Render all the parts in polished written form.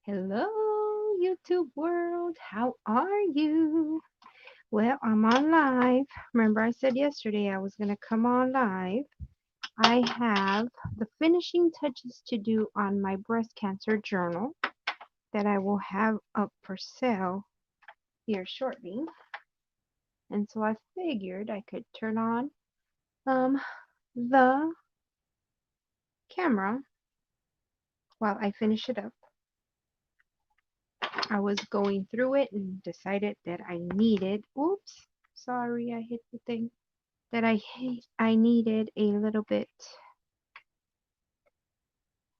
Hello, YouTube world. How are you? Well, I'm on live. Remember, I said yesterday I was going to come on live. I have the finishing touches to do on my breast cancer journal that I will have up for sale here shortly. And so I figured I could turn on the camera while I finish it up. I was going through it and decided that I needed, oops, sorry, I hit the thing. That I needed a little bit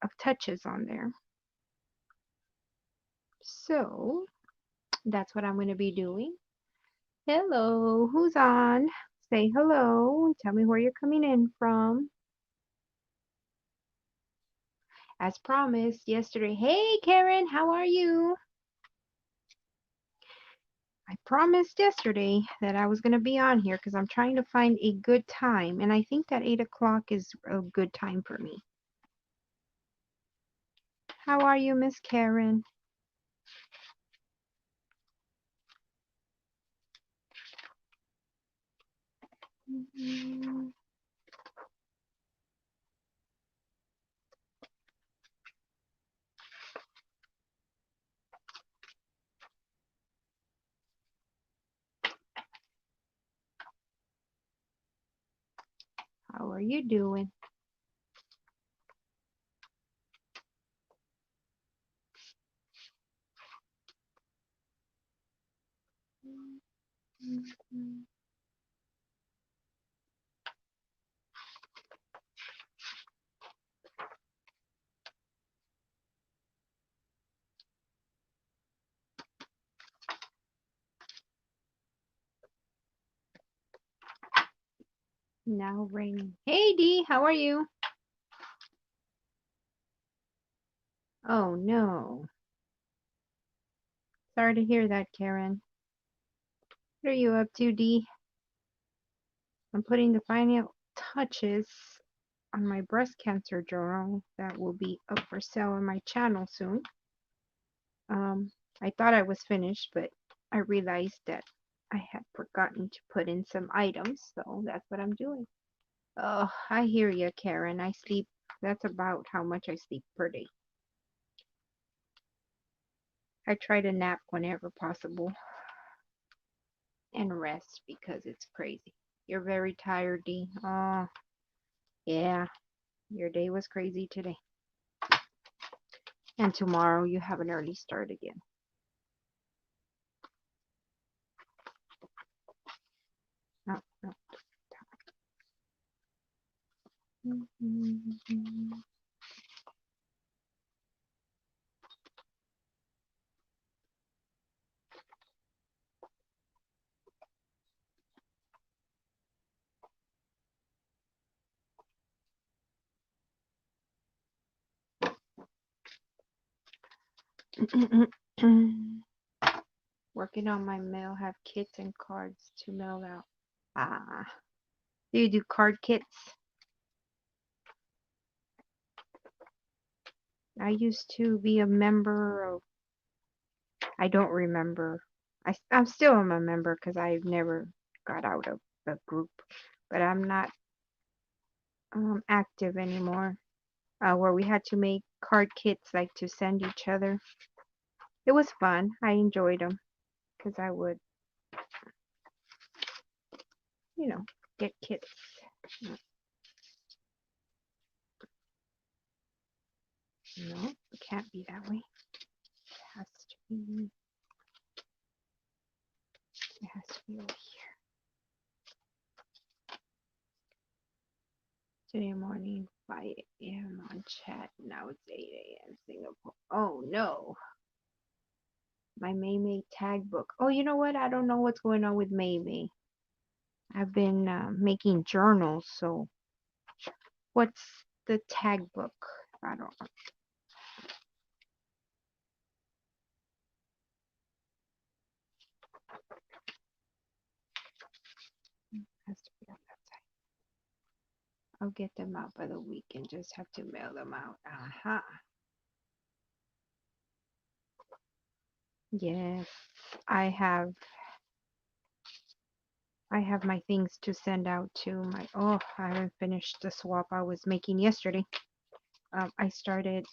of touches on there. So that's what I'm going to be doing. Hello, who's on? Say hello. Tell me where you're coming in from. As promised yesterday. Hey, Karen, how are you? I promised yesterday that I was going to be on here because I'm trying to find a good time. And I think that 8 o'clock is a good time for me. How are you, Miss Karen? How are you doing? Now raining. Hey Dee, how are you? Oh no. Sorry to hear that, Karen. What are you up to, Dee? I'm putting the final touches on my breast cancer journal that will be up for sale on my channel soon. I thought I was finished, but I realized that I had forgotten to put in some items, so that's what I'm doing. Oh, I hear you, Karen. I sleep, that's about how much I sleep per day. I try to nap whenever possible and rest because it's crazy. You're very tired, Dee. Oh, yeah. Your day was crazy today. And tomorrow you have an early start again. No, no. Working on my mail, have kits and cards to mail out. Ah, do you do card kits? I used to be a member of, I don't remember. I'm still a member because I've never got out of the group, but I'm not active anymore. Where we had to make card kits like to send each other. It was fun. I enjoyed them because I would, get kits. No, it can't be that way. It has to be. It has to be over here. Today morning, 5 a.m. on chat. Now it's 8 a.m. Singapore. Oh no. My May tag book. Oh, you know what? I don't know what's going on with May. I've been making journals, so what's the tag book? I don't know. It has to be on that side. I'll get them out by the week and just have to mail them out. Aha. Yes, I have I have my things to send out to my, oh, I haven't finished the swap I was making yesterday. I started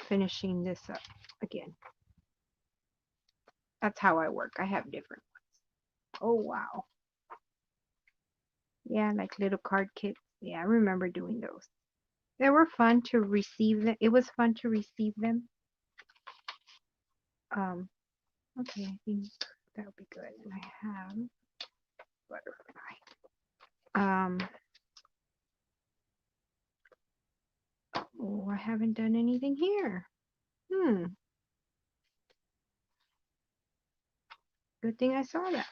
finishing this up again. That's how I work. I have different. Oh wow. Yeah, like little card kits. Yeah, I remember doing those. They were fun to receive them. It was fun to receive them. Um, okay, I think that'll be good. And I have butterfly. Oh, I haven't done anything here. Good thing I saw that.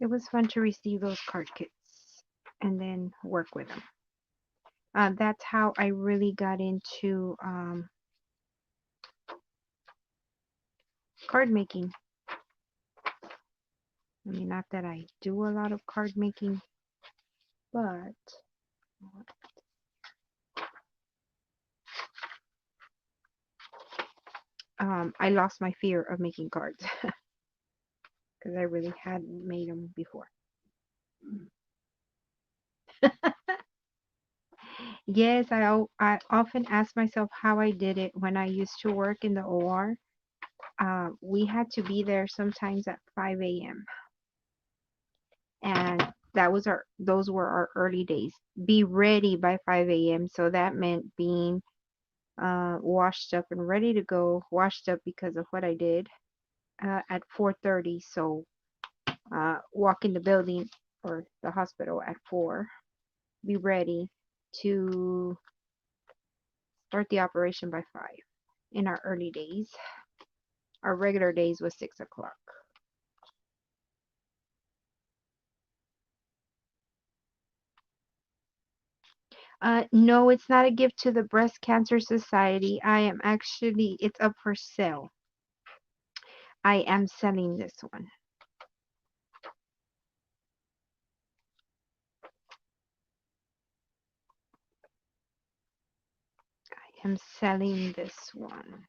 It was fun to receive those card kits and then work with them. That's how I really got into card making. I mean, not that I do a lot of card making, but I lost my fear of making cards because I really hadn't made them before. Yes, I often ask myself how I did it when I used to work in the OR. We had to be there sometimes at 5 a.m. and those were our early days. Be ready by 5 a.m. So that meant being washed up and ready to go. Washed up because of what I did at 4:30. So walk in the building or the hospital at 4. Be ready to start the operation by 5. In our early days, our regular days was 6 o'clock. No, it's not a gift to the Breast Cancer Society. It's up for sale. I am selling this one. I am selling this one.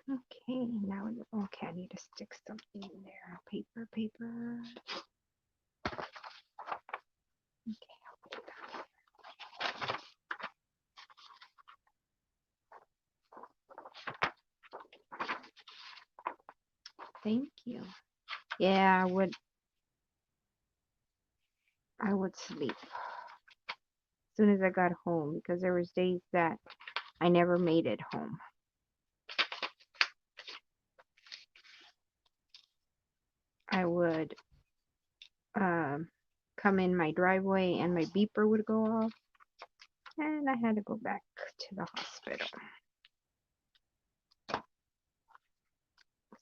Okay, now, okay, I need to stick something in there. Paper. Okay, I'll put that. Thank you. Yeah, I would sleep as soon as I got home because there was days that I never made it home. I would come in my driveway and my beeper would go off and I had to go back to the hospital.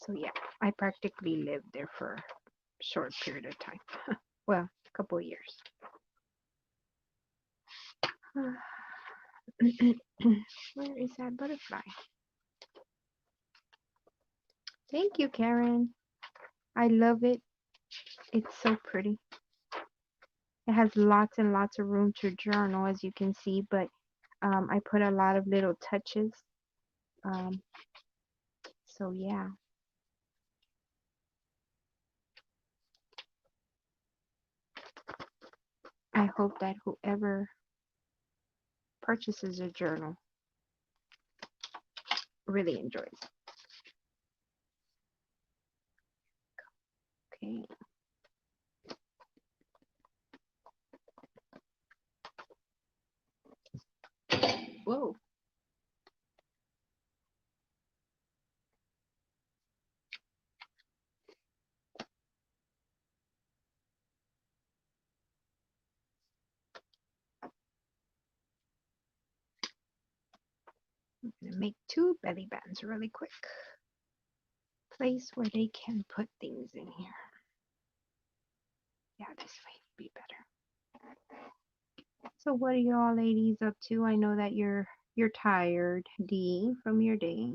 So yeah, I practically lived there for a short period of time. Well, a couple of years. Where is that butterfly? Thank you, Karen. I love it. It's so pretty. It has lots and lots of room to journal, as you can see, but I put a lot of little touches. Um, so yeah. I hope that whoever purchases a journal really enjoys it. Okay. Whoa. I'm going to make 2 belly bands really quick. Place where they can put things in here. Yeah, this way would be better. So what are y'all ladies up to? I know that you're You're tired, D, from your day.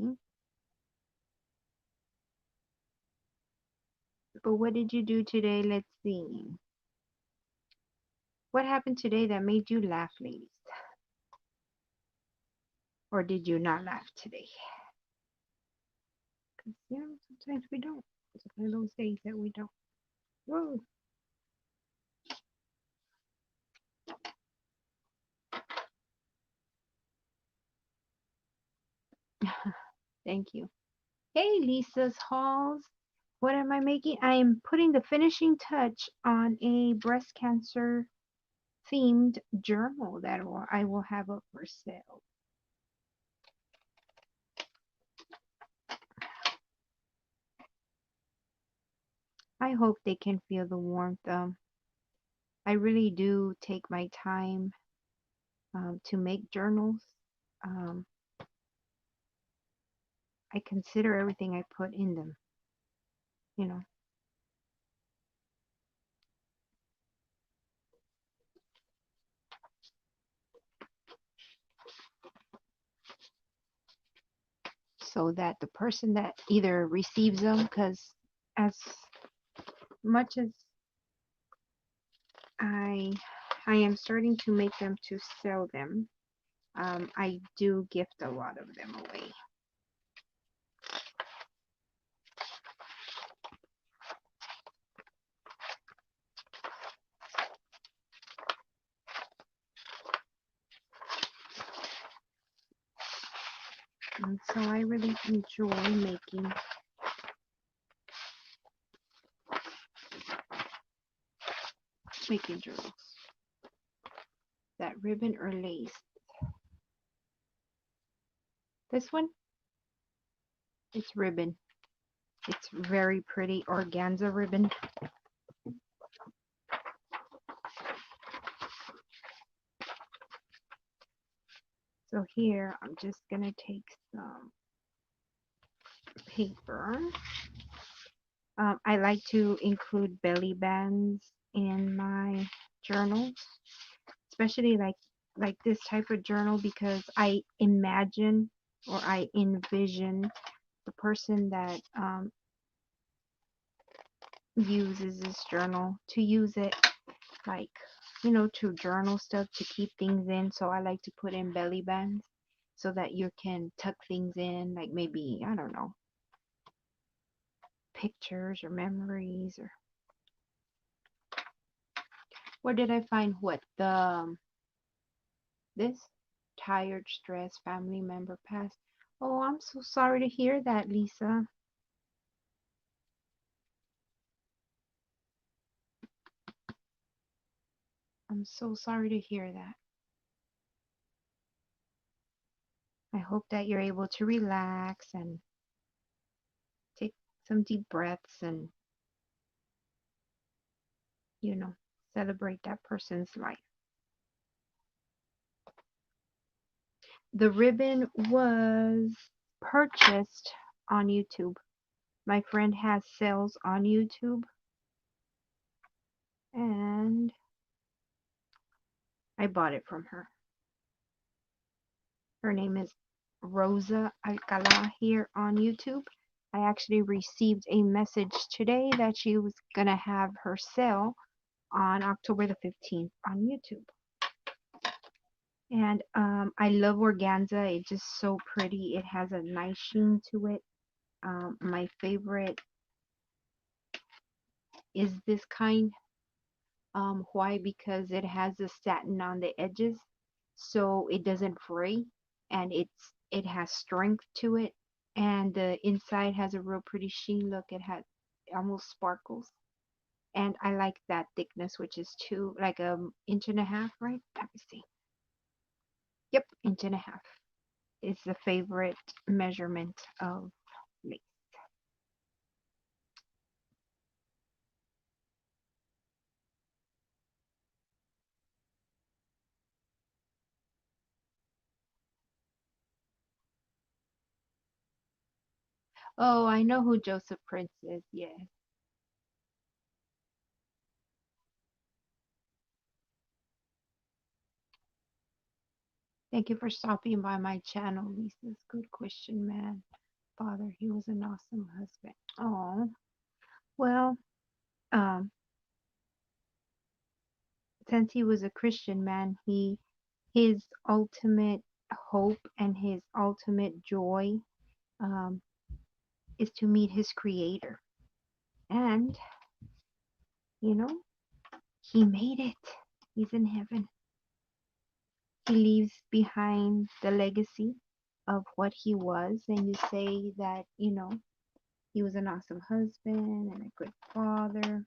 But what did you do today? Let's see. What happened today that made you laugh, ladies? Or did you not laugh today? Because, sometimes we don't. It's one of those days that we don't. Whoa. Thank you. Hey, Lisa's Halls. What am I making? I am putting the finishing touch on a breast cancer themed journal that I will have up for sale. I hope they can feel the warmth. I really do take my time to make journals. Um, I consider everything I put in them, you know. So that the person that either receives them, because as much as I I am starting to make them to sell them, I do gift a lot of them away. And so I really enjoy making journals. That ribbon or lace? This one? It's ribbon. It's very pretty organza ribbon. So here I'm just gonna take some paper. I like to include belly bands in my journals, especially like this type of journal, because I imagine or I envision the person that uses this journal to use it, like, to journal stuff, to keep things in. So I like to put in belly bands so that you can tuck things in, like maybe, I don't know, pictures or memories. Or where did I find what? This tired, stressed family member passed. Oh, I'm so sorry to hear that, Lisa. I'm so sorry to hear that. I hope that you're able to relax and take some deep breaths and, you know, celebrate that person's life. The ribbon was purchased on YouTube. My friend has sales on YouTube, and I bought it from her. Her name is Rosa Alcala here on YouTube. I actually received a message today that she was going to have her sale on October the 15th on YouTube. And I love organza. It's just so pretty. It has a nice sheen to it. My favorite is this kind. Why? Because it has the satin on the edges, so it doesn't fray, and it has strength to it, and the inside has a real pretty sheen look. It almost sparkles, and I like that thickness, which is like a inch and a half, right? Let me see. Yep, inch and a half is the favorite measurement of lace. Oh, I know who Joseph Prince is. Yeah. Thank you for stopping by my channel, Lisa's good Christian man. Father, he was an awesome husband. Oh, well, um, since he was a Christian man, his ultimate hope and his ultimate joy um, is to meet his creator. And, you know, he made it. He's in heaven. He leaves behind the legacy of what he was. And you say that, he was an awesome husband and a good father.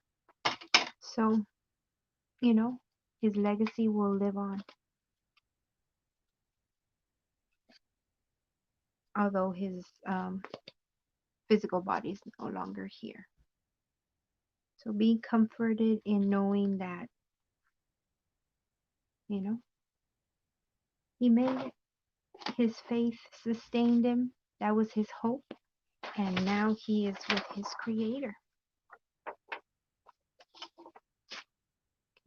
So, his legacy will live on. Although his physical body is no longer here. So be comforted in knowing that, he made it. His faith sustained him. That was his hope. And now he is with his creator.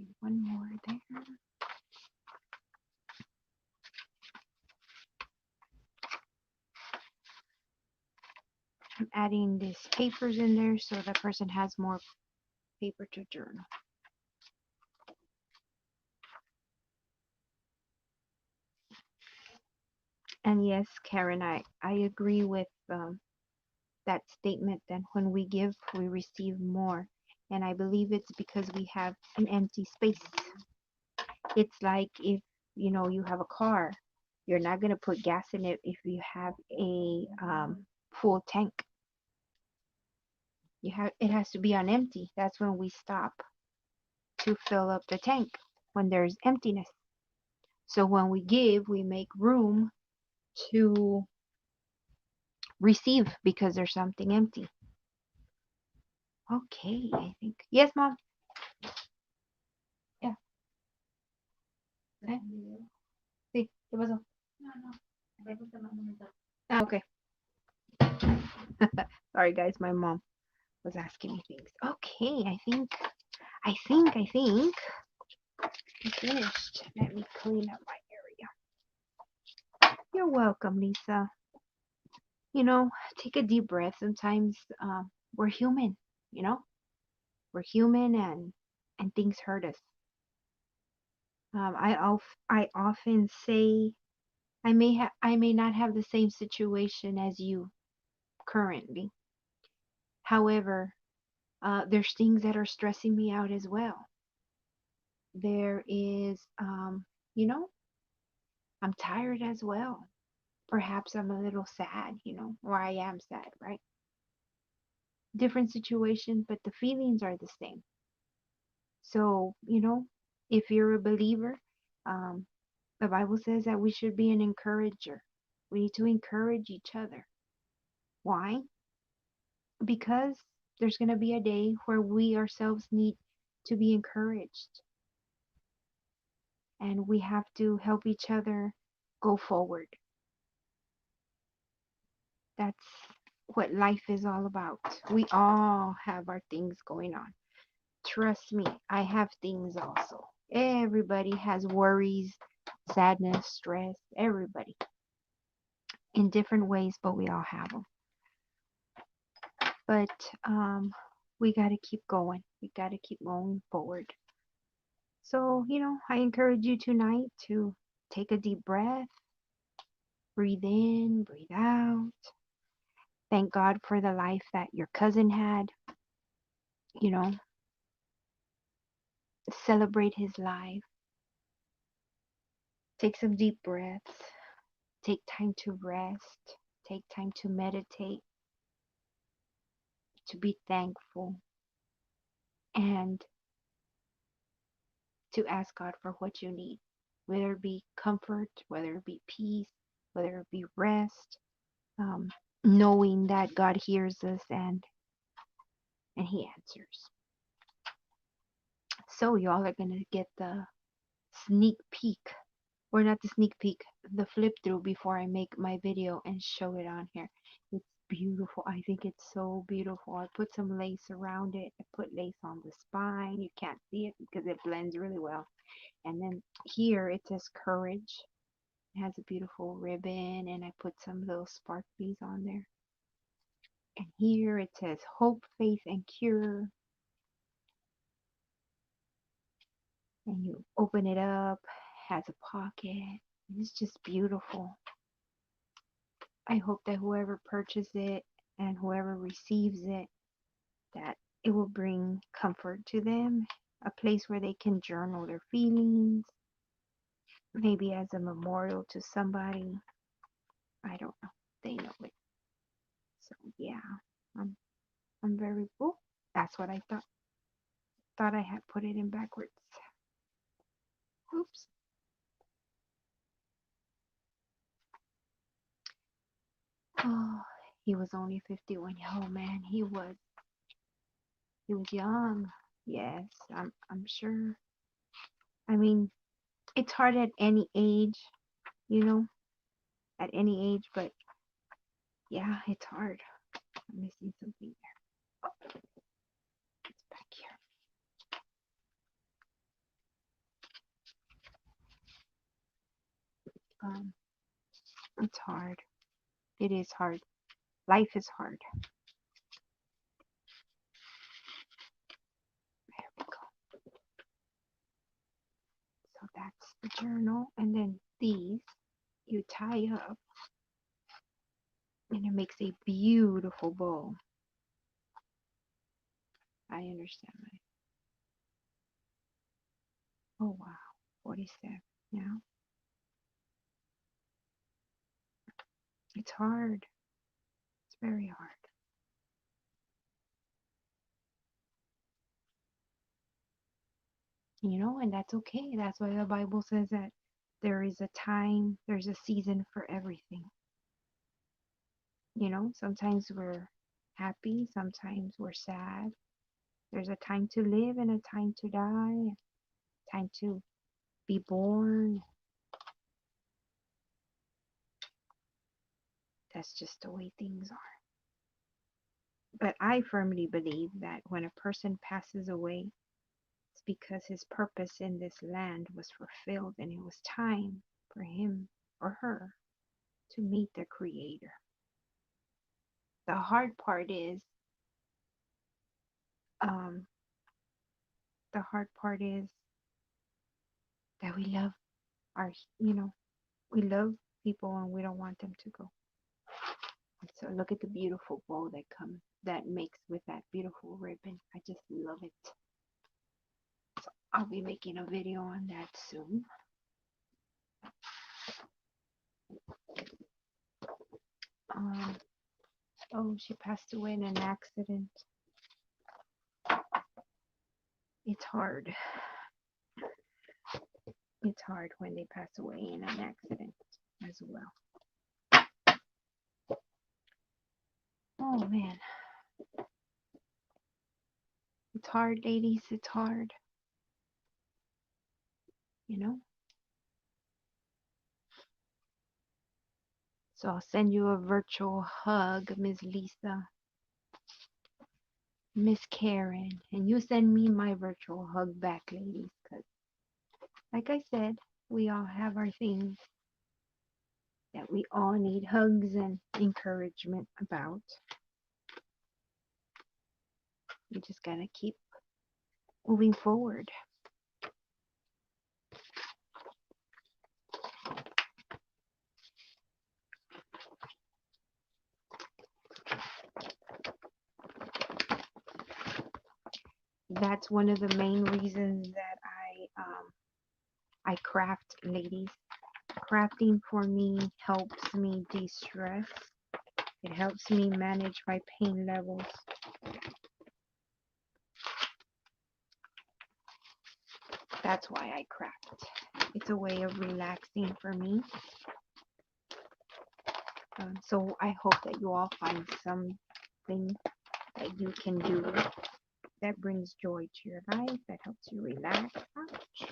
Okay, one more there. I'm adding these papers in there so the person has more paper to journal. And yes, Karen, I agree with that statement that when we give, we receive more. And I believe it's because we have an empty space. It's like if, you have a car, you're not going to put gas in it if you have a full tank. It has to be on empty. That's when we stop to fill up the tank, when there's emptiness. So when we give, we make room to receive because there's something empty. Okay, I think. Yes, Mom. Yeah. Okay. Sí, ¿qué pasó? Ah, okay. Sorry, guys. My mom was asking me things. Okay, I think I finished. Let me clean up my area. You're welcome, Lisa. Take a deep breath. Sometimes we're human, we're human and things hurt us. I often say I may not have the same situation as you currently. However, there's things that are stressing me out as well. There is, I'm tired as well. Perhaps I'm a little sad, or I am sad, right? Different situation, but the feelings are the same. So, if you're a believer, um, the Bible says that we should be an encourager. We need to encourage each other. Why? Because there's going to be a day where we ourselves need to be encouraged. And we have to help each other go forward. That's what life is all about. We all have our things going on. Trust me, I have things also. Everybody has worries, sadness, stress, everybody in different ways, but we all have them. But we got to keep going. We got to keep going forward. So, I encourage you tonight to take a deep breath, breathe in, breathe out. Thank God for the life that your cousin had. Celebrate his life. Take some deep breaths. Take time to rest. Take time to meditate, to be thankful, and to ask God for what you need, whether it be comfort, whether it be peace, whether it be rest, knowing that God hears us and He answers. So y'all are gonna get the sneak peek, or not the sneak peek, the flip through before I make my video and show it on here. It's beautiful. I think it's so beautiful. I put some lace around it. I put lace on the spine. You can't see it because it blends really well. And then here it says courage. It has a beautiful ribbon, and I put some little sparklies on there. And here it says hope, faith, and cure. And you open it up, has a pocket. It's just beautiful. I hope that whoever purchases it and whoever receives it, that it will bring comfort to them, a place where they can journal their feelings, maybe as a memorial to somebody. I don't know. They know it. So yeah, I'm I'm very cool. That's what I thought. Thought I had put it in backwards. Oops. Oh, he was only 51. Oh man, he was young. Yes, I'm sure. I mean, it's hard at any age, you know, at any age, but yeah, it's hard. I'm missing something there. Oh, it's back here. Um, it's hard. It is hard. Life is hard. There we go. So that's the journal, and then these you tie up, and it makes a beautiful bow. I understand that. Oh wow, 47. Now it's hard. It's very hard. And that's okay. That's why the Bible says that there is a time, there's a season for everything. Sometimes we're happy, sometimes we're sad. There's a time to live and a time to die, time to be born. That's just the way things are. But I firmly believe that when a person passes away, it's because his purpose in this land was fulfilled and it was time for him or her to meet their creator. The hard part is, um, the hard part is that we love our, we love people and we don't want them to go. So look at the beautiful bow that makes with that beautiful ribbon. I just love it. So I'll be making a video on that soon. Um, oh, she passed away in an accident. It's hard. It's hard when they pass away in an accident as well. Oh man. It's hard, ladies. It's hard. You know? So I'll send you a virtual hug, Ms. Lisa, Miss Karen, and you send me my virtual hug back, ladies, because like I said, we all have our things that we all need hugs and encouragement about. We just gotta keep moving forward. That's one of the main reasons that I craft, ladies. Crafting for me helps me de-stress. It helps me manage my pain levels. That's why I craft. It's a way of relaxing for me. So I hope that you all find something that you can do that brings joy to your life, that helps you relax. Ouch.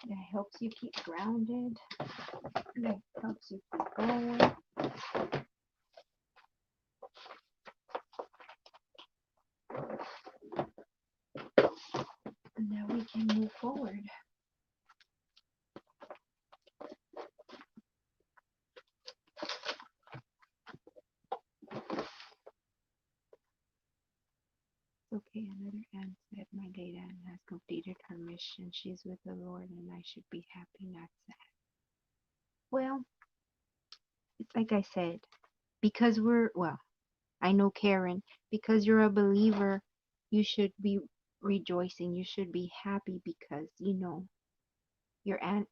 That helps you keep grounded. That helps you keep going. And now we can move forward. Okay, another aunt said my late aunt has completed her mission. She's with the Lord and I should be happy, not sad. Well, it's like I said, because I know Karen, because you're a believer, you should be rejoicing. You should be happy because you know your aunt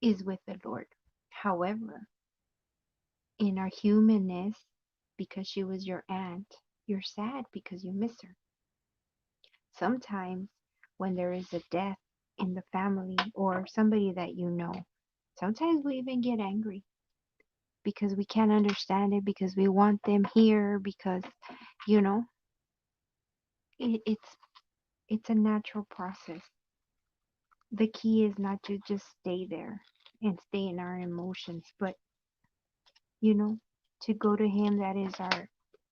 is with the Lord. However, in our humanness, because she was your aunt, you're sad because you miss her. Sometimes when there is a death in the family or somebody that you know, sometimes we even get angry because we can't understand it, because we want them here, because you know it's a natural process. The key is not to just stay there and stay in our emotions, but you know, to go to Him that is our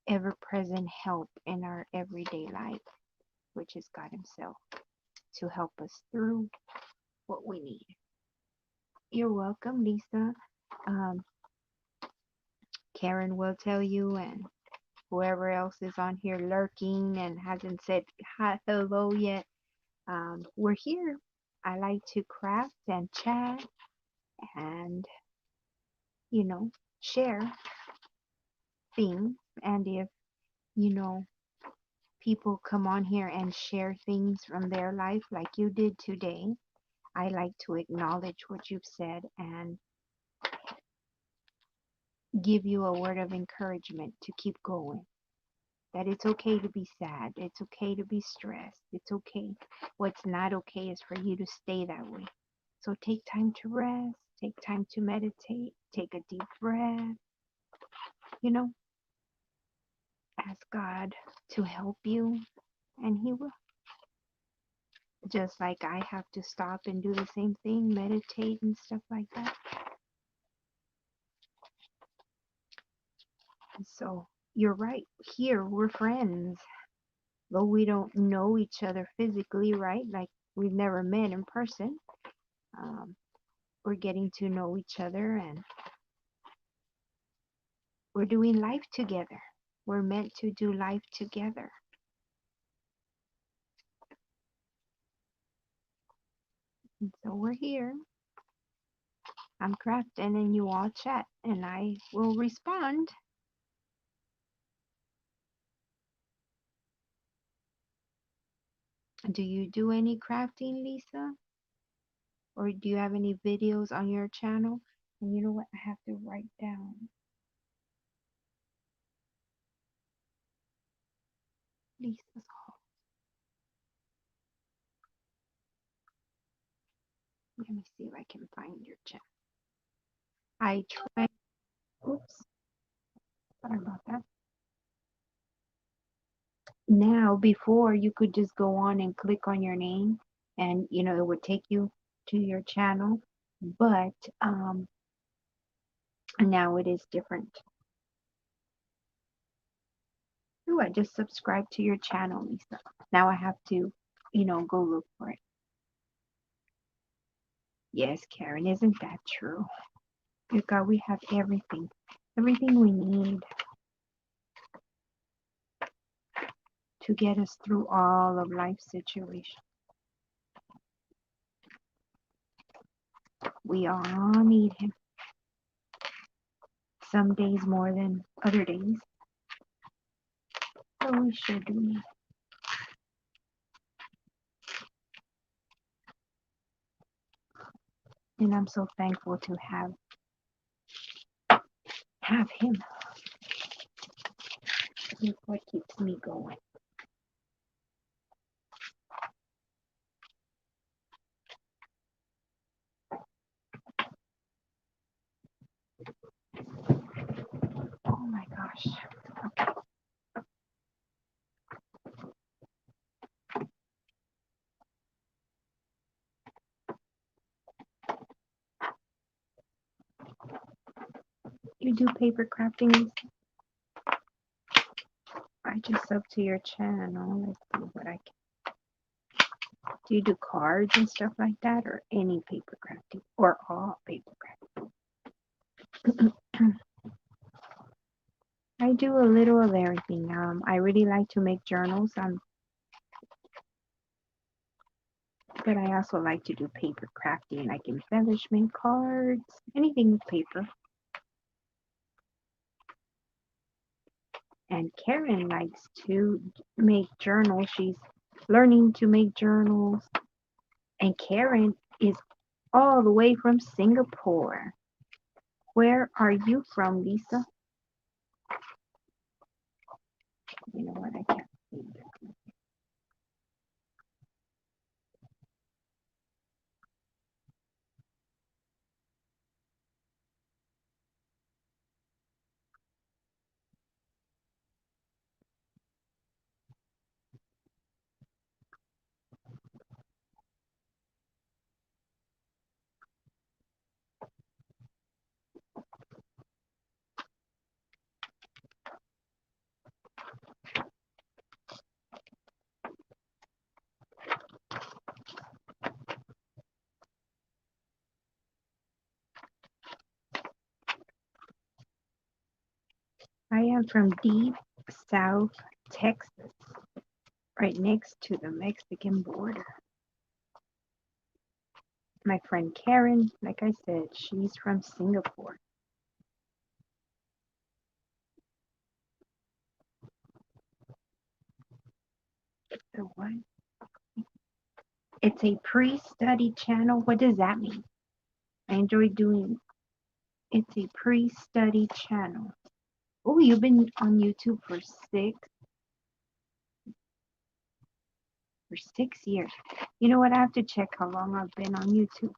ever present help in our everyday life, which is God Himself, to help us through what we need. You're welcome, Lisa. Um, Karen will tell you, and whoever else is on here lurking and hasn't said hi, hello yet, we're here. I like to craft and chat and, you know, share things. And if, you know, people come on here and share things from their life like you did today, I like to acknowledge what you've said and give you a word of encouragement to keep going. That it's okay to be sad. It's okay to be stressed. It's okay. What's not okay is for you to stay that way. So take time to rest. Take time to meditate. Take a deep breath. You know, ask God to help you, and He will. Just like I have to stop and do the same thing, meditate and stuff like that. And so you're right. Here we're friends, though we don't know each other physically, right? Like we've never met in person. Um, we're getting to know each other and we're doing life together. We're meant to do life together. And so we're here. I'm crafting and you all chat and I will respond. Do you do any crafting, Lisa? Or do you have any videos on your channel? And you know what? I have to write down. Lisa's home. Let me see if I can find your channel. I tried. Oops. Sorry about that. Now, before you could just go on and click on your name and, you know, it would take you to your channel. But now it is different. Ooh, I just subscribed to your channel, Lisa. Now I have to, you know, go look for it. Yes, Karen, isn't that true? Good God, we have everything. Everything we need to get us through all of life's situations. We all need Him. Some days more than other days. So we sure do need. And I'm so thankful to have Him. He's what keeps me going. Oh my gosh. Okay. You do paper crafting, Lisa? I just sub to your channel. Let's see what I can. Do you do cards and stuff like that, or any paper crafting, or all paper crafting? I do a little of everything. I really like to make journals. But I also like to do paper crafting, like embellishment cards, anything with paper. And Karen likes to make journals. She's learning to make journals. And Karen is all the way from Singapore. Where are you from, Lisa? You know what? I can't see that. I am from deep South Texas, right next to the Mexican border. My friend Karen, like I said, she's from Singapore. So what? It's a pre-study channel. What does that mean? I enjoy doing. It's a pre-study channel. Oh, you've been on YouTube for 6 years. You know what? I have to check how long I've been on YouTube.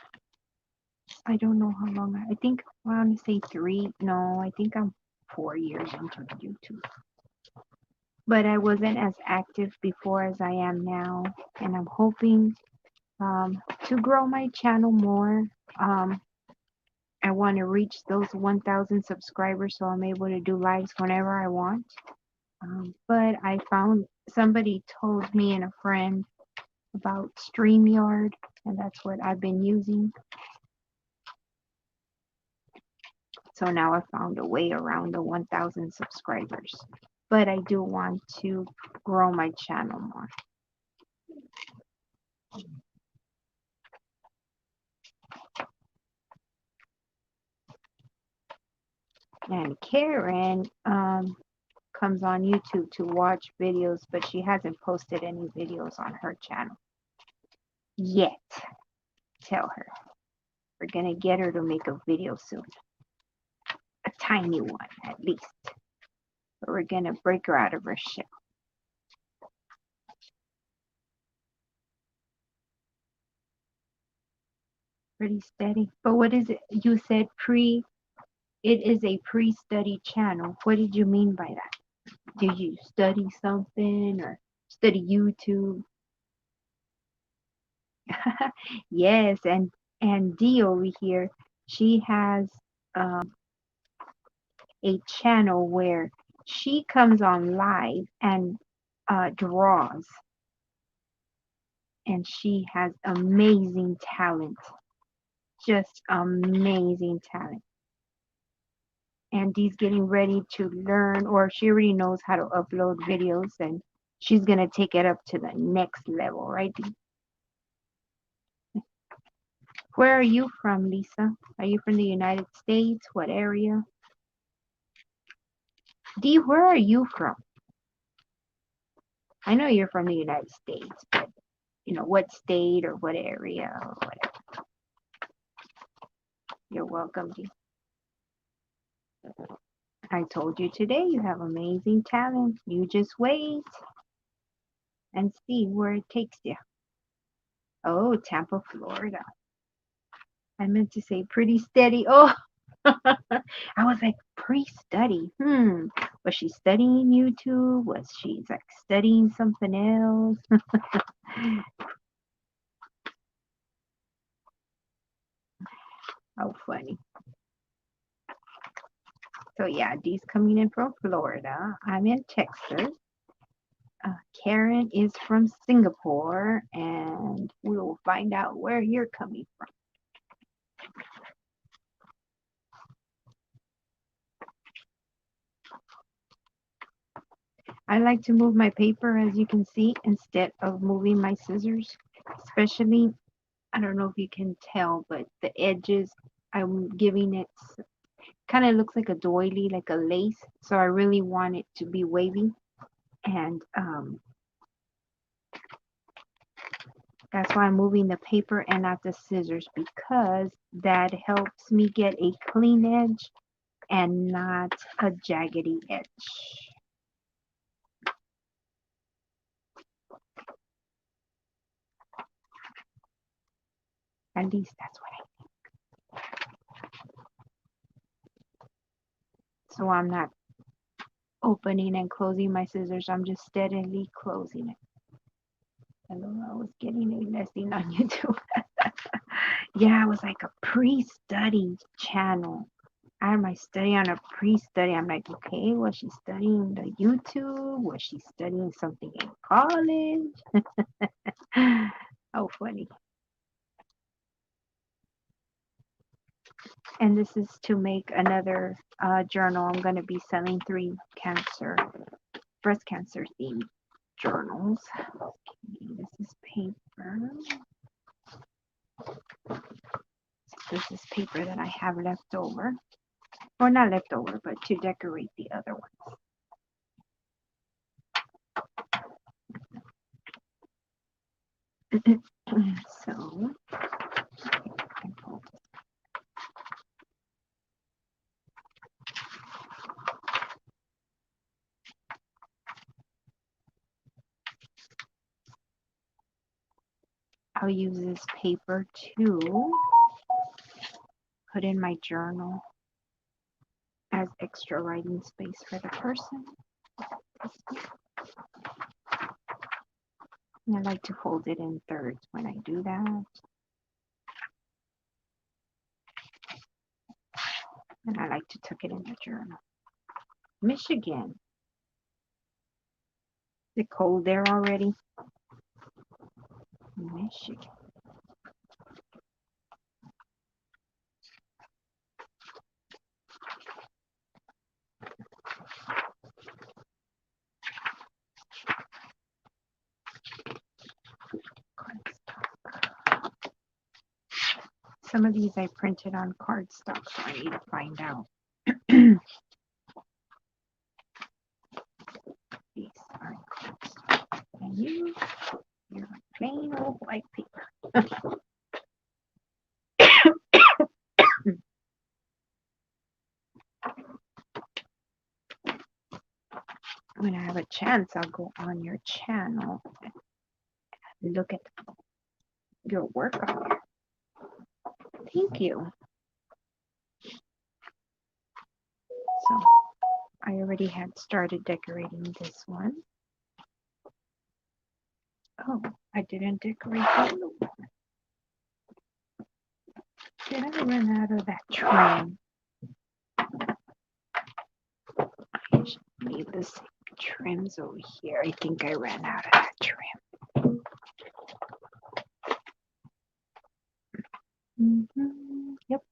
I don't know how long. I think I want to say 3. No, I think I'm 4 years into YouTube. But I wasn't as active before as I am now, and I'm hoping to grow my channel more. I want to reach those 1,000 subscribers so I'm able to do lives whenever I want. But I found somebody told me and a friend about StreamYard, and that's what I've been using. So now I found a way around the 1,000 subscribers. But I do want to grow my channel more. And Karen comes on YouTube to watch videos, but she hasn't posted any videos on her channel yet. Tell her. We're going to get her to make a video soon. A tiny one, at least. But we're going to break her out of her shell. Pretty steady. But what is it? You said it is a pre-study channel. What did you mean by that? Did you study something or study YouTube? Yes, and Dee over here, she has a channel where she comes on live and draws, and she has amazing talent, just amazing talent. And Dee's getting ready to learn, or she already knows how to upload videos, and she's gonna take it up to the next level, right, Dee? Where are you from, Lisa? Are you from the United States? What area? Dee, where are you from? I know you're from the United States, but you know, what state or what area or whatever. You're welcome, Dee. I told you today you have amazing talent. You just wait and see where it takes you. Oh, Tampa, Florida. I meant to say pretty steady. Oh, I was like, pre-study. Was she studying YouTube? Was she like studying something else? How funny. So yeah, Dee's coming in from Florida. I'm in Texas. Karen is from Singapore. And find out where you're coming from. I like to move my paper, as you can see, instead of moving my scissors. Especially, I don't know if you can tell, but the edges, I'm giving it, kind of looks like a doily, like a lace. So I really want it to be wavy. And that's why I'm moving the paper and not the scissors, because that helps me get a clean edge and not a jaggedy edge. At least that's what I think. So I'm not opening and closing my scissors. I'm just steadily closing it. Hello, I was getting a lesson on YouTube. Yeah, it was like a pre-study channel. I had my study on a pre-study. I'm like, okay, was she studying the YouTube? Was she studying something in college? Oh, funny. And this is to make another journal. I'm going to be selling 3 breast cancer themed journals. Okay, this is paper. This is paper that I have left over. Or not left over, but to decorate the other ones. So, I'll use this paper to put in my journal as extra writing space for the person. And I like to fold it in thirds when I do that. And I like to tuck it in the journal. Michigan. Is it cold there already? Michigan. Some of these I printed on cardstock, so I need to find out. These are cardstock. And you're plain old white paper. When I have a chance, I'll go on your channel and look at your work on there. Thank you. So I already had started decorating this one. Oh, I didn't decorate the other one. Did I run out of that trim? I should leave the same trims over here. I think I ran out of that trim. Yep.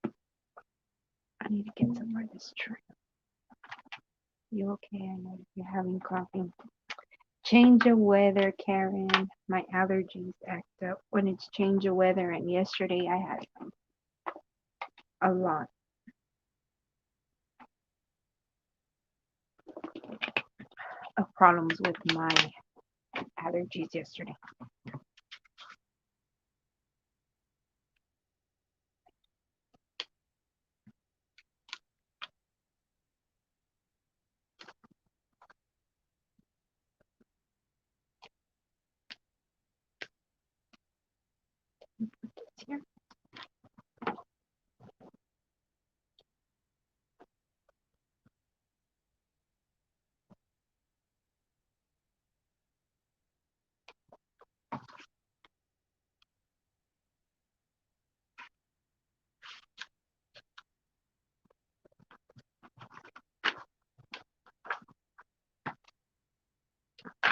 I need to get some more of this trim. You okay? I know you're having coffee. Change of weather, Karen. My allergies act up when it's change of weather, and yesterday I had a lot of problems with my allergies yesterday. Here.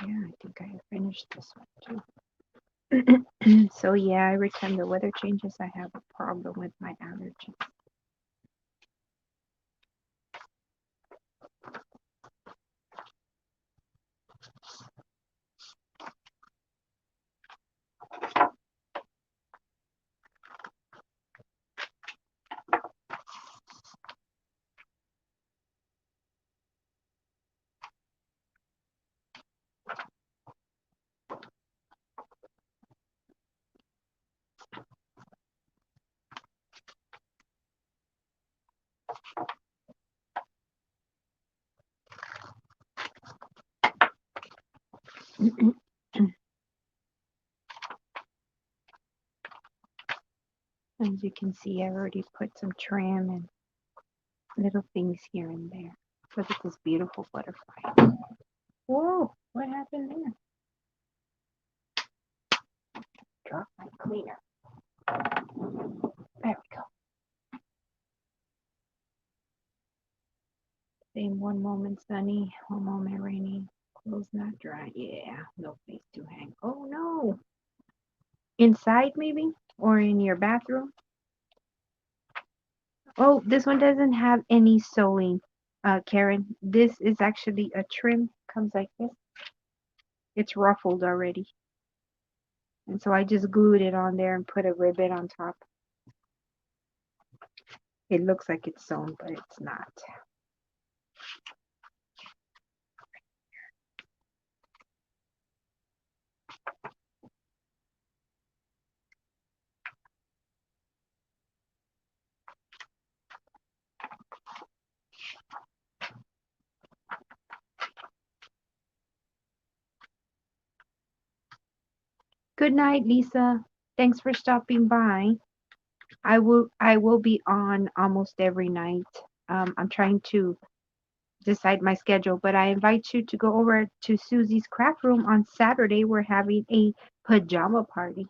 Yeah, I think I finished this one too. So yeah, every time the weather changes, I have a problem with my allergies. As you can see, I already put some trim and little things here and there. Look at this beautiful butterfly. Whoa, what happened there? Drop my cleaner. There we go. Same, one moment sunny, one moment rainy. Clothes not dry. Yeah, no place to hang. Oh no. Inside maybe? Or in your bathroom? Oh, this one doesn't have any sewing, Karen. This is actually a trim. Comes like this. It's ruffled already. And so I just glued it on there and put a ribbon on top. It looks like it's sewn, but it's not. Good night, Lisa. Thanks for stopping by. I will be on almost every night. I'm trying to decide my schedule, but I invite you to go over to Susie's craft room on Saturday. We're having a pajama party.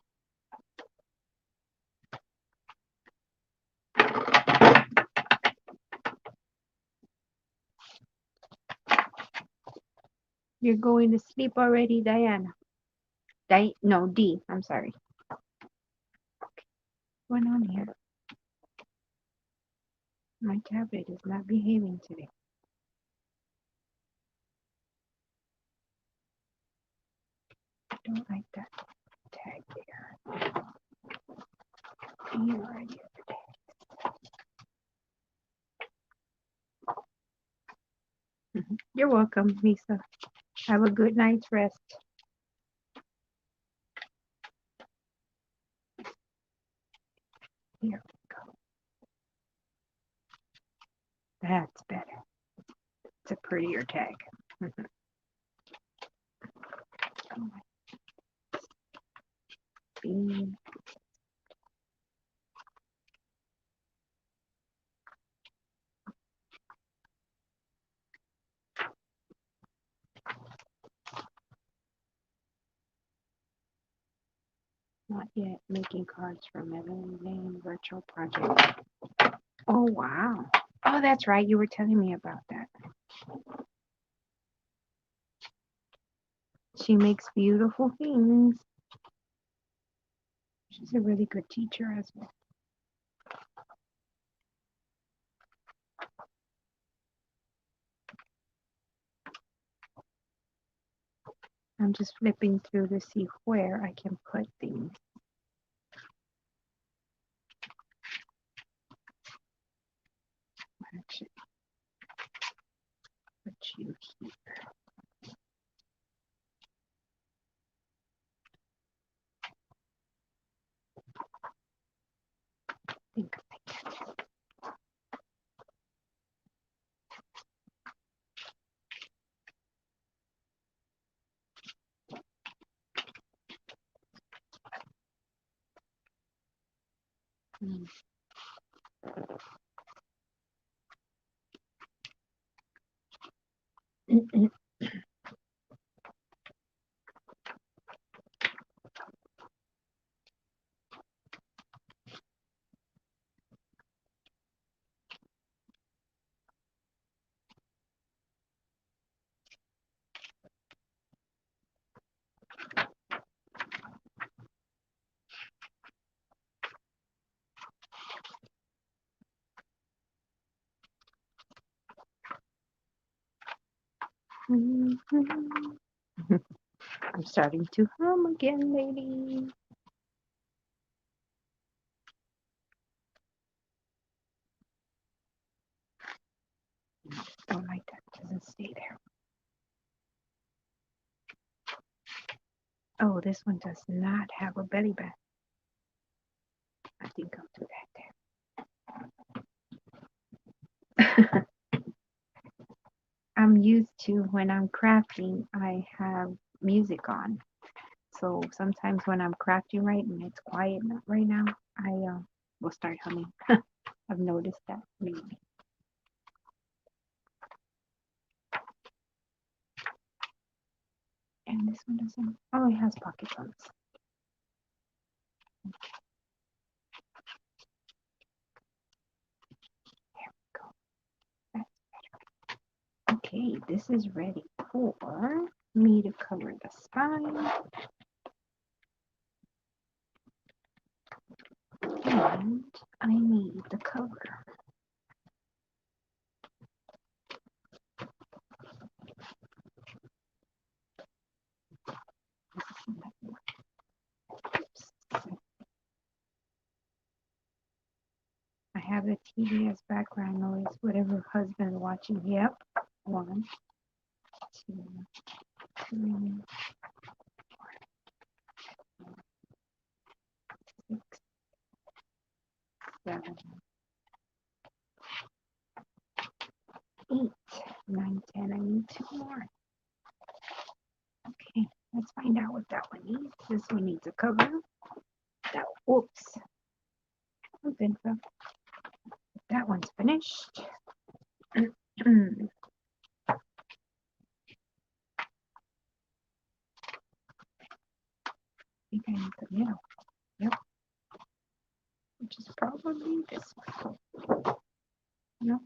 You're going to sleep already, Diana. No, D. I'm sorry. What's going on here? My tablet is not behaving today. I don't like that tag there. Here are the other tags. You're welcome, Lisa. Have a good night's rest. Here we go. That's better. It's a prettier tag. Bean. Not yet. Making cards for Evelyn Lane virtual project. Oh, wow. Oh, that's right. You were telling me about that. She makes beautiful things. She's a really good teacher as well. I'm just flipping through to see where I can put things. Actually, put you here. I think I'm starting to hum again, lady. Don't like that. Doesn't stay there. Oh, this one does not have a belly band. I think I'll do that there. I'm used to when I'm crafting, I have music on. So sometimes when I'm crafting right and it's quiet right now, I will start humming. I've noticed that lately. And this one doesn't. Oh, it has pocket buttons. There we go. That's better. Okay, this is ready for me to cover the spine. And I need the cover. I have the TV as background noise, whatever husband watching. Yep. 1, 2, 3, 6, 7, 8, 9, 10. I need 2 more. Okay, let's find out what that one needs. This one needs a cover. That, whoops. That one's finished. I think I need the middle. Yep. Which is probably this one. No.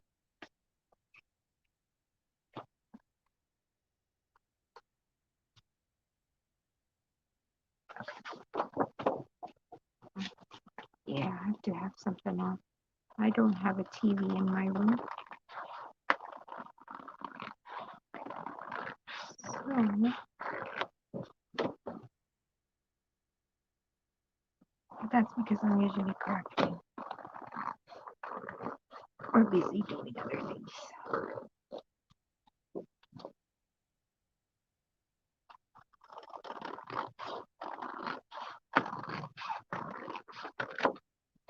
Yeah, I have to have something on. I don't have a TV in my room. So that's because I'm usually crafting or busy doing other things.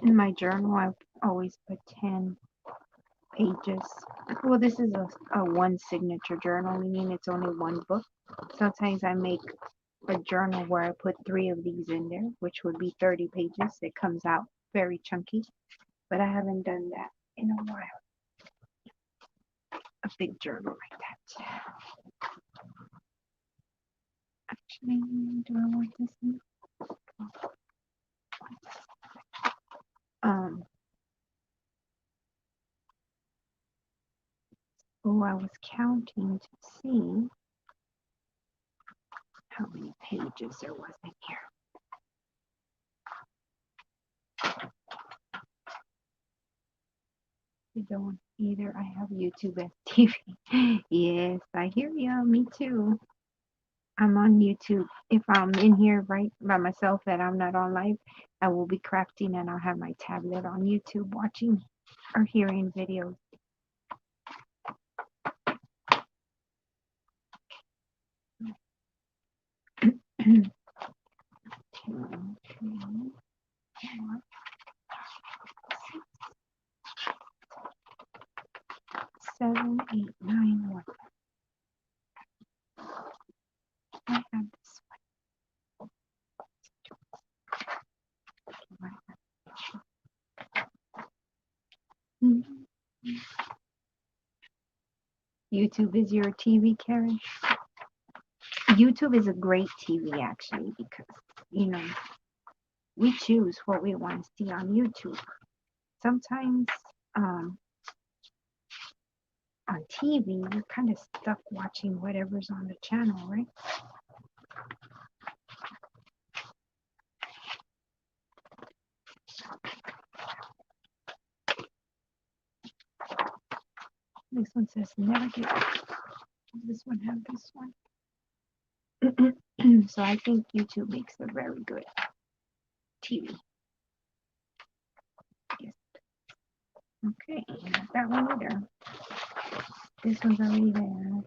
In my journal, I've always put 10 pages. Well, this is a one signature journal, meaning it's only one book. Sometimes I make a journal where I put 3 of these in there, which would be 30 pages. It comes out very chunky, but I haven't done that in a while. A big journal like that. Actually, do I want this one? Oh, I was counting to see how many pages there was in here. You don't either. I have YouTube as TV. Yes, I hear you. Me too. I'm on YouTube. If I'm in here right by myself that I'm not on live, I will be crafting and I'll have my tablet on YouTube watching or hearing videos. Two, three, 4, 7, 8, 9, 1. I have this one. YouTube is your TV, Karen? YouTube is a great TV actually because, you know, we choose what we want to see on YouTube. Sometimes on TV, you're kind of stuck watching whatever's on the channel, right? This one says never give up. Does this one have this one? So I think YouTube makes a very good TV. Yes. Okay, not that one either. This one's already there.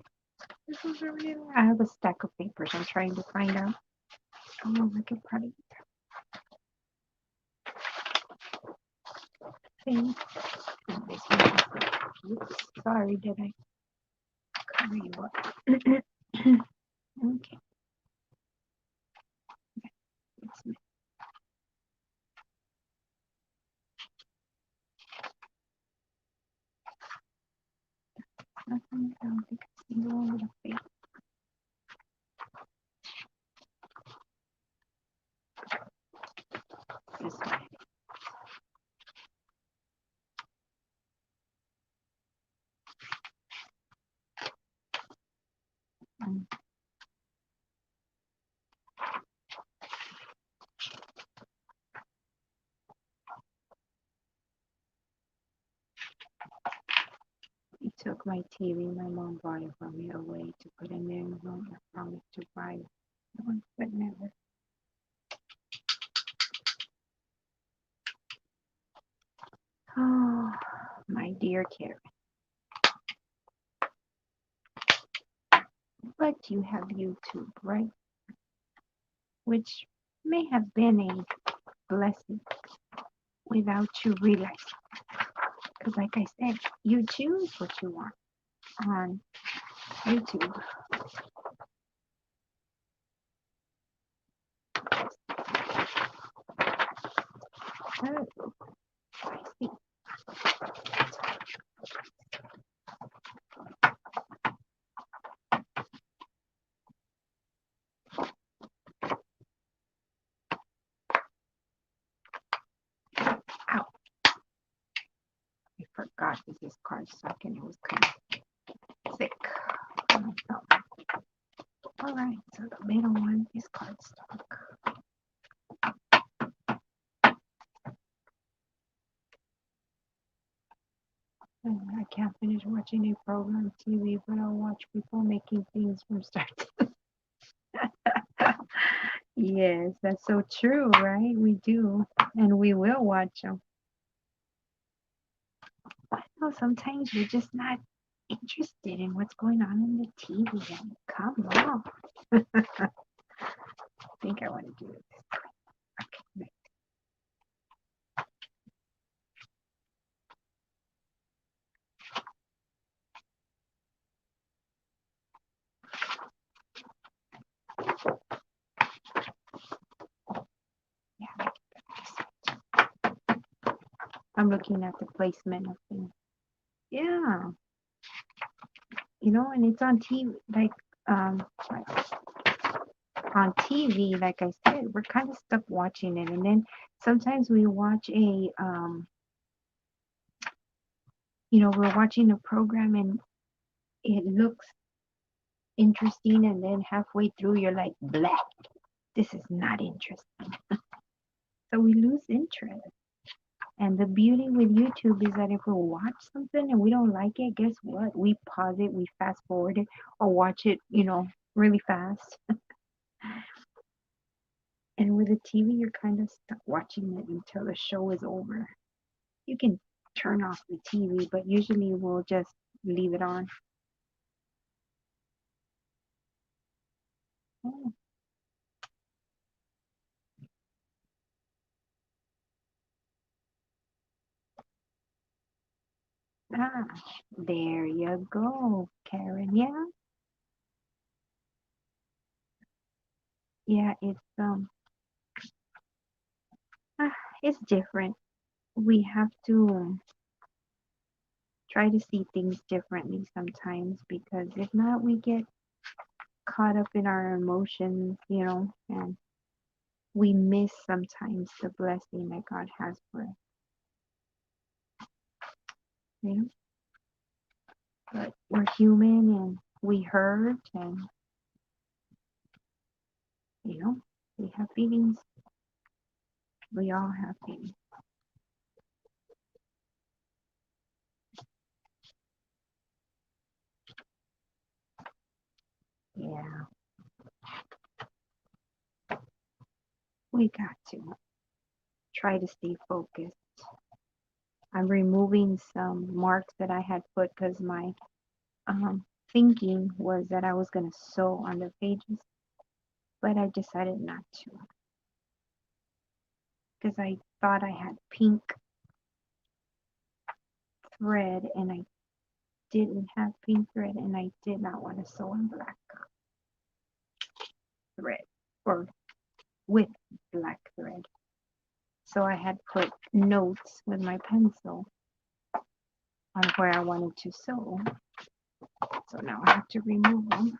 This one's already there. I have a stack of papers I'm trying to find out. Oh, I could probably think. This one. Oops, sorry, did I cover you up? Okay, it's nothing. I don't think I see the one with a face. This one. He took my TV. My mom bought it from me away to put in their room. I promised to buy it once, but never. Oh, my dear Karen. But you have YouTube, right? Which may have been a blessing without you realizing. Because, like I said, you choose what you want on YouTube. Oh, I see. Ow. I forgot this is cardstock and it was kind of thick. Oh, all right, so the middle one is cardstock. I can't finish watching a program TV, but I'll watch people making things from start to Yes, that's so true, right? We do, and we will watch them. But no, sometimes we're just not interested in what's going on in the TV. And come on. I think I want to do it this way. Okay. Yeah, I'm looking at the placement of things. Yeah, and it's on TV, like on TV, like I said, we're kind of stuck watching it, and then sometimes we watch we're watching a program and it looks interesting, and then halfway through you're like, "Bleh, this is not interesting." So we lose interest. And the beauty with YouTube is that if we watch something and we don't like it, guess what? We pause it, we fast forward it, or watch it, really fast. And with a TV, you're kind of stuck watching it until the show is over. You can turn off the TV, but usually we'll just leave it on. Oh, ah, there you go, Karen. Yeah, yeah, ah, it's different. We have to try to see things differently sometimes because if not, we get caught up in our emotions, and we miss sometimes the blessing that God has for us, you know. But we're human and we hurt and, we have feelings. We all have feelings. Yeah, we got to try to stay focused. I'm removing some marks that I had put because my thinking was that I was going to sew on the pages, but I decided not to because I thought I had pink thread and I didn't have pink thread and I did not want to sew on black thread or with black thread. So I had put notes with my pencil on where I wanted to sew. So now I have to remove them.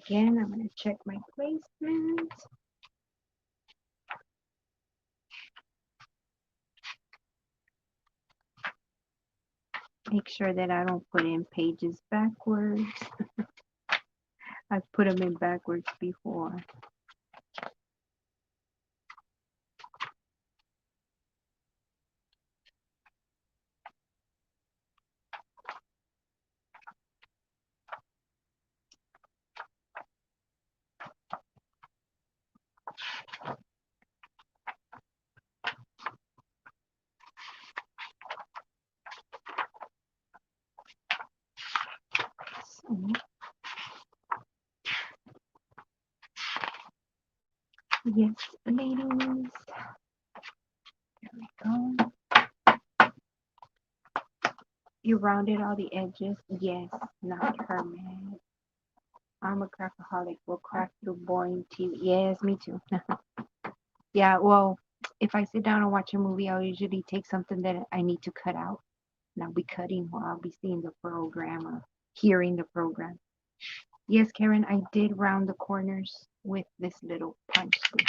Again, I'm going to check my placement. Make sure that I don't put in pages backwards. I've put them in backwards before. So, yes, ladies. There we go. You rounded all the edges? Yes, not hermit. I'm a crackaholic. Will crack through boring TV. Yes, me too. Yeah, well, if I sit down and watch a movie, I'll usually take something that I need to cut out. And I'll be cutting while I'll be seeing the program or hearing the program. Yes, Karen, I did round the corners with this little punch stick.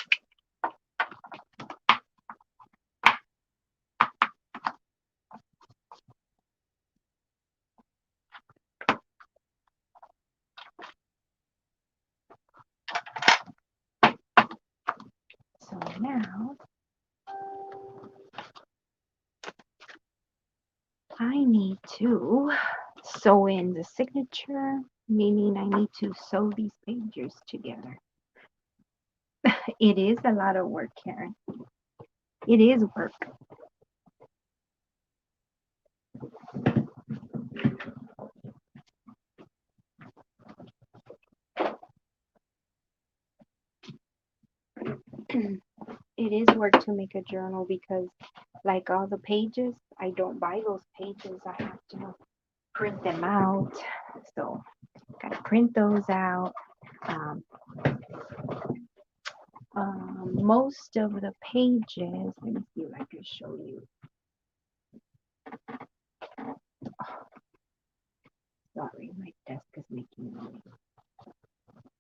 So now I need to sew in the signature, meaning I need to sew these pages together. It is a lot of work, Karen. It is work. It is work to make a journal because, like all the pages, I don't buy those pages. I have to print them out. So, gotta print those out. Um, most of the pages, let me see if I can show you. Sorry, my desk is making noise.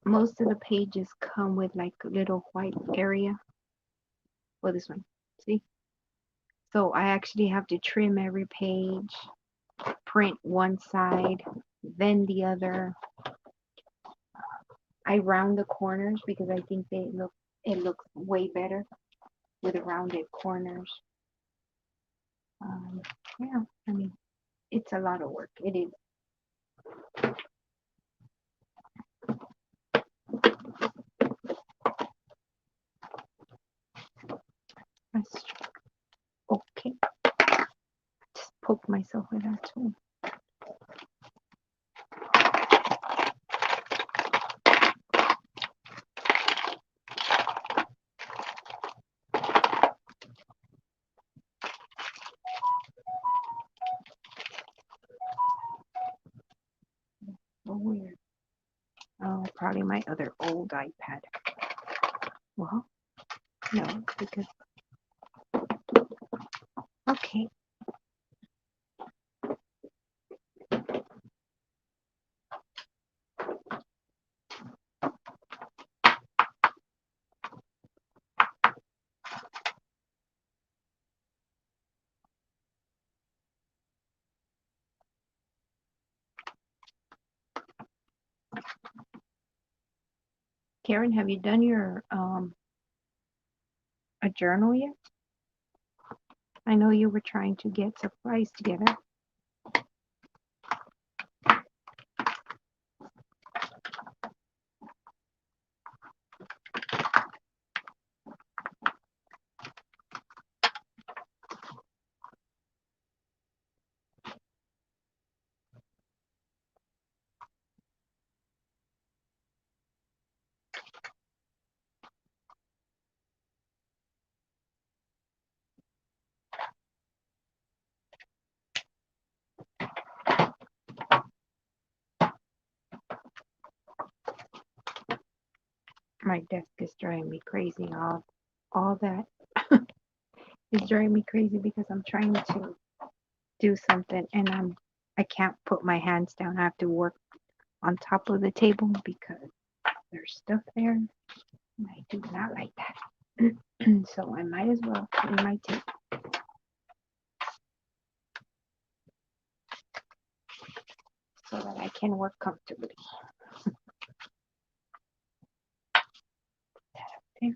Most of the pages come with like a little white area. Well, this one, see? So I actually have to trim every page, print one side, then the other. I round the corners because I think it looks way better with rounded corners. Yeah, I mean, it's a lot of work. It is. Okay. Just poke myself with that tool. So weird. Oh, probably my other old iPad. Well, no, because okay. Karen, have you done your a journal yet? I know you were trying to get supplies together. My desk is driving me crazy. All that is driving me crazy because I'm trying to do something and I can't put my hands down. I have to work on top of the table because there's stuff there. And I do not like that. So I might as well clean my table so that I can work comfortably. Okay.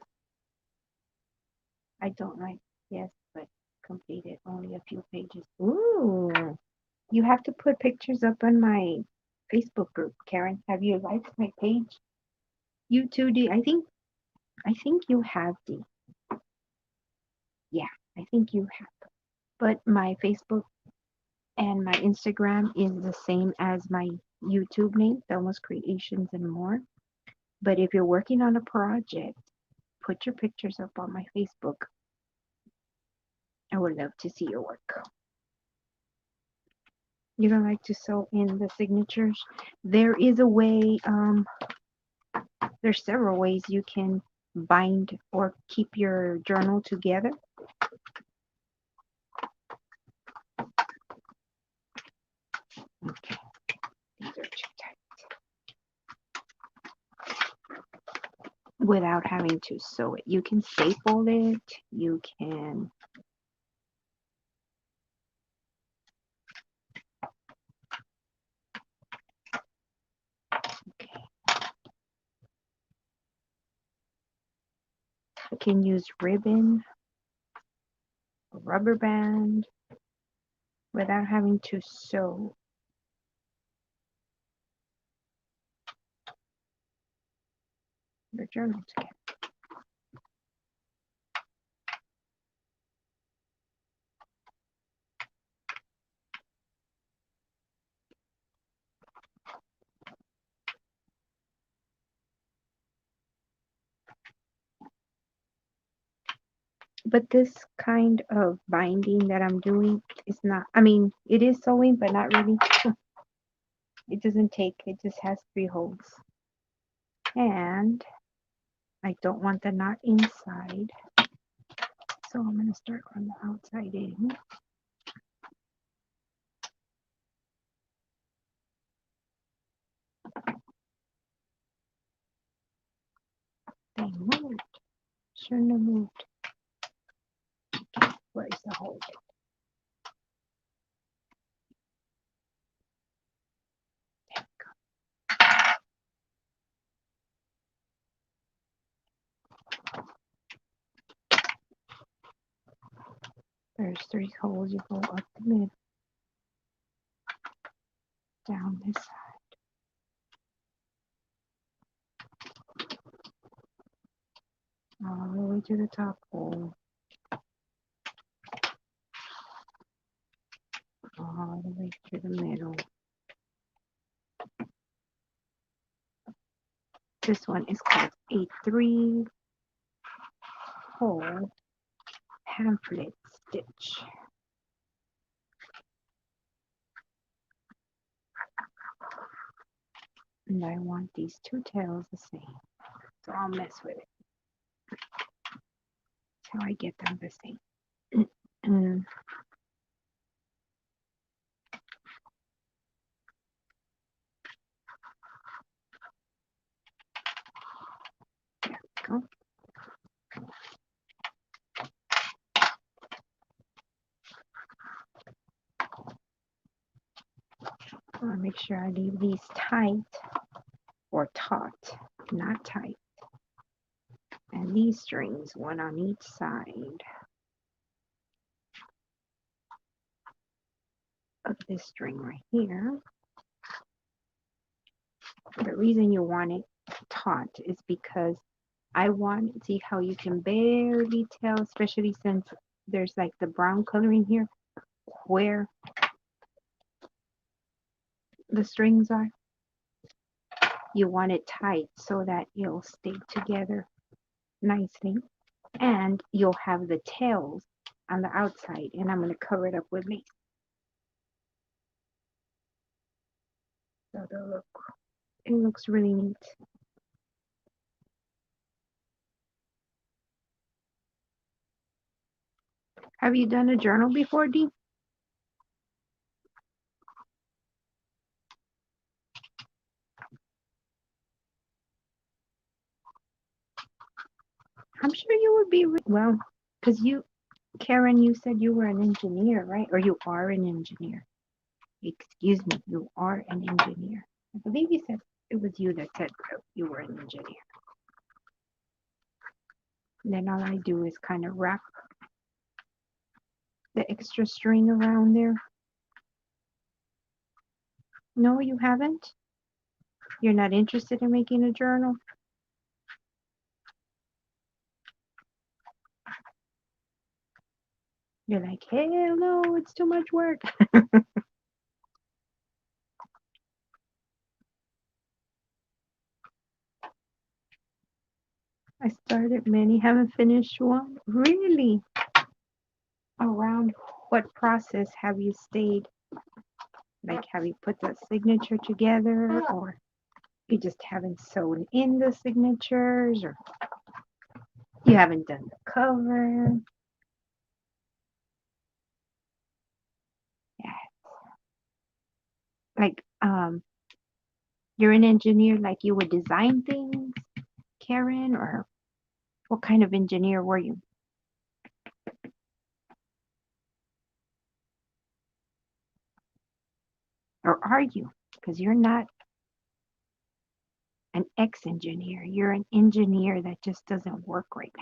I don't like, yes, but completed only a few pages. Ooh, you have to put pictures up on my Facebook group, Karen. Have you liked my page? You too, D. I think you have, D. Yeah, I think you have. But my Facebook and my Instagram is the same as my YouTube name, Thelma's Creations and More. But if you're working on a project, put your pictures up on my Facebook. I would love to see your work. You don't like to sew in the signatures? There is a way, there's several ways you can bind or keep your journal together. Okay, these are too tight. Without having to sew it. You can staple it, you can okay. You can use ribbon, a rubber band without having to sew. Your journal together. But this kind of binding that I'm doing is not, I mean, it is sewing, but not really. It doesn't take, it just has 3 holes. And I don't want the knot inside. So I'm going to start on the outside in. They moved. Shouldn't have moved. Okay, where's the hole? There's 3 holes. You go up the middle, down this side, all the way to the top hole, all the way to the middle. This one is called a 3-hole pamphlet stitch. And I want these 2 tails the same. So I'll mess with it till I get them the same. There we go. I want to make sure I leave these tight or taut, not tight. And these strings, one on each side of this string right here. The reason you want it taut is because I want to see how you can barely tell, especially since there's like the brown coloring here, where the strings are. You want it tight so that it'll stay together nicely. And you'll have the tails on the outside, and I'm going to cover it up with lace. So it looks really neat. Have you done a journal before, Dee? I'm sure you would be well, because Karen, you said you were an engineer, right? Or you are an engineer. Excuse me, you are an engineer. I believe you said it was you that said you were an engineer. And then all I do is kind of wrap the extra string around there. No, you haven't? You're not interested in making a journal? You're like, hell no, it's too much work. I started many, haven't finished one. Really? Around what process have you stayed? Like, have you put the signature together, or you just haven't sewn in the signatures, or you haven't done the cover? Yeah. Like, you're an engineer, like you would design things, Karen, or what kind of engineer were you? Or are you? Because you're not an ex-engineer. You're an engineer that just doesn't work right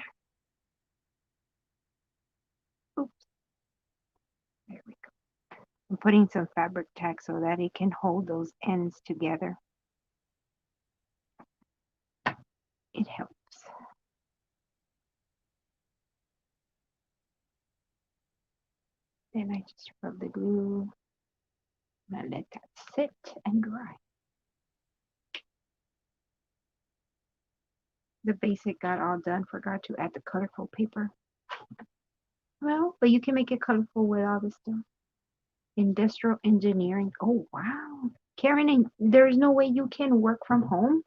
now. Oops, there we go. I'm putting some fabric tack so that it can hold those ends together. It helps. Then I just rub the glue. And I let that sit and dry. The basic got all done. Forgot to add the colorful paper. Well, but you can make it colorful with all this stuff. Industrial engineering. Oh, wow. Karen, and there's no way you can work from home?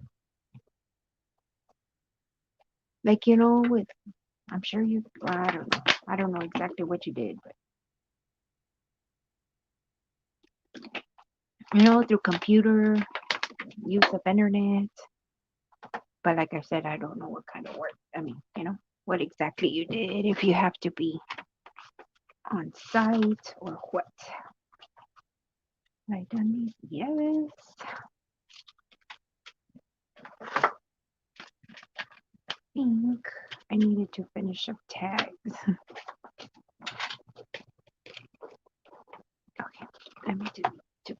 Like, with, I'm sure you, well, I don't know. I don't know exactly what you did, but, through computer, use of internet. But like I said, I don't know what kind of work. I mean, what exactly you did, if you have to be on site or what. Have I done these? Yes. Think I needed to finish up tags. Okay, let me do two.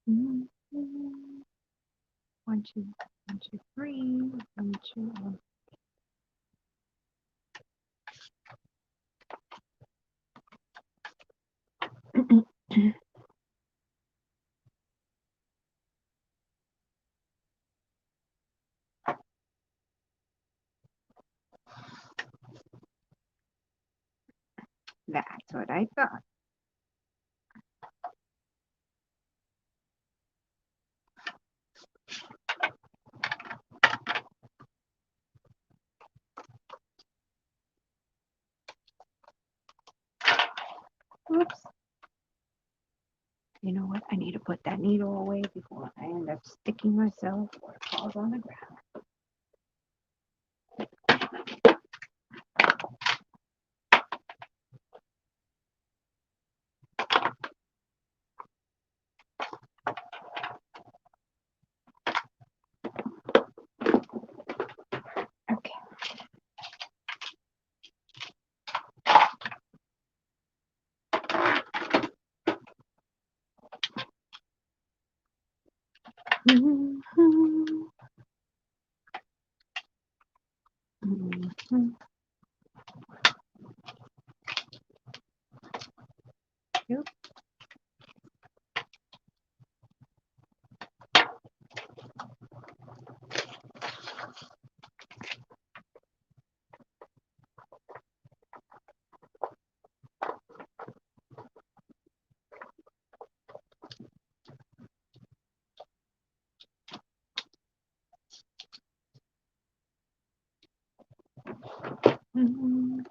Mhm. 1, 2, 1, 2, 3, 1, 2. That's what I thought. Oops. You know what? I need to put that needle away before I end up sticking myself or it falls on the ground. Okay. Mhm. Mhm. YouTube. Mhm.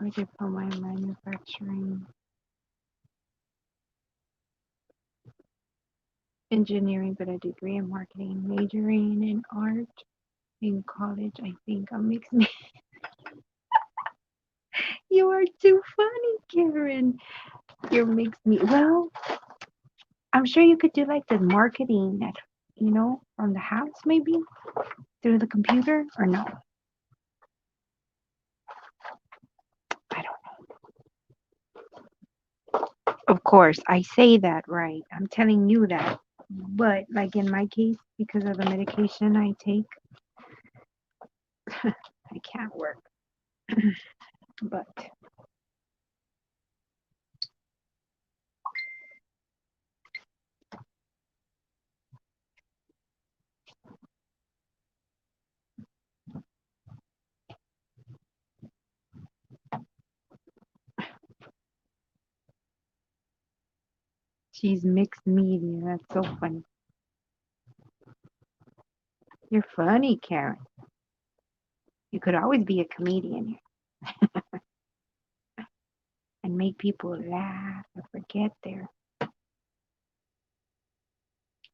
I did for my manufacturing engineering, but a degree in marketing, majoring in art in college. I think I'm mixing. You are too funny, Karen. You mixed me. Well, I'm sure you could do like the marketing at, from the house, maybe through the computer, or no? I don't. Of course, I say that right. I'm telling you that. But like in my case, because of the medication I take, I can't work. But she's mixed media. That's so funny. You're funny, Karen. You could always be a comedian and make people laugh and forget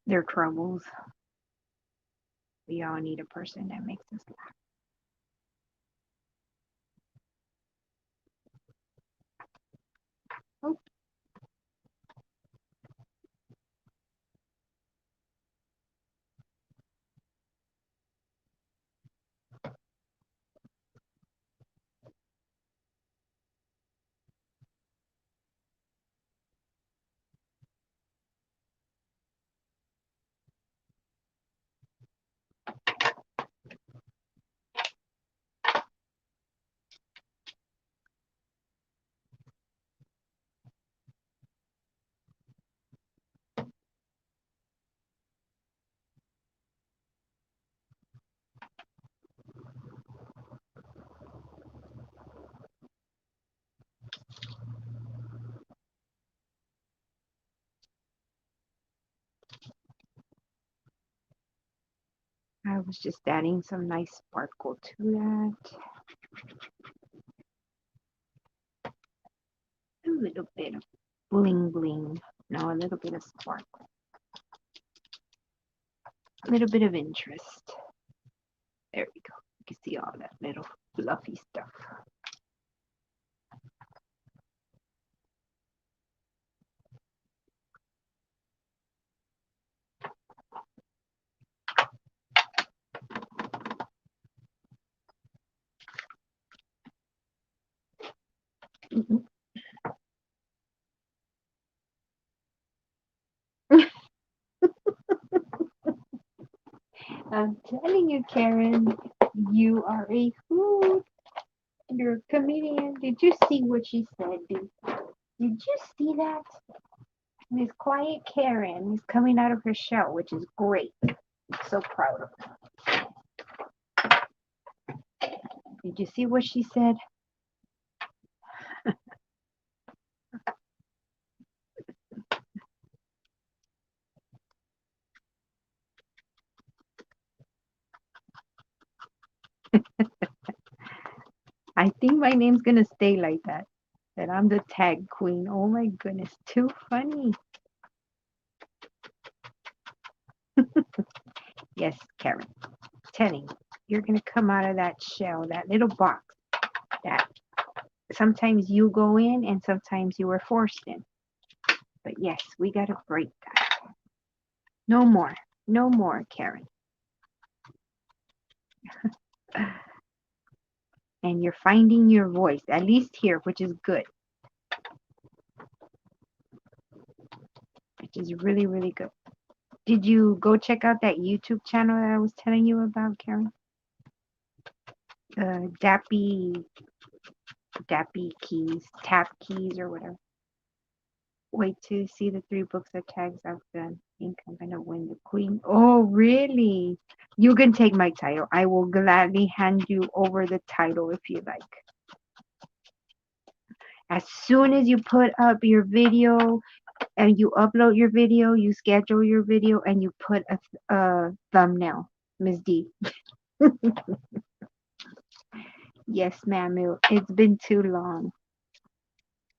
their troubles. We all need a person that makes us laugh. I was just adding some nice sparkle to that. A little bit of bling bling. No, a little bit of sparkle. A little bit of interest. There we go. You can see all that little fluffy stuff. I'm telling you, Karen, you are a hoot. You're a comedian. Did you see what she said, dude? Did you see that? Miss Quiet Karen is coming out of her shell, which is great. I'm so proud of her. Did you see what she said? I think my name's gonna stay like that. That I'm the tag queen. Oh my goodness, too funny. Yes, Karen. Telling you, you're gonna come out of that shell, that little box that sometimes you go in and sometimes you were forced in. But yes, we gotta break that. No more. No more, Karen. And you're finding your voice, at least here, which is good. Which is really, really good. Did you go check out that YouTube channel that I was telling you about, Karen? Dappy Keys, Tap Keys, or whatever. Wait to see the 3 books of tags I've done. I think I'm gonna win the queen. Oh, really? You can take my title. I will gladly hand you over the title if you like. As soon as you put up your video and you upload your video, you schedule your video, and you put a thumbnail, Miss D. Yes, ma'am. It's been too long.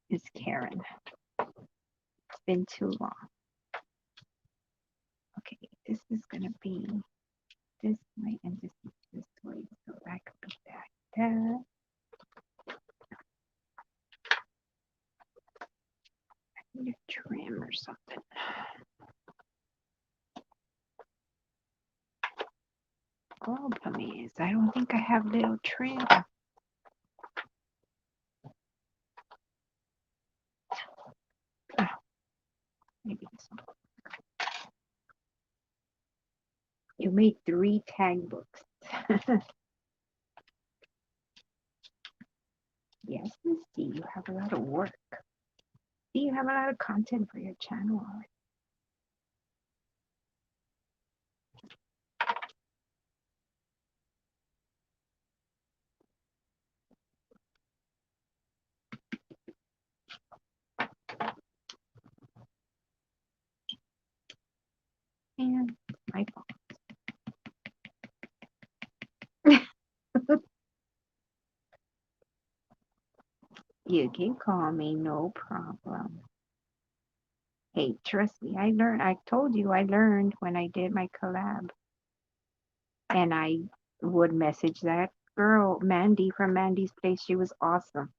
It's Karen. It's been too long. Okay, this is gonna be this way, and this is this way, so that could be that. I need a trim or something. Problem is, I don't think I have little trim. Oh, maybe this one. You made 3 tag books. Yes, Miss D, you have a lot of work. See, you have a lot of content for your channel already. And my fault. You can call me, no problem. Hey, trust me, I told you I learned when I did my collab. And I would message that girl, Mandy from Mandy's Place. She was awesome.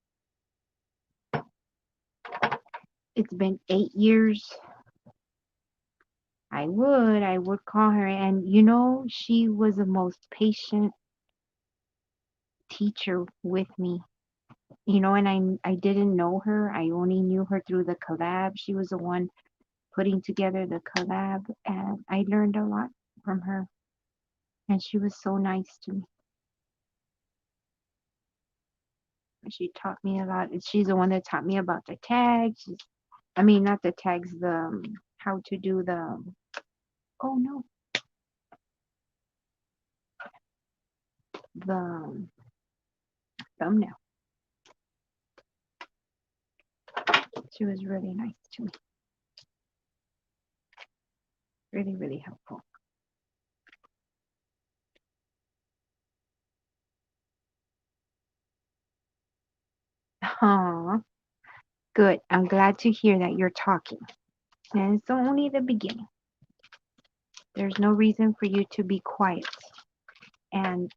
It's been 8 years. I would call her. And she was the most patient teacher with me. And I didn't know her. I only knew her through the collab. She was the one putting together the collab, and I learned a lot from her. And she was so nice to me. She taught me a lot. She's the one that taught me about the tags. Not the tags, how to do oh no, the thumbnail. She was really nice to me. Really, really helpful. Aw, good. I'm glad to hear that you're talking. And it's only the beginning. There's no reason for you to be quiet. And,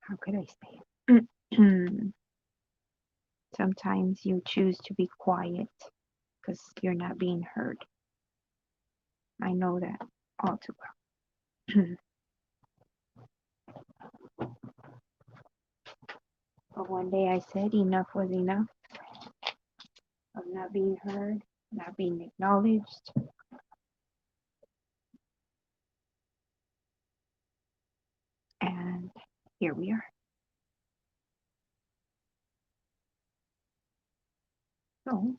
how could I say it? Sometimes you choose to be quiet because you're not being heard. I know that all too well. But one day I said enough was enough of not being heard, not being acknowledged. And here we are. So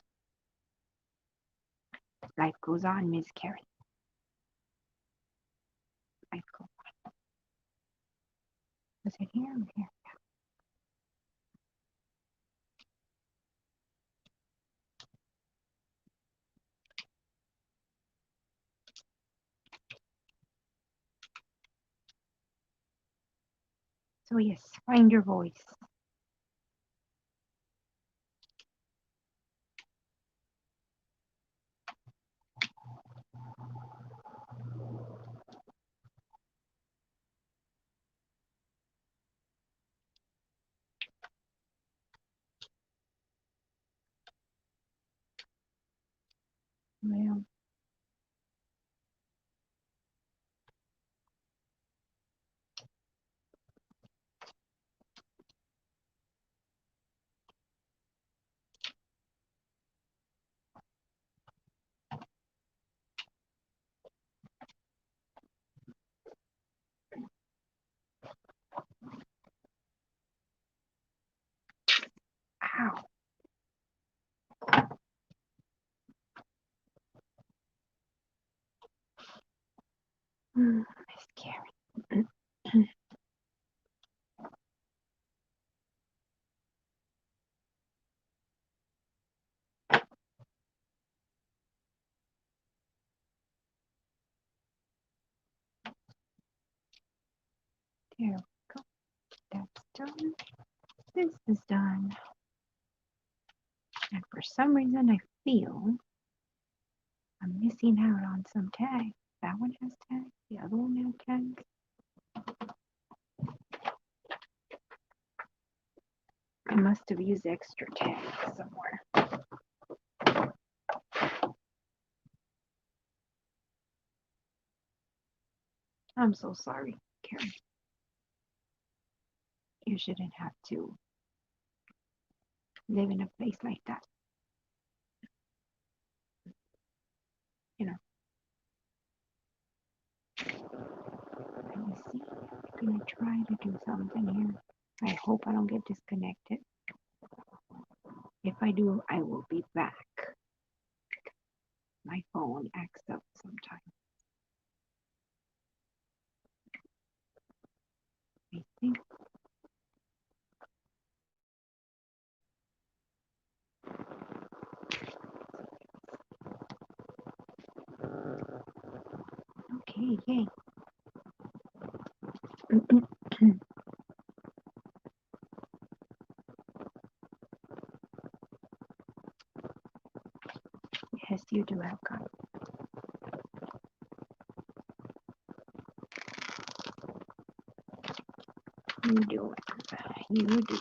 life goes on, Miss Karen. Life goes on. Was it here or here? So yes, find your voice. Ow. Miss Karen. There we go. That's done. This is done. And for some reason, I feel I'm missing out on some tags. That one has tags. The other one has tags. I must have used extra tags somewhere. I'm so sorry, Karen. You shouldn't have to live in a place like that. You know. Let me see. I'm gonna try to do something here. I hope I don't get disconnected. If I do, I will be back. My phone acts up sometimes. I think. Okay, yay. Yes, you do have got. You do it. You do.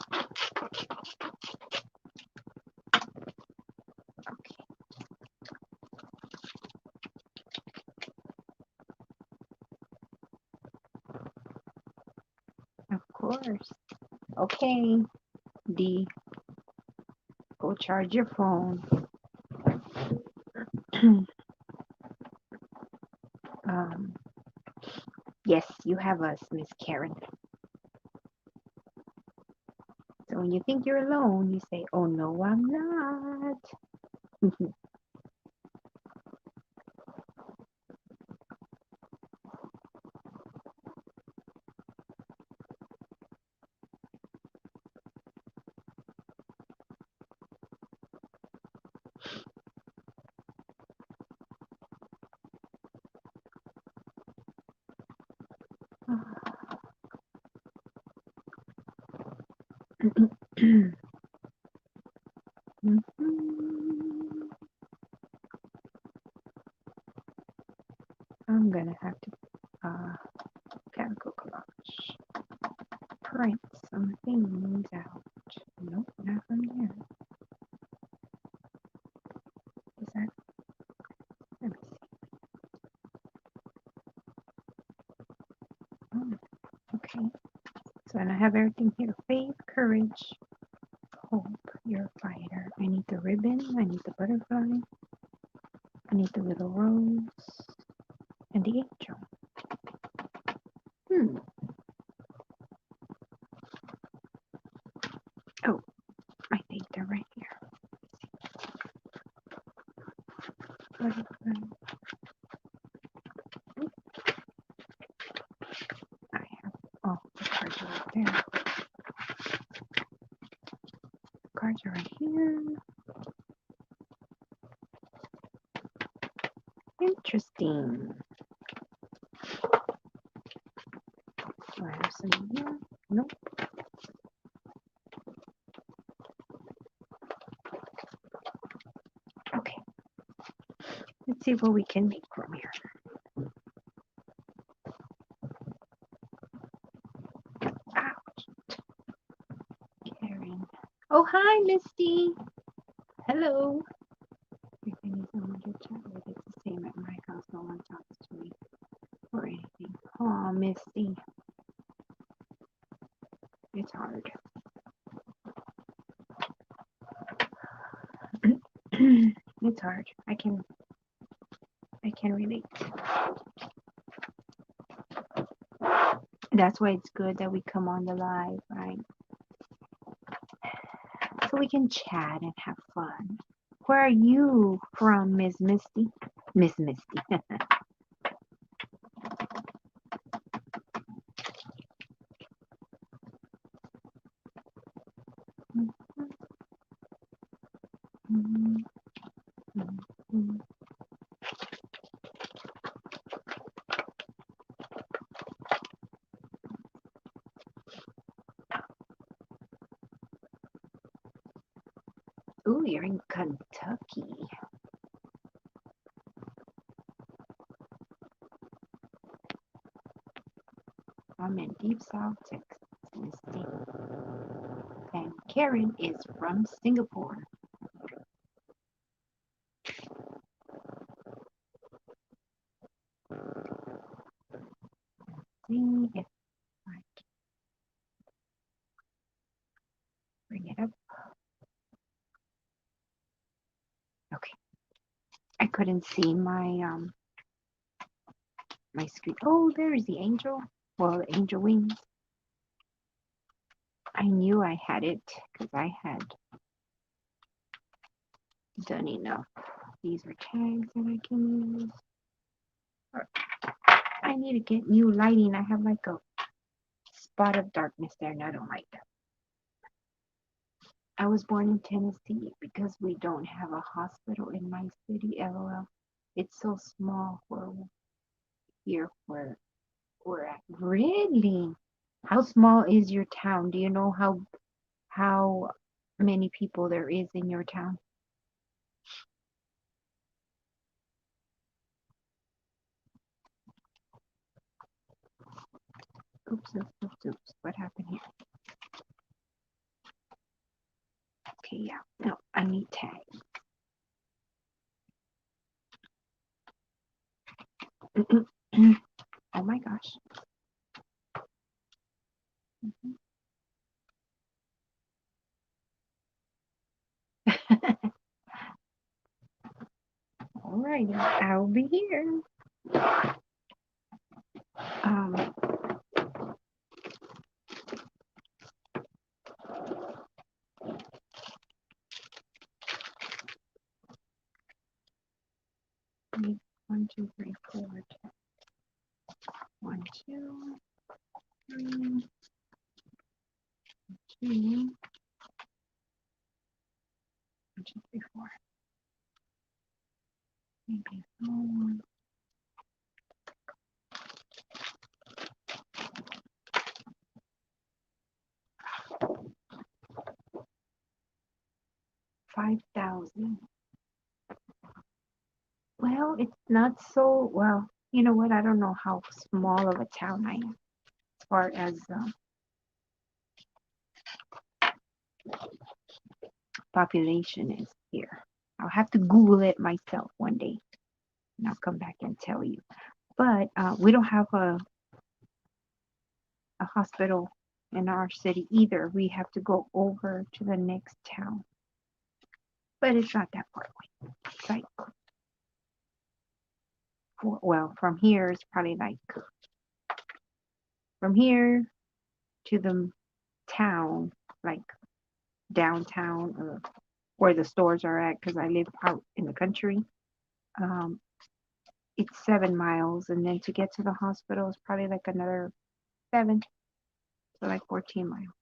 Okay. Of course. Okay, D. Go charge your phone. Yes, you have us, Miss Karen. So when you think you're alone, you say, "Oh no, I'm not." I'm gonna have to Calico Collage print some things out. Nope, not from there. Is that? Let me see. Oh, okay. So and I have everything here: faith, courage, hope. You're a fighter. I need the ribbon. I need the butterfly. I need the little rose and the angel. Oh, I think they're right here. Butterfly. I have, oh, the cards are right there. Cards are right here. Interesting. Do I have some here? Nope. Okay. Let's see what we can make from here. Ouch. Karen. Oh, hi, Misty. Hello. If I need someone to chat with, it's the same at my house. No one talks to me or anything. Oh, Misty. It's hard. It's hard. I can relate. That's why it's good that we come on the live, right? so we can chat and have fun. Where are you from, Miss Misty? Miss Misty. Ooh, you're in Kentucky. I'm in Deep South, Texas, Misty. And Karen is from Singapore. See if I can bring it up. Okay. I couldn't see my screen. Oh, there's the angel. Well, the angel wings. I knew I had it because I had done enough. These are tags that I can use. I need to get new lighting. I have like a spot of darkness there and I don't like that. I was born in Tennessee because we don't have a hospital in my city, LOL. It's so small where here where we're at. Really? How small is your town? Do you know how many people there is in your town? Oops, oops, oops, oops. What happened here? Okay, yeah. No, I need tag. Oh my gosh. All right, I'll be here. Um, 1, 2, 3, 4. 1, 2, 3, 2, 1, 2, 3, 4. Maybe 5,000. Well, it's not so well. You know what? I don't know how small of a town I am as far as population is here. I'll have to Google it myself one day, and I'll come back and tell you. But we don't have a hospital in our city either. We have to go over to the next town, but it's not that far away. It's like, well, from here it's probably like from here to the town, like downtown where the stores are at, because I live out in the country. Um, it's 7 miles, and then to get to the hospital is probably like another 7, so like 14 miles.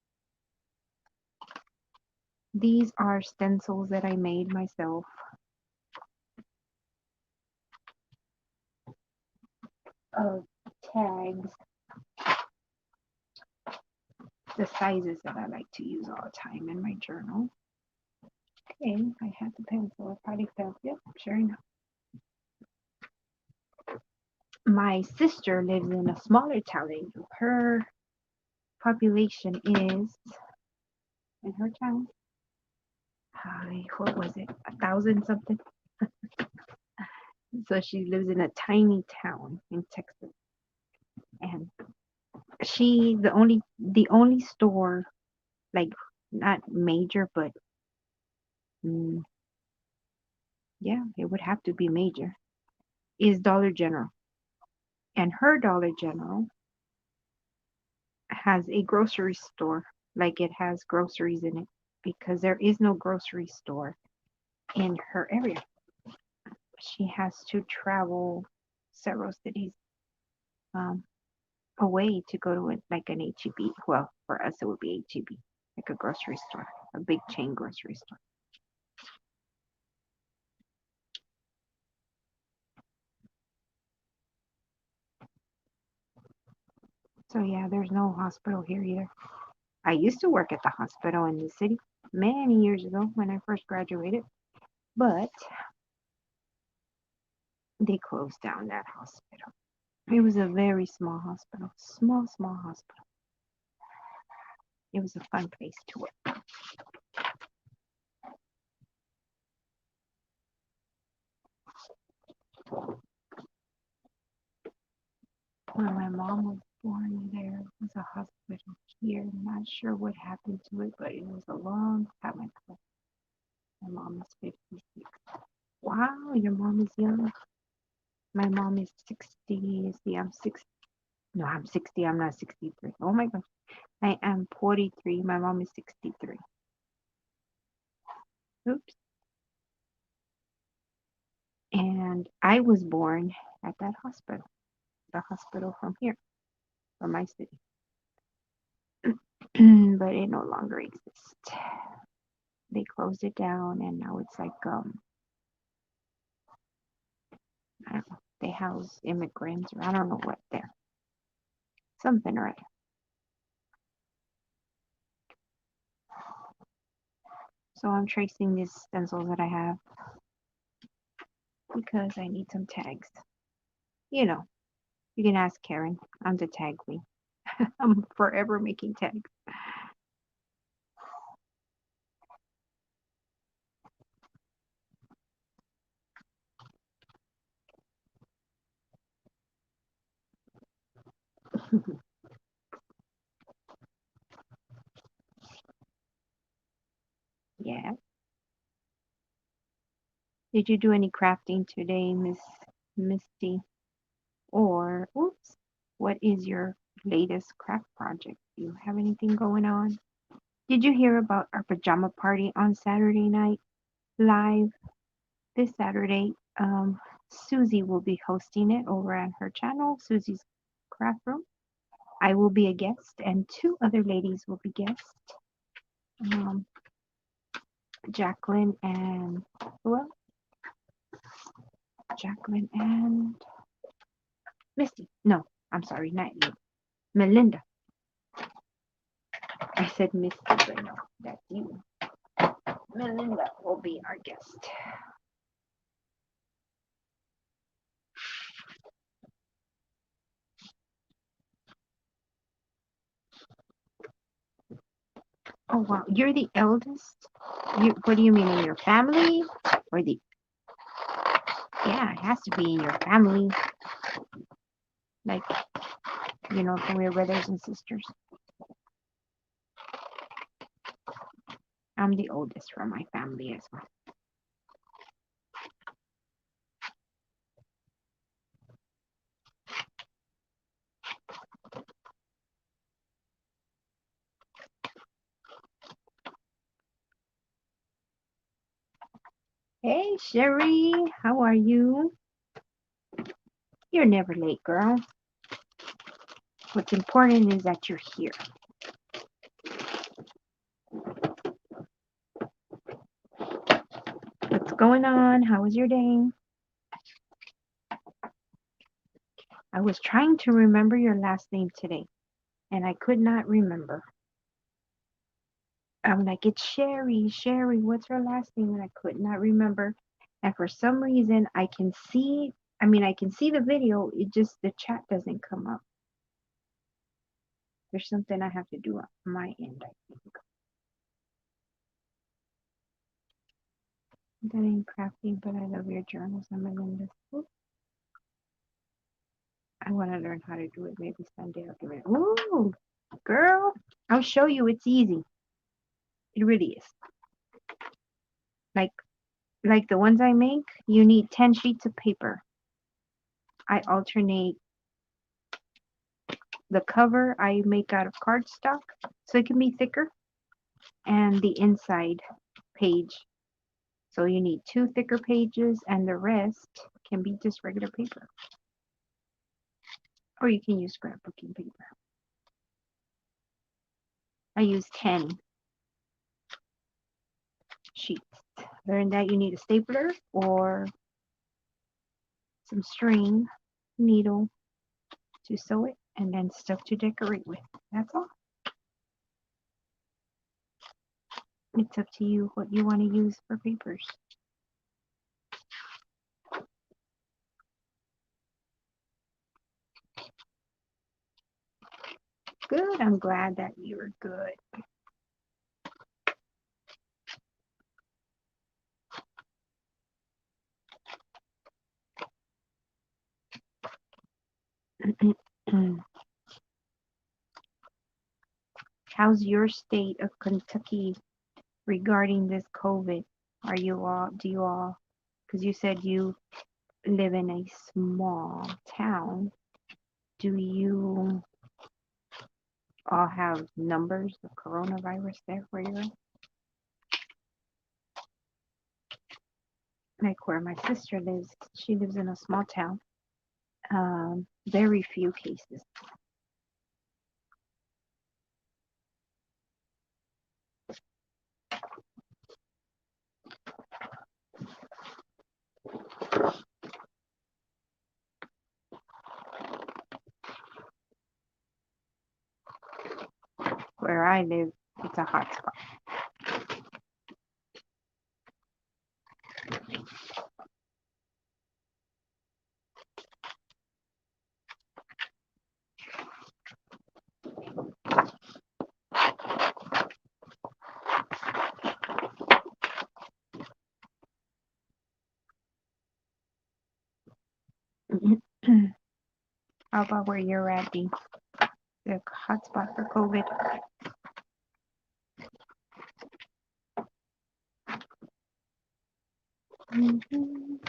These are stencils that I made myself. Of tags, the sizes that I like to use all the time in my journal. Okay, I had the pencil. I probably felt, yep, sure enough. My sister lives in a smaller town than you. Her population is, in her town, what was it, 1,000 something? So she lives in a tiny town in Texas, and the only store, like not major, but mm, yeah, it would have to be major, is Dollar General. And her Dollar General has a grocery store, like it has groceries in it. because there is no grocery store in her area. She has to travel several cities um, away to go to like an HEB. Well, for us it would be HEB, like a grocery store, a big chain grocery store. So yeah, there's no hospital here either. I used to work at the hospital in the city many years ago when I first graduated, but they closed down that hospital. It was a very small hospital, small hospital. It was a fun place to work. When my mom was born, there was a hospital here. I'm not sure what happened to it, but it was a long time ago. My mom is 56. Wow, your mom is young. My mom is 60. See, I'm 60. No, I'm 60. I'm not 63. Oh my gosh. I am 43. My mom is 63. Oops. And I was born at that hospital, the hospital from here, from my city. But it no longer exists. They closed it down and now it's like I don't know, they house immigrants or I don't know what there. Something or other. So I'm tracing these stencils that I have because I need some tags. You know, you can ask Karen. I'm the tag queen. I'm forever making tags. Yeah. Did you do any crafting today, Miss Misty? Or, oops, what is your latest craft project? Do you have anything going on? Did you hear about our pajama party on Saturday night live this Saturday? Susie will be hosting it over on her channel, Susie's Craft Room. I will be a guest, and two other ladies will be guests. Um, Jacqueline and well, Jacqueline and Misty. No, I'm sorry, not you. Melinda. I said Misty, but no, that's you. Melinda will be our guest. Oh wow, you're the eldest? What do you mean in your family? Or the yeah, it has to be in your family. Like, from your brothers and sisters. I'm the oldest from my family as well. Hey Sherry, how are you? You're never late, girl. What's important is that you're here. What's going on? How was your day? I was trying to remember your last name today, and I could not remember. I'm like, it's Sherry. Sherry, what's her last name? And I could not remember. And for some reason, I can see the video. It just, the chat doesn't come up. There's something I have to do on my end, I think. That ain't crafting, but I love your journals. I'm Melinda. I want to learn how to do it. Maybe someday I'll do it. Ooh, girl, I'll show you. It's easy. It really is. Like the ones I make, you need 10 sheets of paper. I alternate the cover I make out of cardstock so it can be thicker. and the inside page. So you need 2 thicker pages, and the rest can be just regular paper. Or you can use scrapbooking paper. I use 10 sheets. Other than that, you need a stapler or some string, needle to sew it, and then stuff to decorate with. That's all. It's up to you what you want to use for papers. Good. I'm glad that you were good. How's your state of Kentucky regarding this COVID? Do you all, because you said you live in a small town, do you all have numbers of coronavirus there where you're at? Like where my sister lives, she lives in a small town. Very few cases. Where I live, it's a hot spot. How about where you're at, Dee? The hot spot for COVID? Mhm.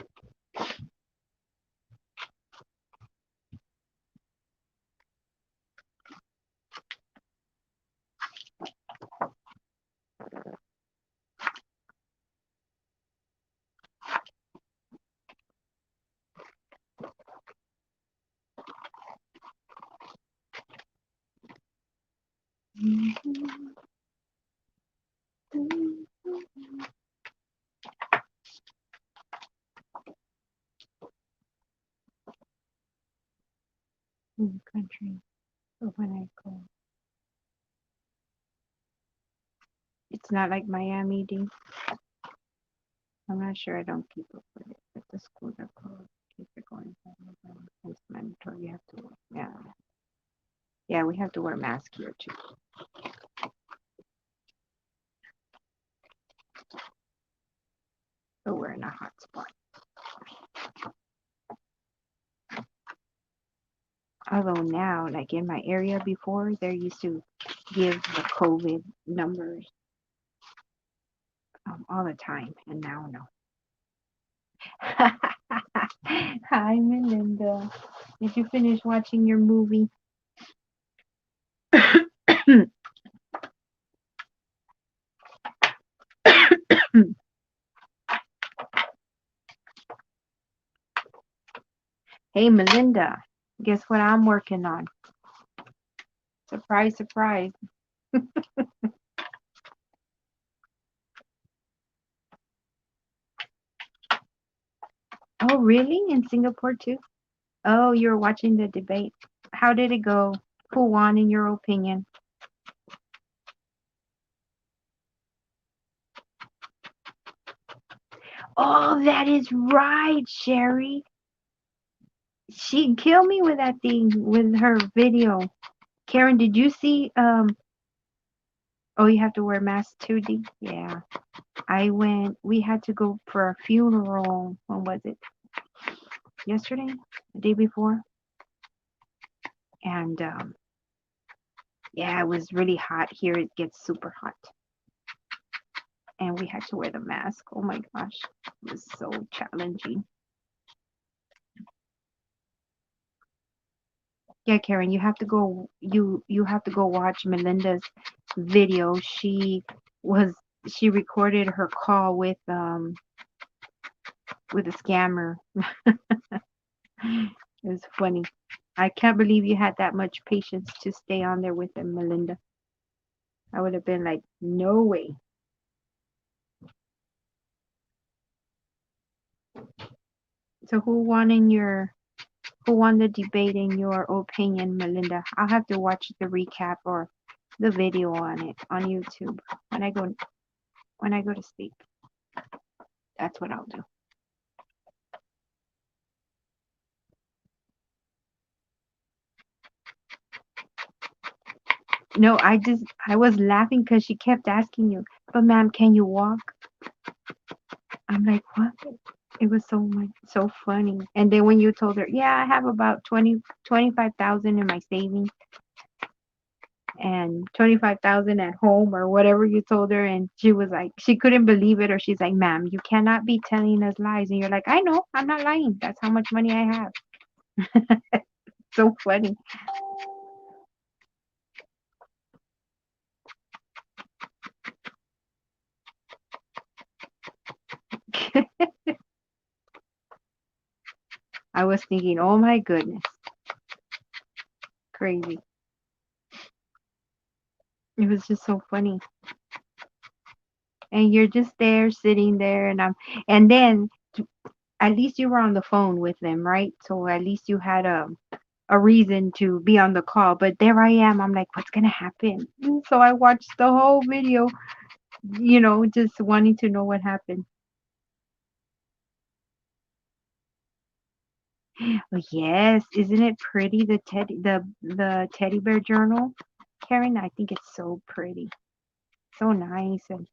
In the country, but when I go, it's not like Miami, Dee. I'm not sure. I don't keep up with it, but the schools are closed. Kids are going home. It's mandatory. You have to wear. Yeah, yeah, we have to wear masks here too. But we're in a hot spot. Although now, like in my area before, they used to give the COVID numbers all the time, and now no. Hi, Melinda. Did you finish watching your movie? Hey, Melinda. Guess what I'm working on? Surprise, surprise. Oh, really? In Singapore too? Oh, you're watching the debate. How did it go? Who won in your opinion? Oh, that is right, Sherry. She killed me with that thing with her video. Karen, did you see oh, you have to wear masks too, D? Yeah. We had to go for a funeral. When was it? Yesterday? The day before? And yeah, it was really hot here. It gets super hot. And we had to wear the mask. Oh my gosh. It was so challenging. Yeah, Karen, you have to go watch Melinda's video. She was she recorded her call with a scammer. It was funny. I can't believe you had that much patience to stay on there with them, Melinda. I would have been like, no way. So who won the debate in your opinion, Melinda? I'll have to watch the recap or the video on it on YouTube when I go to sleep. That's what I'll do. No, I was laughing because she kept asking you, but ma'am, can you walk? I'm like, what? It was so funny. And then when you told her, yeah, I have about 25,000 in my savings and 25,000 at home or whatever you told her, and she was like, she couldn't believe it, or she's like, ma'am, you cannot be telling us lies. And you're like, I know, I'm not lying. That's how much money I have. So funny. I was thinking, oh my goodness, crazy. It was just so funny. And you're just there sitting there, and then at least you were on the phone with them, right? So at least you had a reason to be on the call. But there I am. I'm like, what's gonna happen? So I watched the whole video, just wanting to know what happened. Oh, yes, isn't it pretty? The teddy bear journal, Karen. I think it's so pretty, so nice, and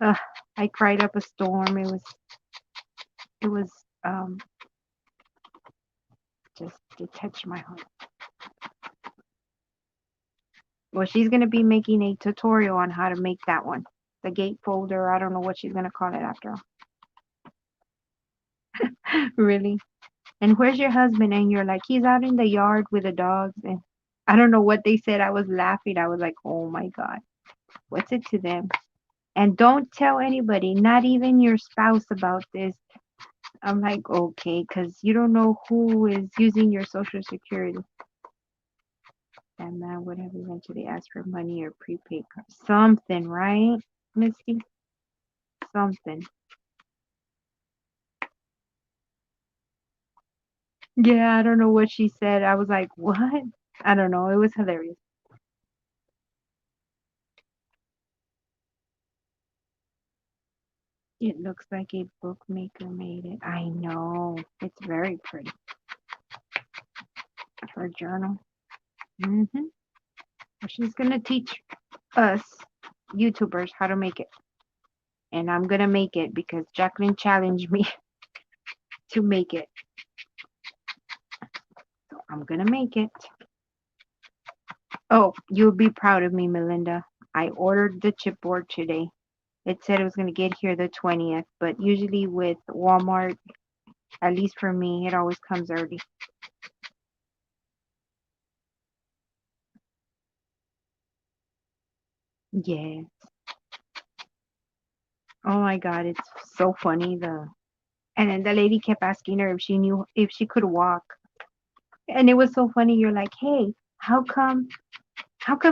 uh, I cried up a storm. It was um just it touched my heart. Well, she's gonna be making a tutorial on how to make that one, the gate folder. I don't know what she's gonna call it after all. Really? And where's your husband? And you're like, he's out in the yard with the dogs. And I don't know what they said. I was laughing. I was like, oh my God, what's it to them? And don't tell anybody, not even your spouse, about this. I'm like, okay, because you don't know who is using your social security. And man would have eventually asked for money or prepaid card. Something, right, Misty? Something. Yeah, I don't know what she said. I was like, what? I don't know. It was hilarious. It looks like a bookmaker made it. I know. It's very pretty for a journal. Hmm. She's going to teach us YouTubers how to make it. And I'm going to make it because Jacqueline challenged me to make it. So I'm going to make it. Oh, you'll be proud of me, Melinda. I ordered the chipboard today. It said it was going to get here the 20th, but usually with Walmart, at least for me, it always comes early. Yeah. Oh my God, it's so funny. And then the lady kept asking her if she could walk. And it was so funny. You're like, hey, how come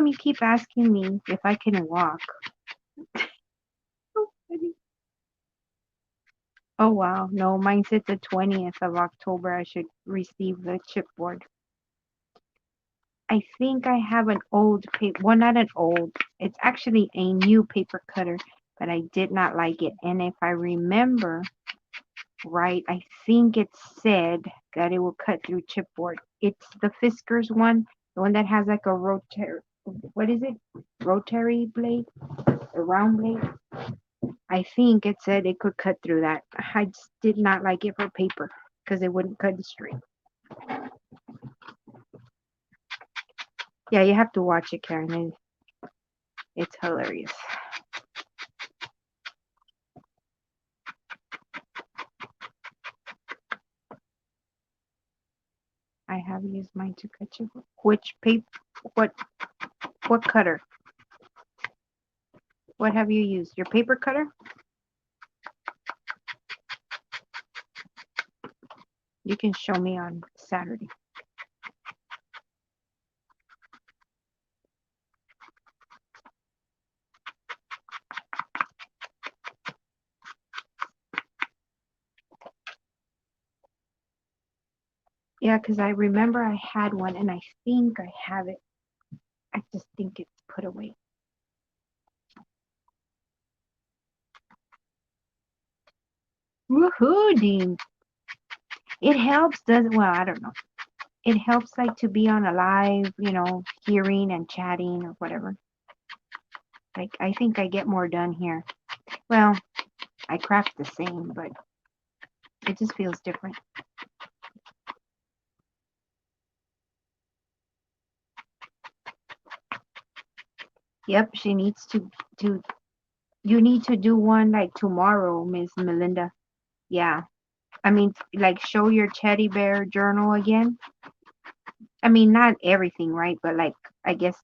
you keep asking me if I can walk? So funny. Oh wow. No, mine said the 20th of October I should receive the chipboard. I think I have an old paper, well, not an old, it's actually a new paper cutter, but I did not like it. And if I remember right, I think it said that it will cut through chipboard. It's the Fiskars one, the one that has like a rotary, what is it? Rotary blade, a round blade. I think it said it could cut through that. I just did not like it for paper because it wouldn't cut it straight. Yeah, you have to watch it, Karen. It's hilarious. I have used mine to cut you. Which paper? What? What cutter? What have you used? Your paper cutter? You can show me on Saturday. Yeah, because I remember I had one and I think I have it. I just think it's put away. Woohoo, Dean. It helps, does well, I don't know. It helps like to be on a live, hearing and chatting or whatever. Like I think I get more done here. Well, I craft the same, but it just feels different. Yep, she needs to you need to do one like tomorrow, Miss Melinda. Yeah. I mean, like show your teddy bear journal again. I mean, not everything, right? But like, I guess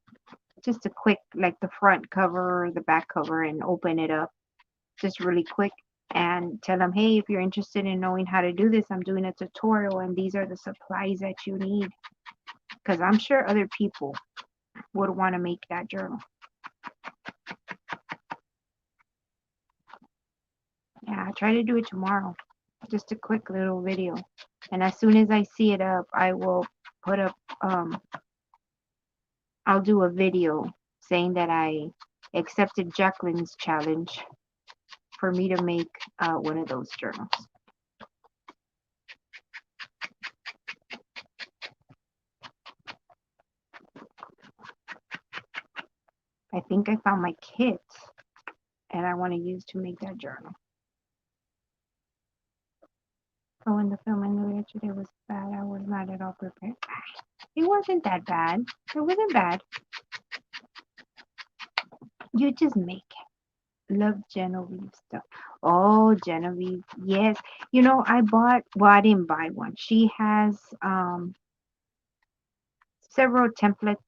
just a quick, like the front cover or the back cover and open it up just really quick and tell them, hey, if you're interested in knowing how to do this, I'm doing a tutorial and these are the supplies that you need. Because I'm sure other people would want to make that journal. Yeah, I try to do it tomorrow. Just a quick little video. And as soon as I see it up, I will put up, I'll do a video saying that I accepted Jacqueline's challenge for me to make one of those journals. I think I found my kit and I want to use to make that journal. Oh, and the film I knew yesterday was bad. I was not at all prepared. It wasn't that bad. It wasn't bad. You just make it. Love Genevieve stuff. Oh, Genevieve. Yes. I didn't buy one. She has several templates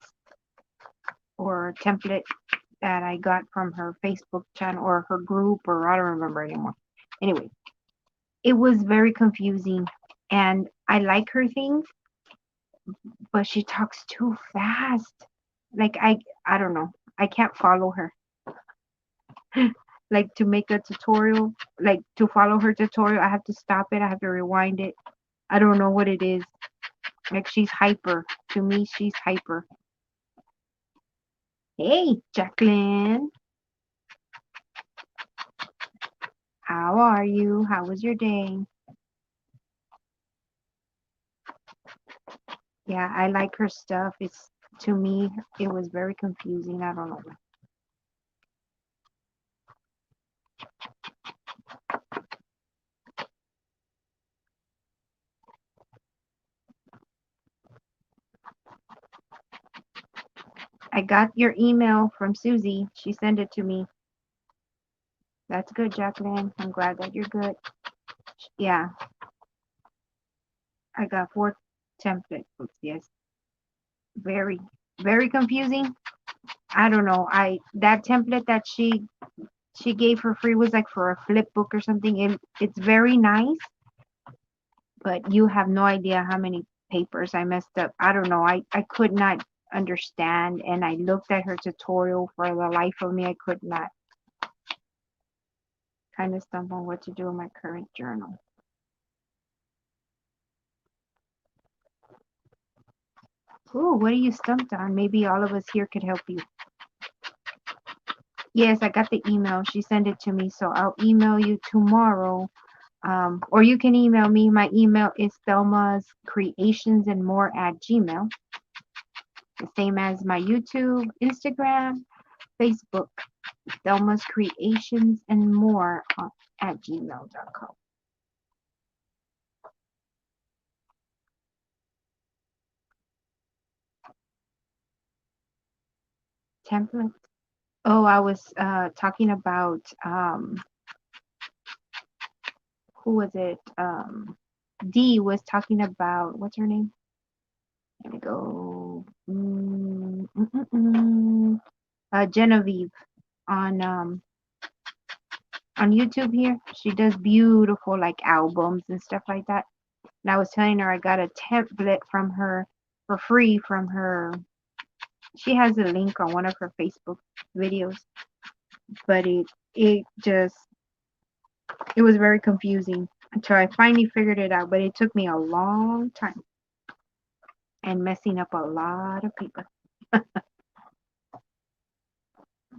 or template that I got from her Facebook channel or her group, or I don't remember anymore. Anyway, it was very confusing and I like her things, but she talks too fast. Like I don't know. I can't follow her. Like to make a tutorial, like to follow her tutorial, I have to stop it. I have to rewind it. I don't know what it is. Like she's hyper. To me, she's hyper. Hey, Jacqueline. How are you? How was your day? Yeah, I like her stuff. It's to me, it was very confusing. I don't know. I got your email from Susie. She sent it to me. That's good, Jacqueline. I'm glad that you're good. Yeah, I got 4 template books. Yes, very, very confusing. I don't know. That template that she gave for free was like for a flip book or something. It's very nice, but you have no idea how many papers I messed up. I don't know. I could not understand, and I looked at her tutorial for the life of me. I could not kind of stumble on what to do in my current journal. Ooh, what are you stumped on? Maybe all of us here could help you. Yes, I got the email. She sent it to me, so I'll email you tomorrow. Or you can email me. My email is Thelma's Creations and More at Gmail. The same as my YouTube, Instagram, Facebook. Thelma's Creations and More at gmail.com. Template. Oh, I was talking about who was it? Dee was talking about what's her name? There we go. Genevieve on YouTube here. She does beautiful like albums and stuff like that. And I was telling her I got a template from her for free from her. She has a link on one of her Facebook videos, but it was very confusing until I finally figured it out. But it took me a long time and messing up a lot of people.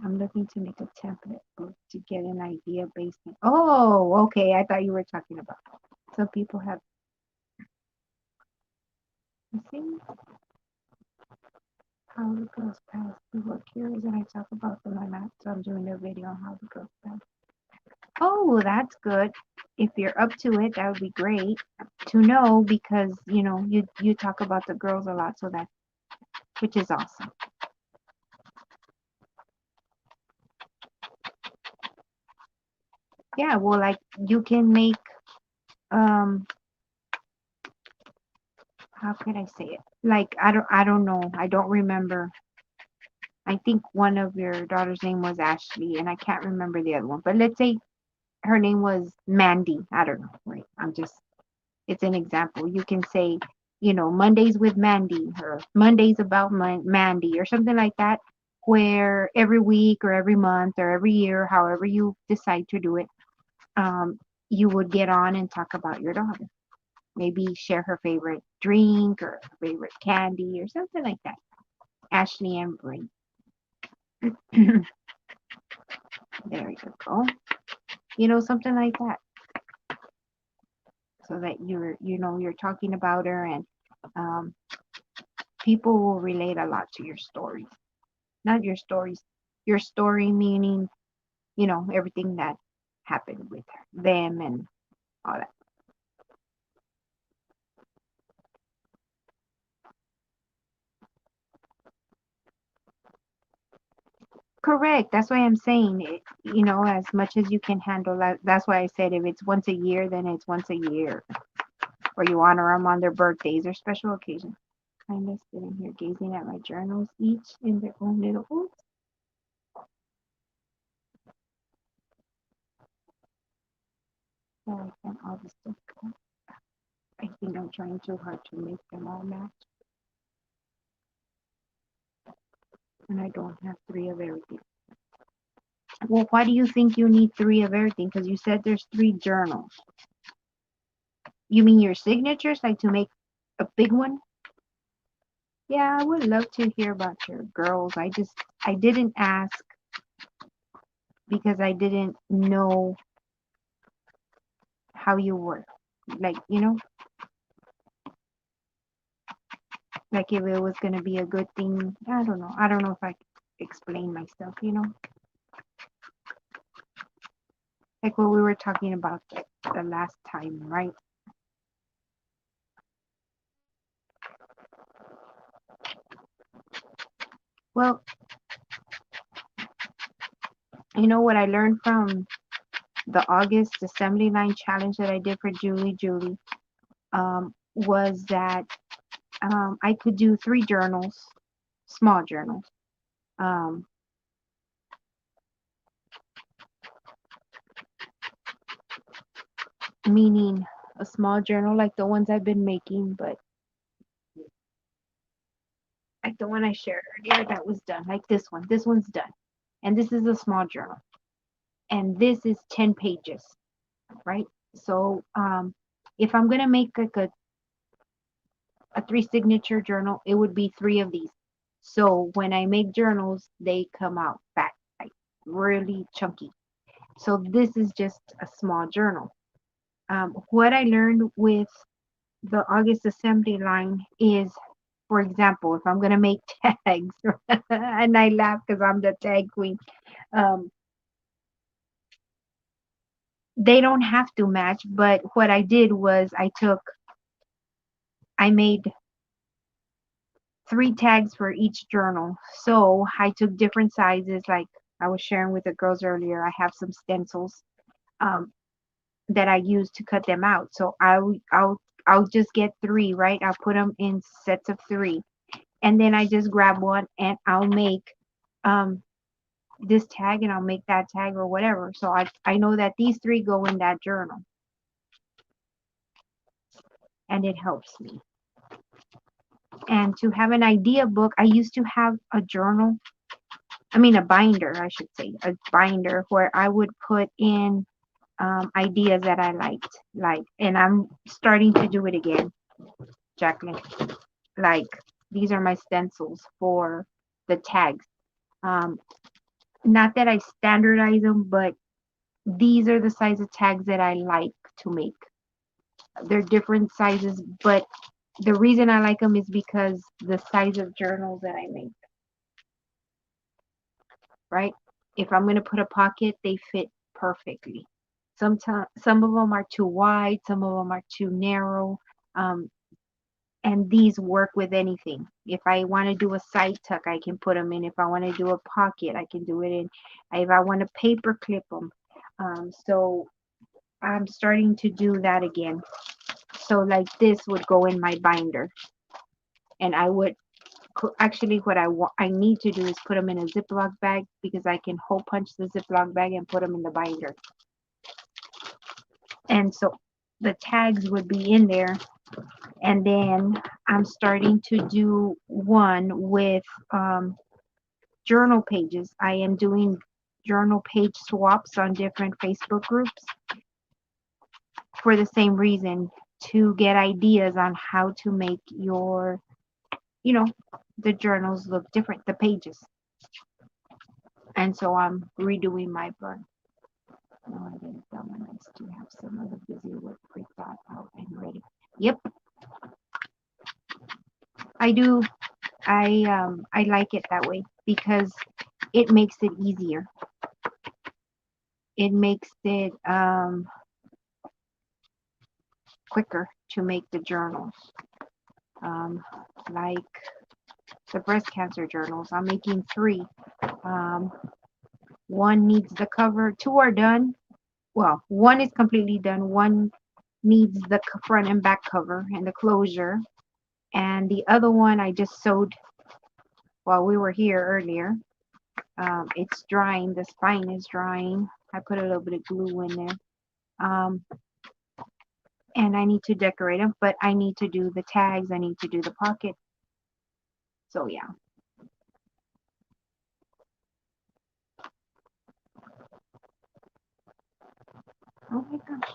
I'm looking to make a template book to get an idea based on. Oh, okay. I thought you were talking about. Some people have. You see how the girls pass. People are curious and I talk about them a lot. So I'm doing a video on how the girls pass. Oh, that's good. If you're up to it, that would be great to know because you talk about the girls a lot, so that which is awesome. Yeah, well, like you can make how can I say it? Like I don't know. I don't remember. I think one of your daughter's name was Ashley and I can't remember the other one. But let's say her name was Mandy. I don't know. Right. It's an example. You can say, Mondays with Mandy or Mondays about Mandy or something like that, where every week or every month or every year, however you decide to do it, you would get on and talk about your daughter. Maybe share her favorite drink or her favorite candy or something like that. Ashley and Bray. There you go. Something like that. So that you're talking about her and um, people will relate a lot to your stories. Not your stories. Your story meaning, everything that happened with them and all that. Correct. That's why I'm saying it, as much as you can handle that. That's why I said if it's once a year, then it's once a year. Or you honor them on their birthdays or special occasions. Kind of sitting here gazing at my journals, each in their own little. Oops. So I can all this stuff. I think I'm trying too hard to make them all match. And I don't have three of everything. Well, why do you think you need three of everything? Because you said there's three journals. You mean your signatures, like to make a big one? Yeah, I would love to hear about your girls. I didn't ask because I didn't know how you were. Like, like if it was going to be a good thing. I don't know. I don't know if I could explain myself. Like what we were talking about the last time, right? Well, what I learned from the August assembly line challenge that I did for Julie, was that I could do 3 journals, small journals. Um, Meaning a small journal like the ones I've been making, but like the one I shared earlier that was done, like this one. This one's done. And this is a small journal. And this is 10 pages, right? So if I'm going to make like a 3 signature journal, it would be 3 of these. So when I make journals, they come out fat, like really chunky. So this is just a small journal. What I learned with the August assembly line is, for example, if I'm going to make tags, and I laugh because I'm the tag queen, um, they don't have to match. But what I did was I made 3 tags for each journal. So I took different sizes, like I was sharing with the girls earlier. I have some stencils um, that I use to cut them out. So I'll just get 3, right? I'll put them in sets of 3, and then I just grab one and I'll make this tag and I'll make that tag or whatever. So I know that these three go in that journal, and it helps me. And to have an idea book, I used to have a journal, a binder, I should say, a binder where I would put in ideas that I liked, and I'm starting to do it again, Jacqueline. Like, these are my stencils for the tags. Um, Not that I standardize them, but these are the size of tags that I like to make. They're different sizes, but the reason I like them is because the size of journals that I make, right? If I'm going to put a pocket, they fit perfectly. Sometimes some of them are too wide, some of them are too narrow. Um, and these work with anything. If I want to do a side tuck, I can put them in. If I want to do a pocket, I can do it in. If I want to paper clip them. So I'm starting to do that again. So like this would go in my binder, and I would actually what I need to do is put them in a Ziploc bag, because I can hole punch the Ziploc bag and put them in the binder. And so the tags would be in there. And then I'm starting to do one with journal pages. I am doing journal page swaps on different Facebook groups for the same reason, to get ideas on how to make your, you know, the journals look different, the pages. And so I'm redoing my burn. No, I didn't film my nice to have some of the busy work pre-thought out and ready. Yep, I do. I like it that way because it makes it easier. It makes it quicker to make the journals. Um, like the breast cancer journals, I'm making 3. Um, one needs the cover. 2 are done. Well, one is completely done. One needs the front and back cover and the closure. And the other one I just sewed while we were here earlier. It's drying. The spine is drying. I put a little bit of glue in there. And I need to decorate them, but I need to do the tags. I need to do the pocket. So yeah. Oh my gosh.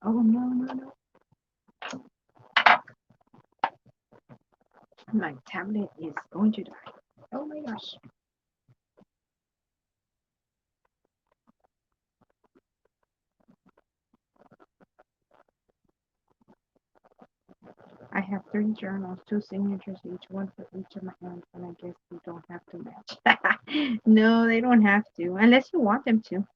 Oh no. My tablet is going to die. Oh my gosh. I have 3 journals, 2 signatures each, one for each of my aunts, and I guess you don't have to match. No, they don't have to, unless you want them to.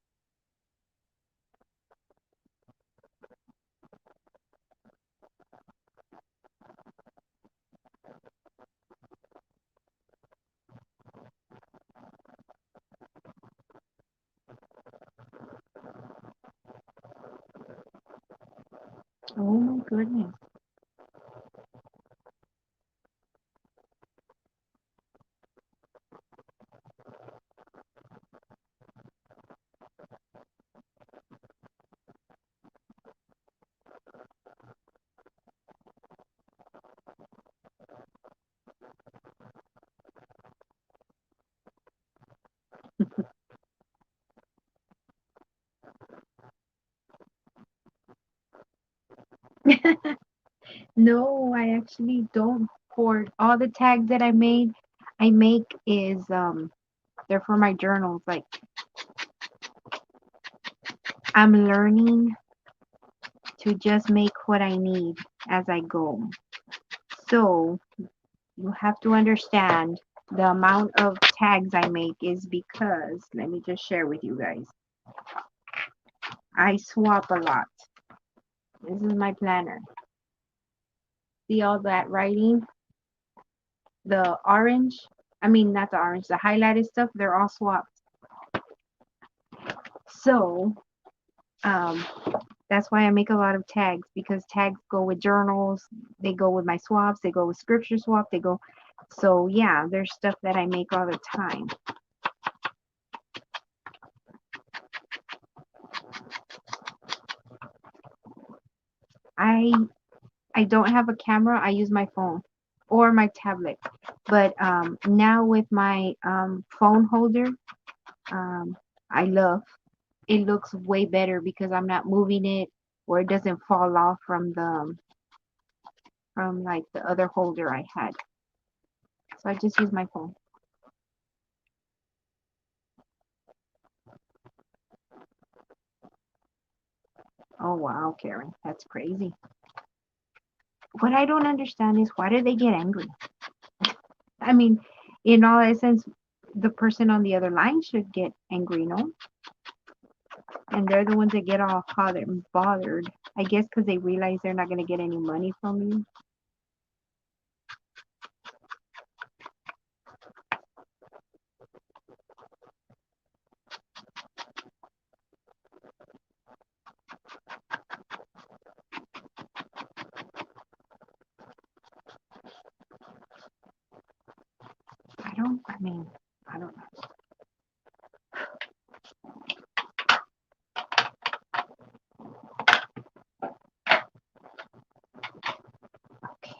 Oh my goodness. No, I actually don't hoard. All the tags that I make is they're for my journals. Like, I'm learning to just make what I need as I go. So you have to understand the amount of tags I make is because, let me just share with you guys. I swap a lot. This is my planner. See all that writing? The orange, not the orange, the highlighted stuff, they're all swapped. So, um, that's why I make a lot of tags, because tags go with journals, they go with my swaps, they go with scripture swap, they go. So yeah, there's stuff that I make all the time. I I don't have a camera. I use my phone or my tablet. But now with my phone holder, um, I love it looks way better because I'm not moving it or it doesn't fall off from like the other holder I had. So I just use my phone. Oh wow, Karen, that's crazy. What I don't understand is why do they get angry? I mean, in all essence, the person on the other line should get angry, no? And they're the ones that get all hot and bothered. I guess because they realize they're not going to get any money from you. I mean, I don't know. Okay.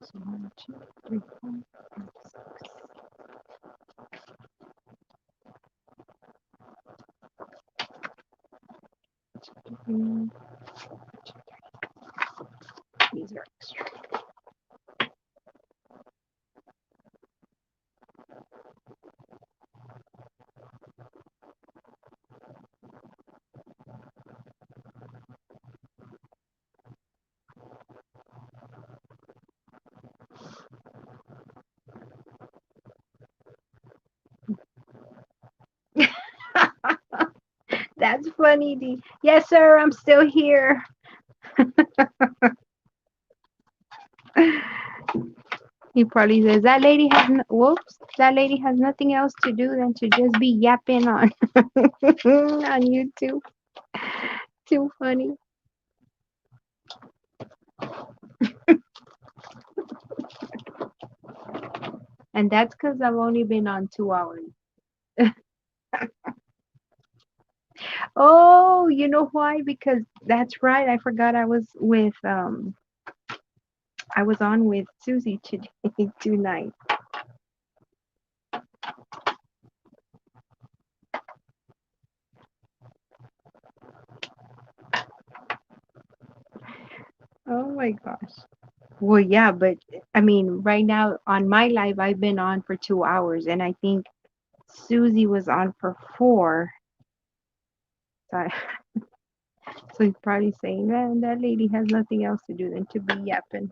So 1, 2, 3, 4, 5, 6. These are extra. That's funny, D. Yes, sir, I'm still here. He probably says that lady has whoops, that lady has nothing else to do than to just be yapping on on YouTube. Too funny. And that's because I've only been on 2 hours. Oh, you know why? Because that's right. I forgot I was on with Susie today tonight. Oh my gosh. Well, yeah, but I mean, right now on my live, I've been on for 2 hours, and I think Susie was on for 4. So, so he's probably saying, man, that lady has nothing else to do than to be yapping.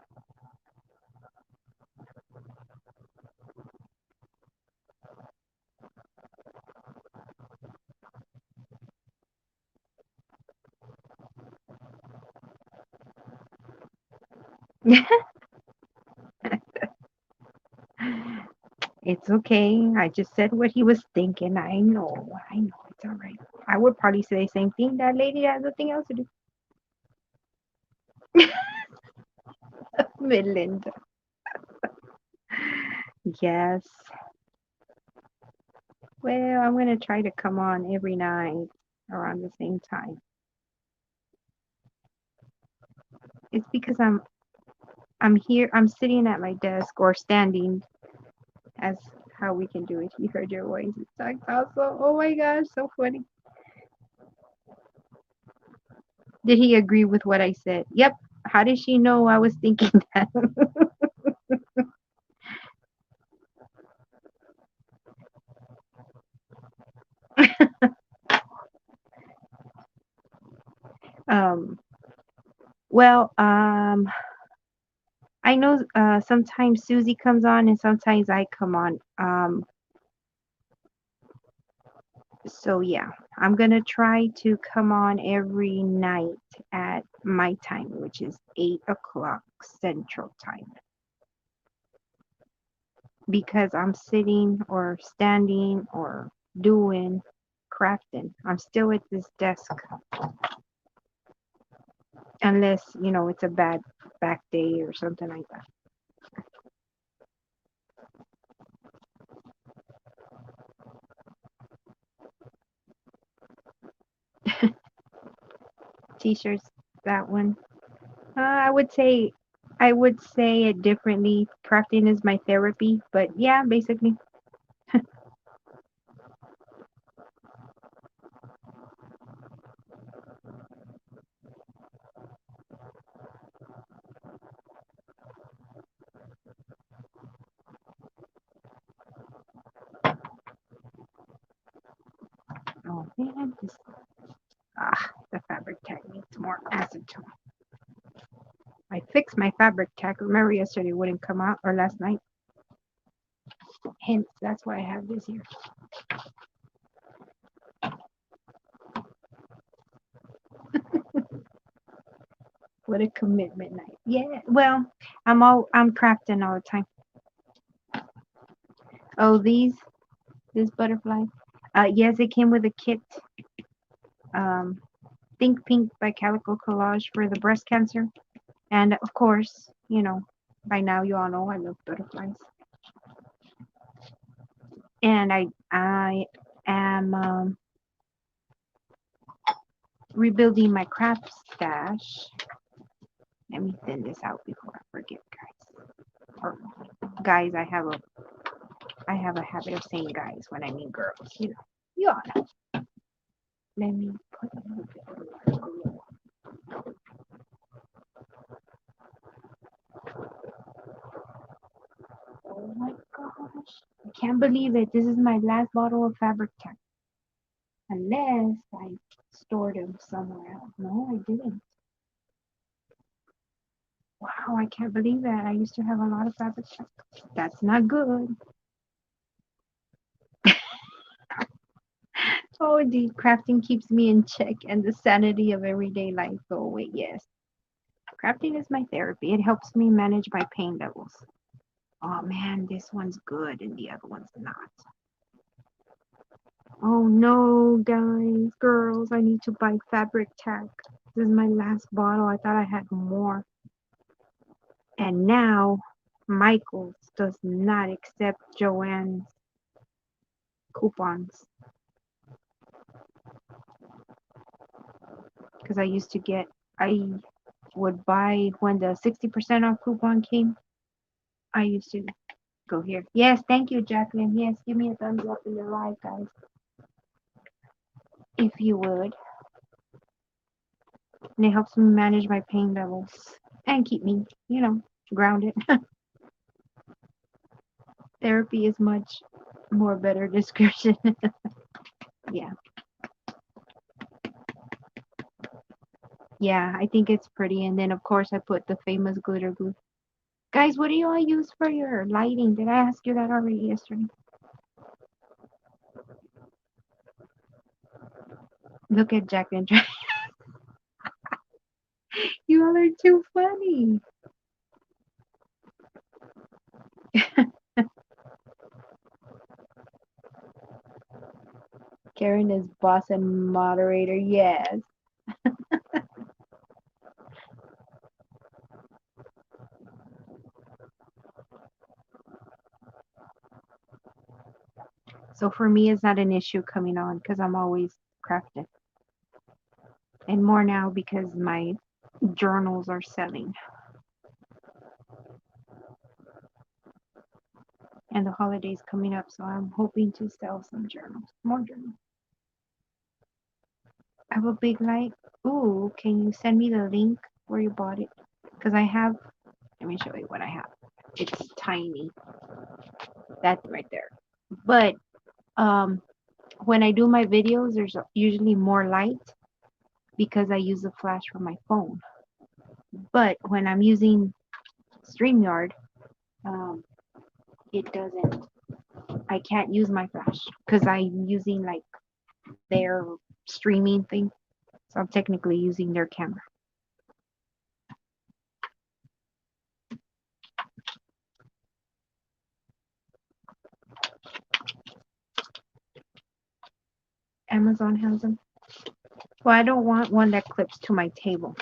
It's okay. I just said what he was thinking. I know. It's all right. I would probably say the same thing. That lady has nothing else to do. Melinda. Yes. Well, I'm gonna try to come on every night around the same time. It's because I'm here. I'm sitting at my desk or standing, as how we can do it. You heard your voice. It's like also. Oh my gosh, so funny. Did he agree with what I said? Yep. How did she know I was thinking that? um. Well, I know sometimes Susie comes on and sometimes I come on. So yeah, I'm gonna try to come on every night at my time, which is 8 o'clock Central Time, because I'm sitting or standing or doing crafting. I'm still at this desk unless, it's a bad back day or something like that. T-shirts, that one. I would say it differently. Crafting is my therapy, but yeah, basically. Oh man, the fabric tag needs more acetone. I fixed my fabric tag. Remember yesterday it wouldn't come out, or last night. Hence, that's why I have this here. What a commitment night. Yeah. Well, I'm crafting all the time. Oh, this butterfly. Yes, it came with a kit. Um, Think Pink by Calico Collage for the breast cancer. And of course, by now you all know I love butterflies. And I am rebuilding my craft stash. Let me thin this out before I forget, guys. Or guys, I have a habit of saying guys when I mean girls. You all know. Let me put a little bit of glue. Oh my gosh. I can't believe it. This is my last bottle of fabric tech. Unless I stored them somewhere else. No, I didn't. Wow, I can't believe that. I used to have a lot of fabric tech. That's not good. Oh, indeed, crafting keeps me in check and the sanity of everyday life go away. Yes, crafting is my therapy. It helps me manage my pain levels. Oh man, this one's good and the other one's not. Oh no, guys, girls, I need to buy fabric tack. This is my last bottle. I thought I had more. And now Michaels does not accept Joann's coupons. Because I would buy when the 60% off coupon came. I used to go here. Yes, thank you, Jacqueline. Yes, give me a thumbs up in the live, guys, if you would. And it helps me manage my pain levels and keep me, grounded. Therapy is much more better description. Yeah. Yeah, I think it's pretty. And then, of course, I put the famous glitter glue. Guys, what do you all use for your lighting? Did I ask you that already yesterday? Look at Jack and Jack. You all are too funny. Karen is boss and moderator. Yes. So for me, it's not an issue coming on because I'm always crafting. And more now because my journals are selling. And the holidays coming up, so I'm hoping to sell some journals. More journals. I have a big light. Ooh, can you send me the link where you bought it? Because let me show you what I have. It's tiny. That's right there. But um, when I do my videos, there's usually more light because I use the flash from my phone. But when I'm using StreamYard, um, it doesn't. I can't use my flash because I'm using like their streaming thing. So I'm technically using their camera. Amazon has them. Well, I don't want one that clips to my table.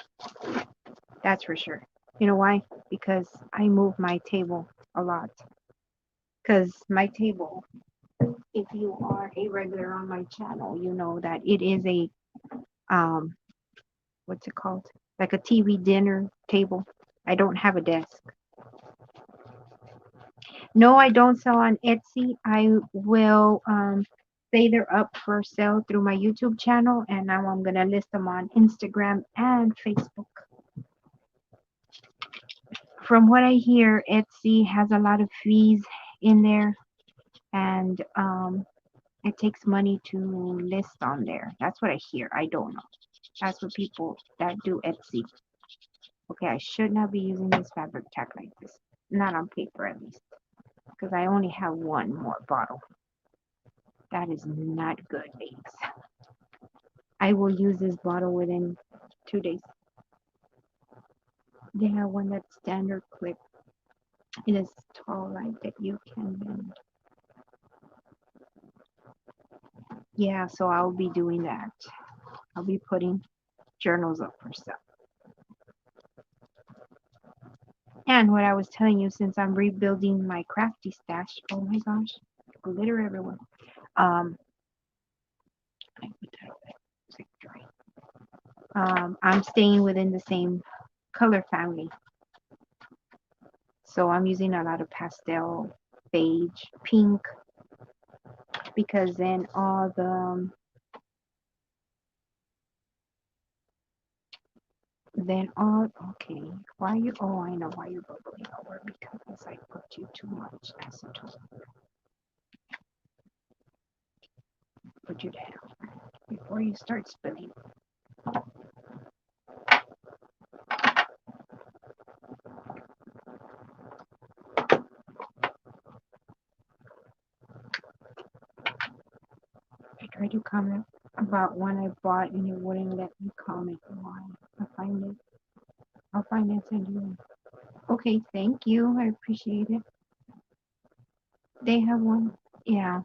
That's for sure. You know why? Because I move my table a lot. Because my table, if you are a regular on my channel, you know that it is a um what's it called? Like a TV dinner table. I don't have a desk. No, I don't sell on Etsy. I will say they're up for sale through my YouTube channel, and now I'm gonna list them on Instagram and Facebook. From what I hear, Etsy has a lot of fees in there, and it takes money to list on there. That's what I hear. I don't know. That's what people that do Etsy. Okay, I should not be using this fabric tack like this. Not on paper, at least. Because I only have one more bottle. That is not good, babes. I will use this bottle within 2 days. They have one that's standard clip. It is tall like that you can bend. Yeah, so I'll be doing that. I'll be putting journals up for sale. And what I was telling you, since I'm rebuilding my crafty stash, oh my gosh, glitter everywhere. I put that away. It's like dry. I'm staying within the same color family. So I'm using a lot of pastel, beige, pink, because okay, why you, oh, I know why you're bubbling over, because I put you too much acetone. Put you down before you start spilling. I tried to comment about one I bought and it wouldn't let me comment why. I'll find it. I'll find it and send you. Okay, thank you. I appreciate it. They have one. Yeah,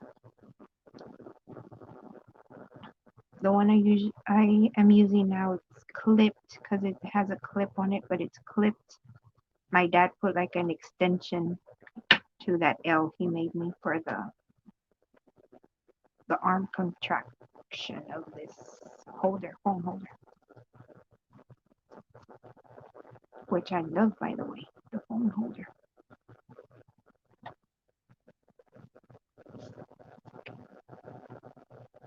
the one I am using now, it's clipped because it has a clip on it, but it's clipped. My dad put like an extension to that L he made me for the arm contraction of this phone holder, which I love, by the way, the phone holder.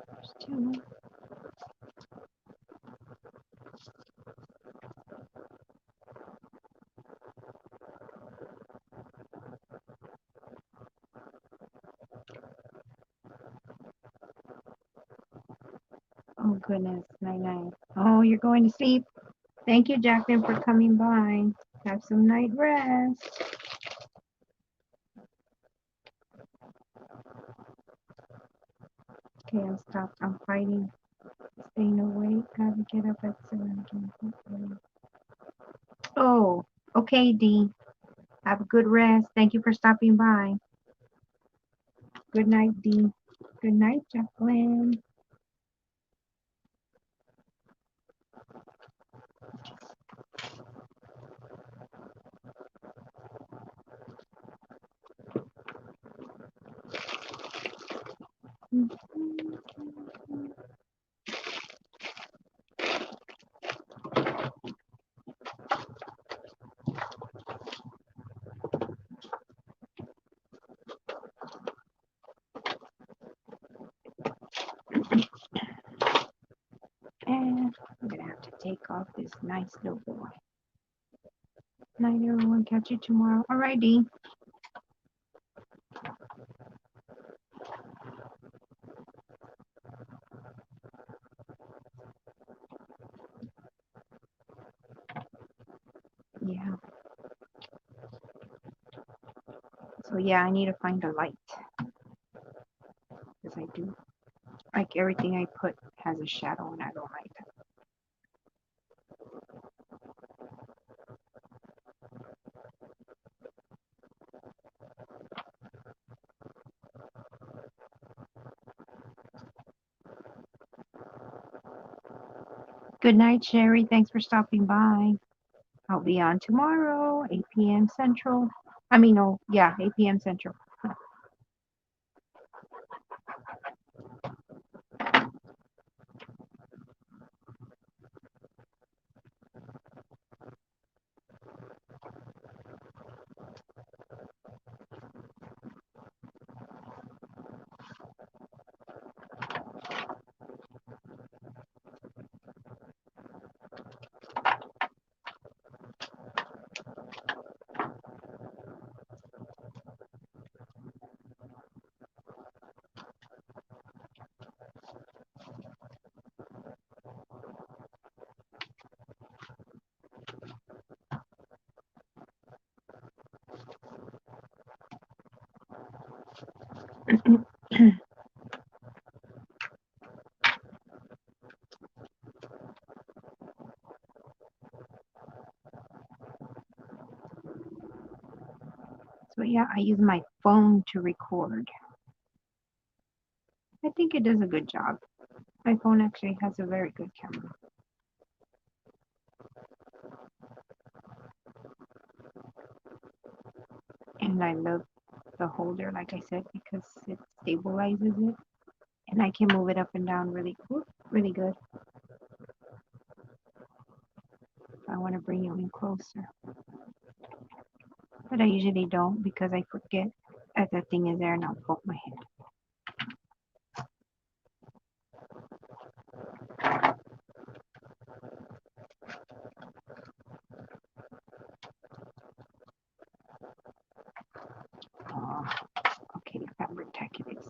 There's two. Oh goodness, night night. Oh, you're going to sleep. Thank you, Jacqueline, for coming by. Have some night rest. Okay, I'm stopped. I'm fighting. Staying awake. Gotta get up at 7 again. Oh, okay, Dee. Have a good rest. Thank you for stopping by. Good night, Dee. Good night, Jacqueline. And I'm gonna have to take off this nice little boy. Night, everyone. Catch you tomorrow. All right, Dee. Yeah. So yeah, I need to find a light because I do like everything I put has a shadow and I don't like that. Good night, Sherry. Thanks for stopping by. I'll be on tomorrow, 8 p.m. Central. I mean, oh, yeah, 8 p.m. Central. So yeah, I use my phone to record. I think it does a good job. My phone actually has a very good camera. And I love the holder, like I said, because it stabilizes it. And I can move it up and down really cool, really good. I want to bring you in closer. But I usually don't because I forget that the thing is there and I'll bump my head. Oh, okay, fabric tack it is.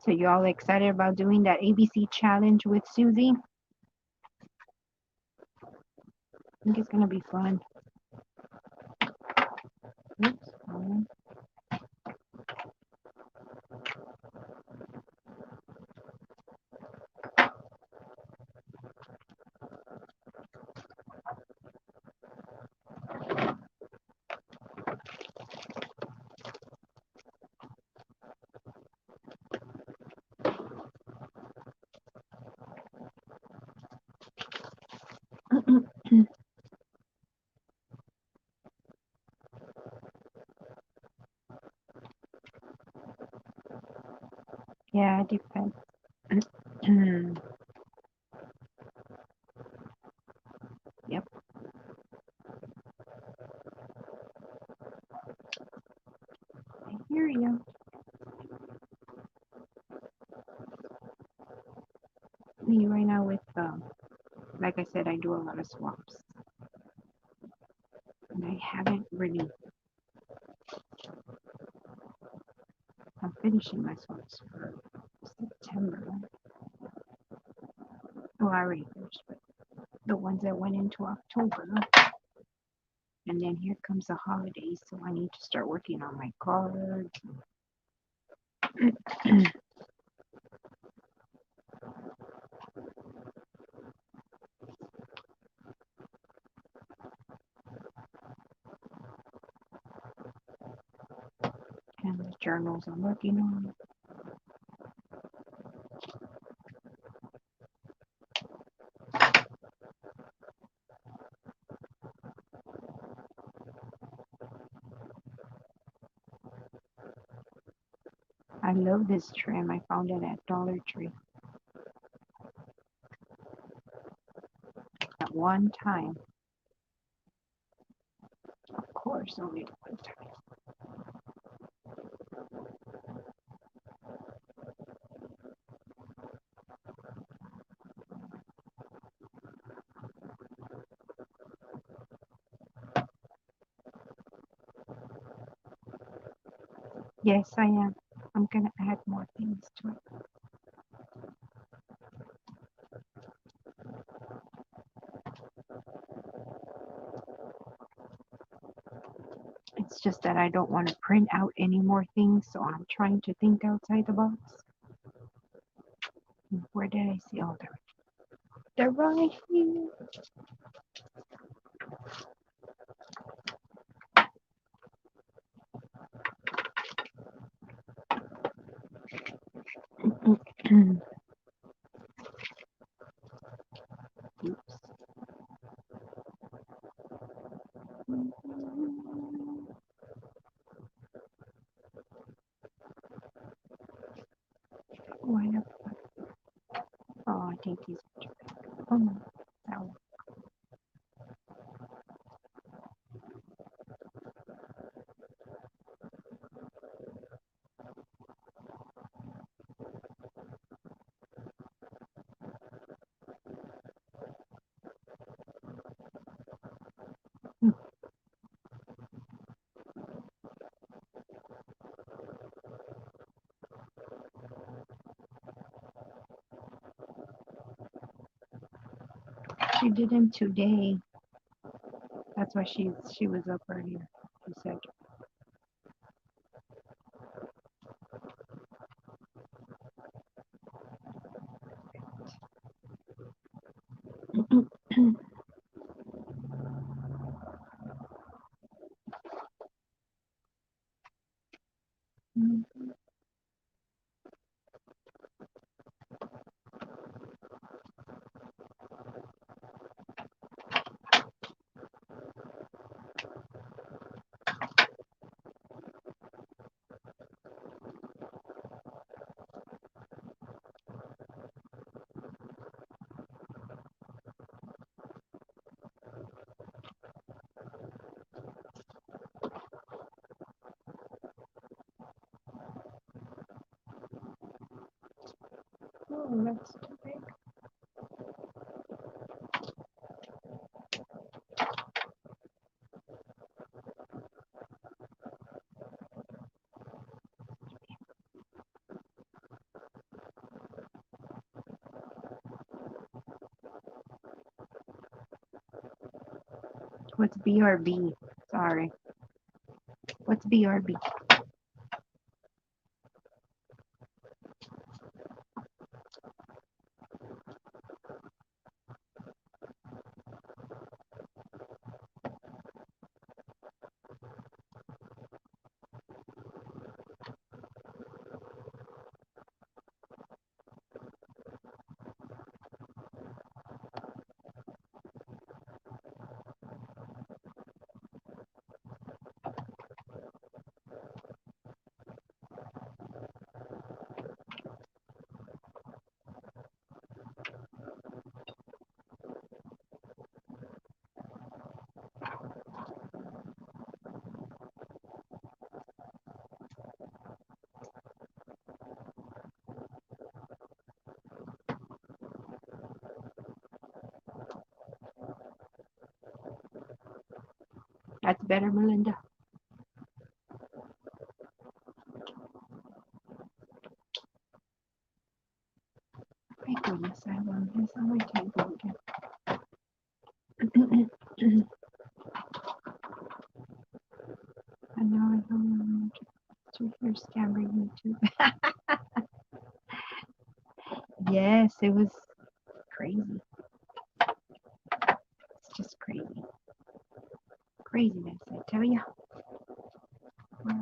So you all excited about doing that ABC challenge with Susie? I think it's gonna be fun. Oops, yeah, it depends. Yep, I hear you. Me right now with like I said, I do a lot of swaps, and I haven't really. I'm finishing my swaps for September. Oh, I already finished, but the ones that went into October. And then here comes the holidays, so I need to start working on my cards. And the journals I'm working on. I love this trim. I found it at Dollar Tree. one time. Of course, only one time. Yes, I am. I'm going to add more things to it. It's just that I don't want to print out any more things, so I'm trying to think outside the box. Where did I see all they're right here. Oops. Why not? Oh, I think these are too big. Oh no, that one. She did them today. That's why she was up earlier. She said. Oh, that's too big. What's BRB? Sorry. What's BRB? That's better, Melinda. My goodness, I want this on my table again. And now I don't want to hear Scammer YouTube. Yes, it was crazy. It's just crazy. Craziness, I tell you. Okay,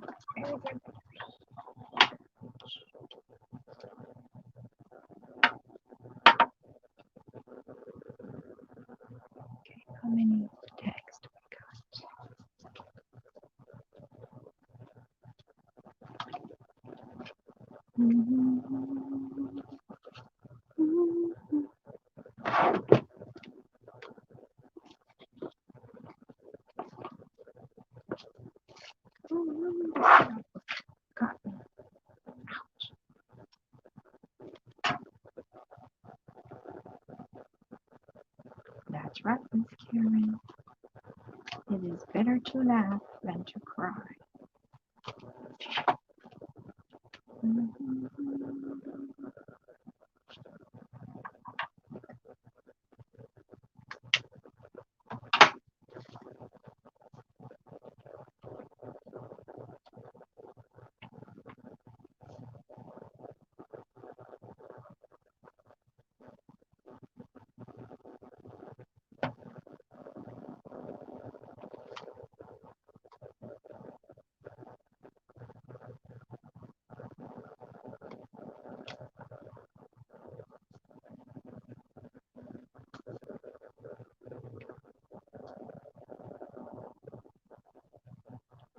how many text we got? Cotton. That's right, Miss Karen. It is better to laugh than to cry.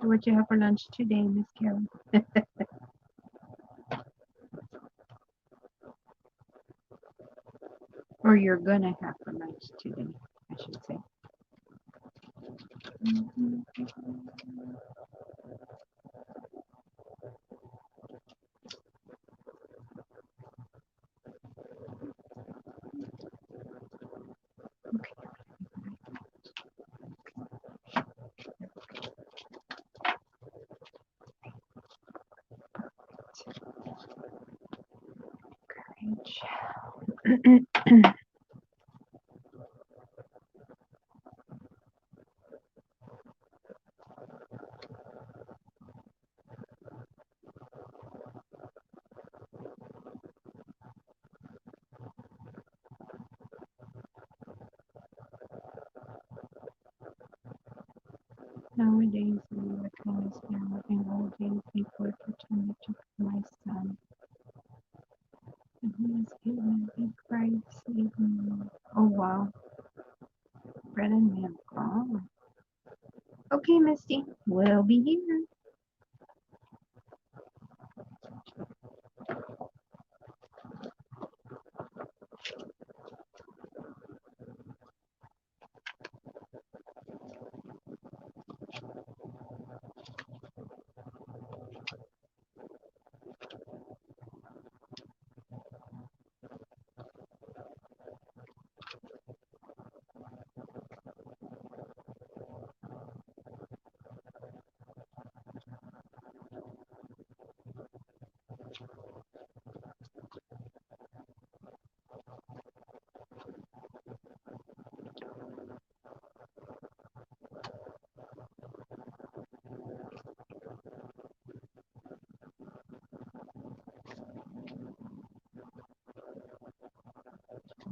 What you have for lunch today, Miss Karen? Or you're gonna have for lunch today, I should say. Nowadays, we recognize now in old days people pretended to be my son. And he is given in Christ even. Oh wow, bread and milk. Oh. Okay, Misty, we'll be here.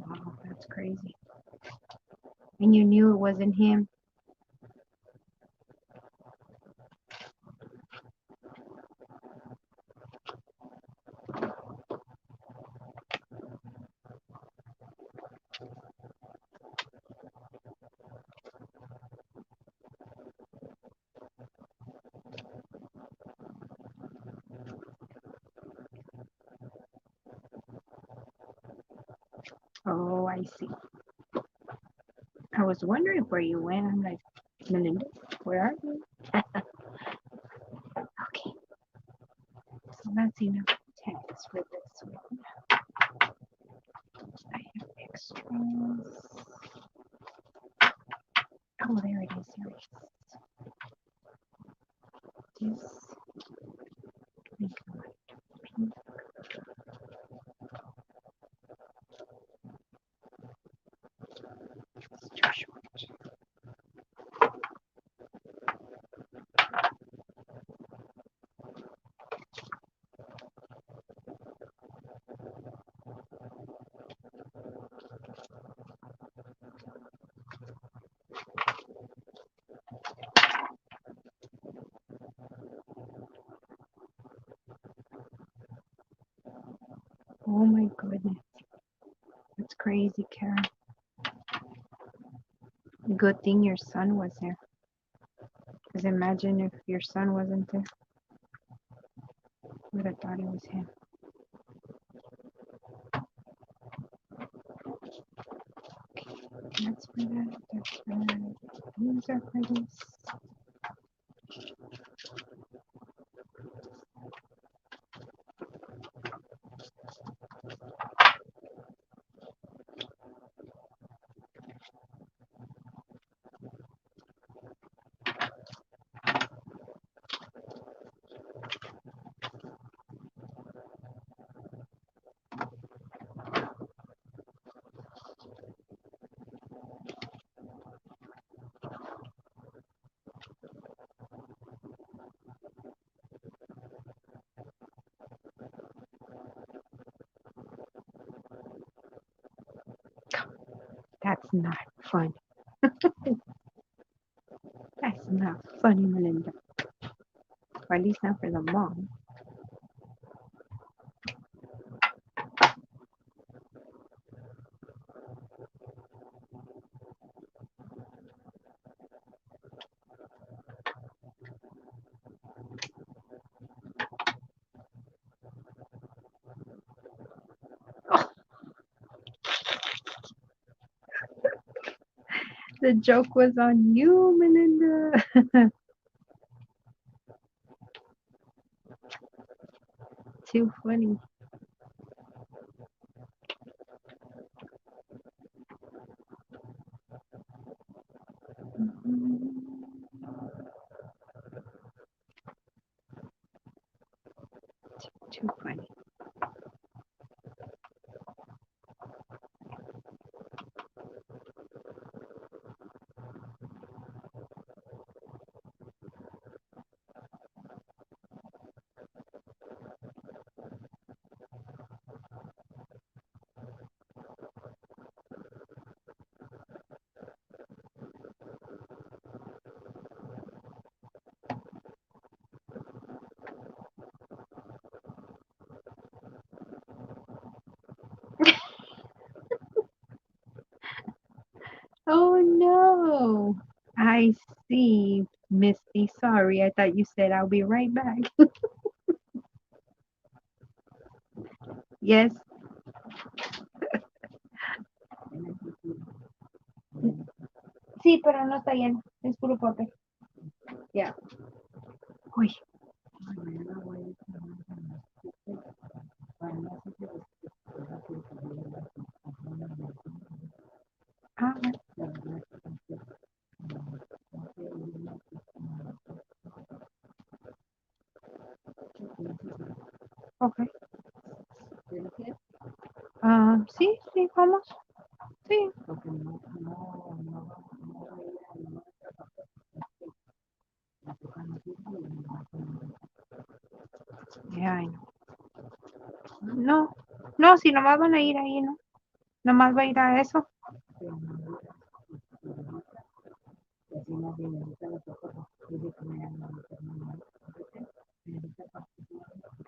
Wow, that's crazy. And you knew it wasn't him. Oh, I see. I was wondering where you went. I'm like, Melinda, where are you? Okay, so that's enough text for this one. I have extras. Oh, there it is. Here it is. This pink. It's too short. Oh my goodness. That's crazy, Karen. Good thing your son was there. Because imagine if your son wasn't there. Would have thought it was him. That's for that. That's for that. These are for this. That's not fun. That's not funny, Melinda. Or at least not for the mom. The joke was on you, Melinda. Too funny. Too funny. Oh no. I see, Misty. Sorry, I thought you said I'll be right back. Yes. Sí, pero no está lleno. Es puro papel. Yeah. Uy. Ah, ok. Sí, sí, vamos. Sí. Yeah, I know. No, no, si nomás van a ir ahí, ¿no? Nomás va a ir a eso.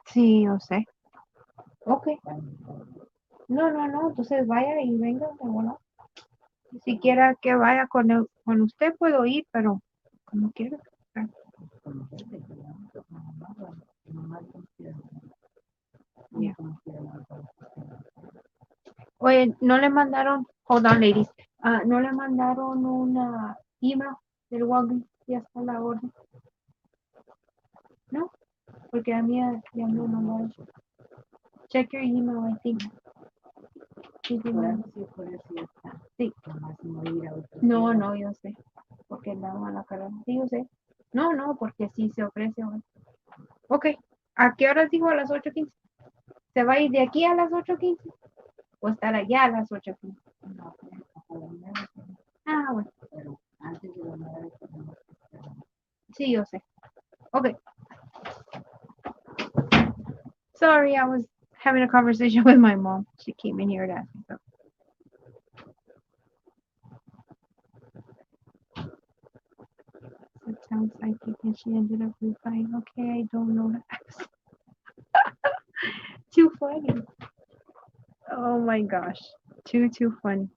Sí, yo sé. Ok. No, no, no, entonces vaya y venga, bueno. Si quiera que vaya con usted, puedo ir, pero como quiera. Yeah. Oye, no le mandaron, hold on, ladies. No le mandaron una email del Walgreens, ya está la orden, ¿no? Porque a mí ya me mandaron. Check your email, I think. Sí, sí, sí. No, no, yo sé. Porque la van a cargar. Sí, yo sé. No, no, porque sí se ofrece. Bueno. Ok. ¿A qué horas dijo? A las 8:15. ¿Se va a ir de aquí a las 8:15? ¿O estar allá a las 8:15? Ah, bueno. Sí, yo sé. Okay. Sorry, I was having a conversation with my mom. She came in here to ask me something. It sounds like it, and she ended up replying, okay, I don't know that. Too funny. Oh my gosh. Too funny.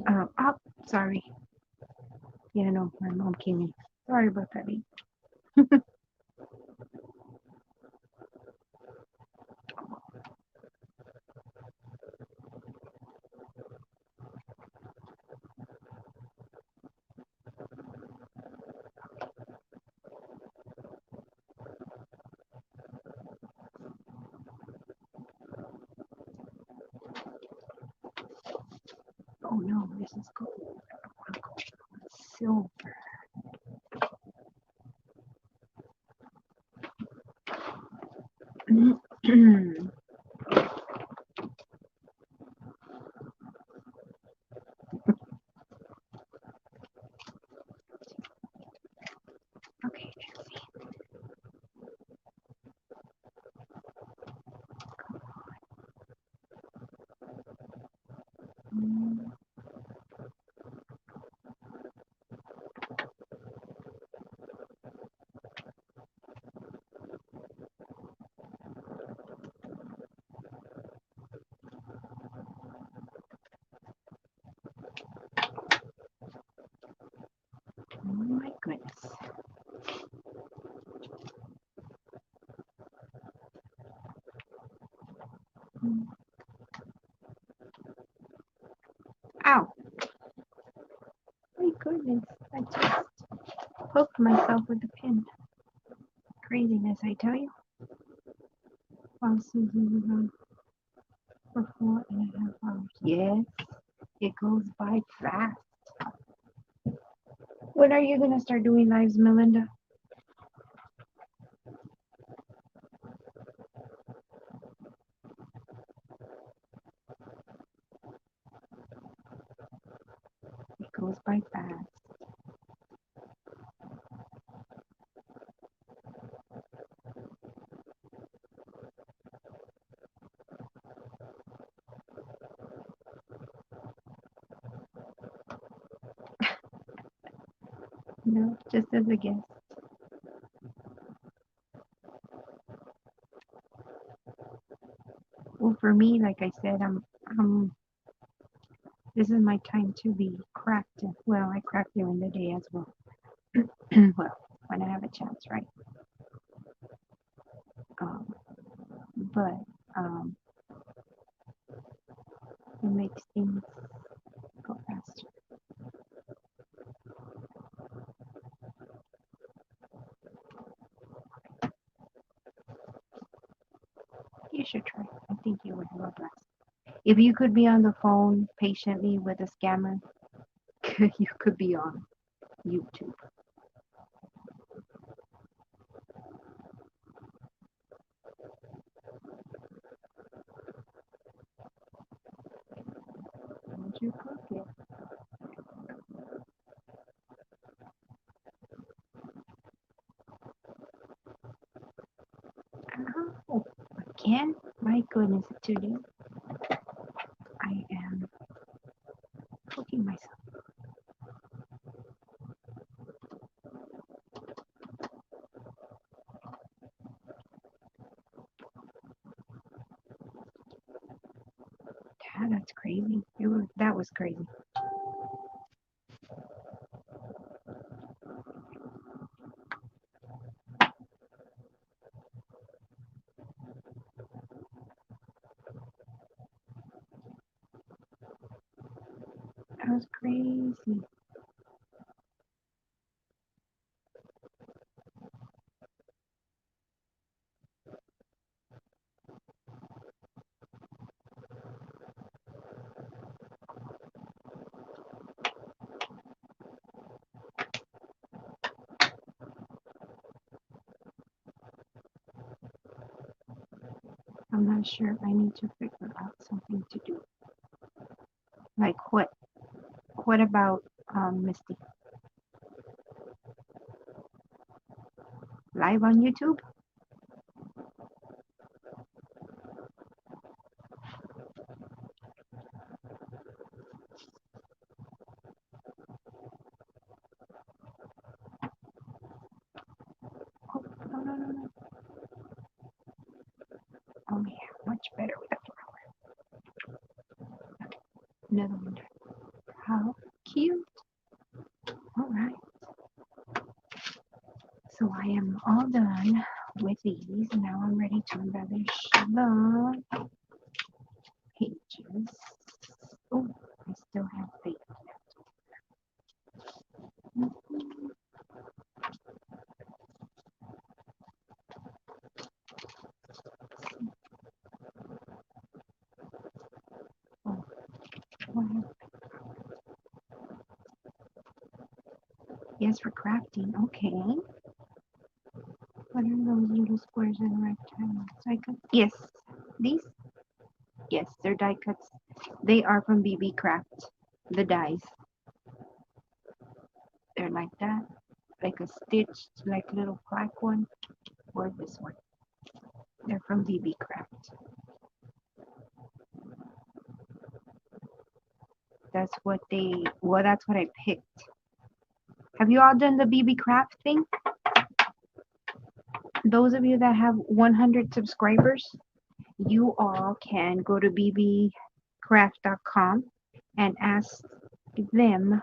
Oh, sorry. Yeah, no, my mom came in. Sorry about that. Oh no, this is gold. I want gold. Silver. Okay, let's see. Ow! My goodness, I just poked myself with a pin. Craziness, I tell you. While Susie was on for 4.5 hours. Yes, it goes by fast. When are you gonna start doing lives, Melinda? It goes by fast. No, just as a guest. Well, for me, like I said, this is my time to be cracked. Well, I crack during the day as well. Well, when I have a chance, right? Um, but it makes things go faster. You should try. I think you would love that. If you could be on the phone patiently with a scammer, you could be on YouTube. Would you cook it? Oh, again? My goodness, today I am cooking myself. Yeah, that's crazy. That was crazy. That was crazy. I'm not sure. I need to figure out something to do. Like what? What about Misty? Live on YouTube? Oh, no, no, no, no. Oh, yeah, much better with a flower. Another one. How cute. All right. So I am all done with these. Now I'm ready to embellish the pages. Oh, I still have faith. Oh, what? Yes, for crafting. Okay. What are those little squares and rectangles? Yes, these? Yes, they're die cuts. They are from BB Craft. The dies. They're like that. Like a stitched, like little black one. Or this one. They're from BB Craft. That's what I picked. Have you all done the BB Craft thing? Those of you that have 100 subscribers, you all can go to bbcraft.com and ask them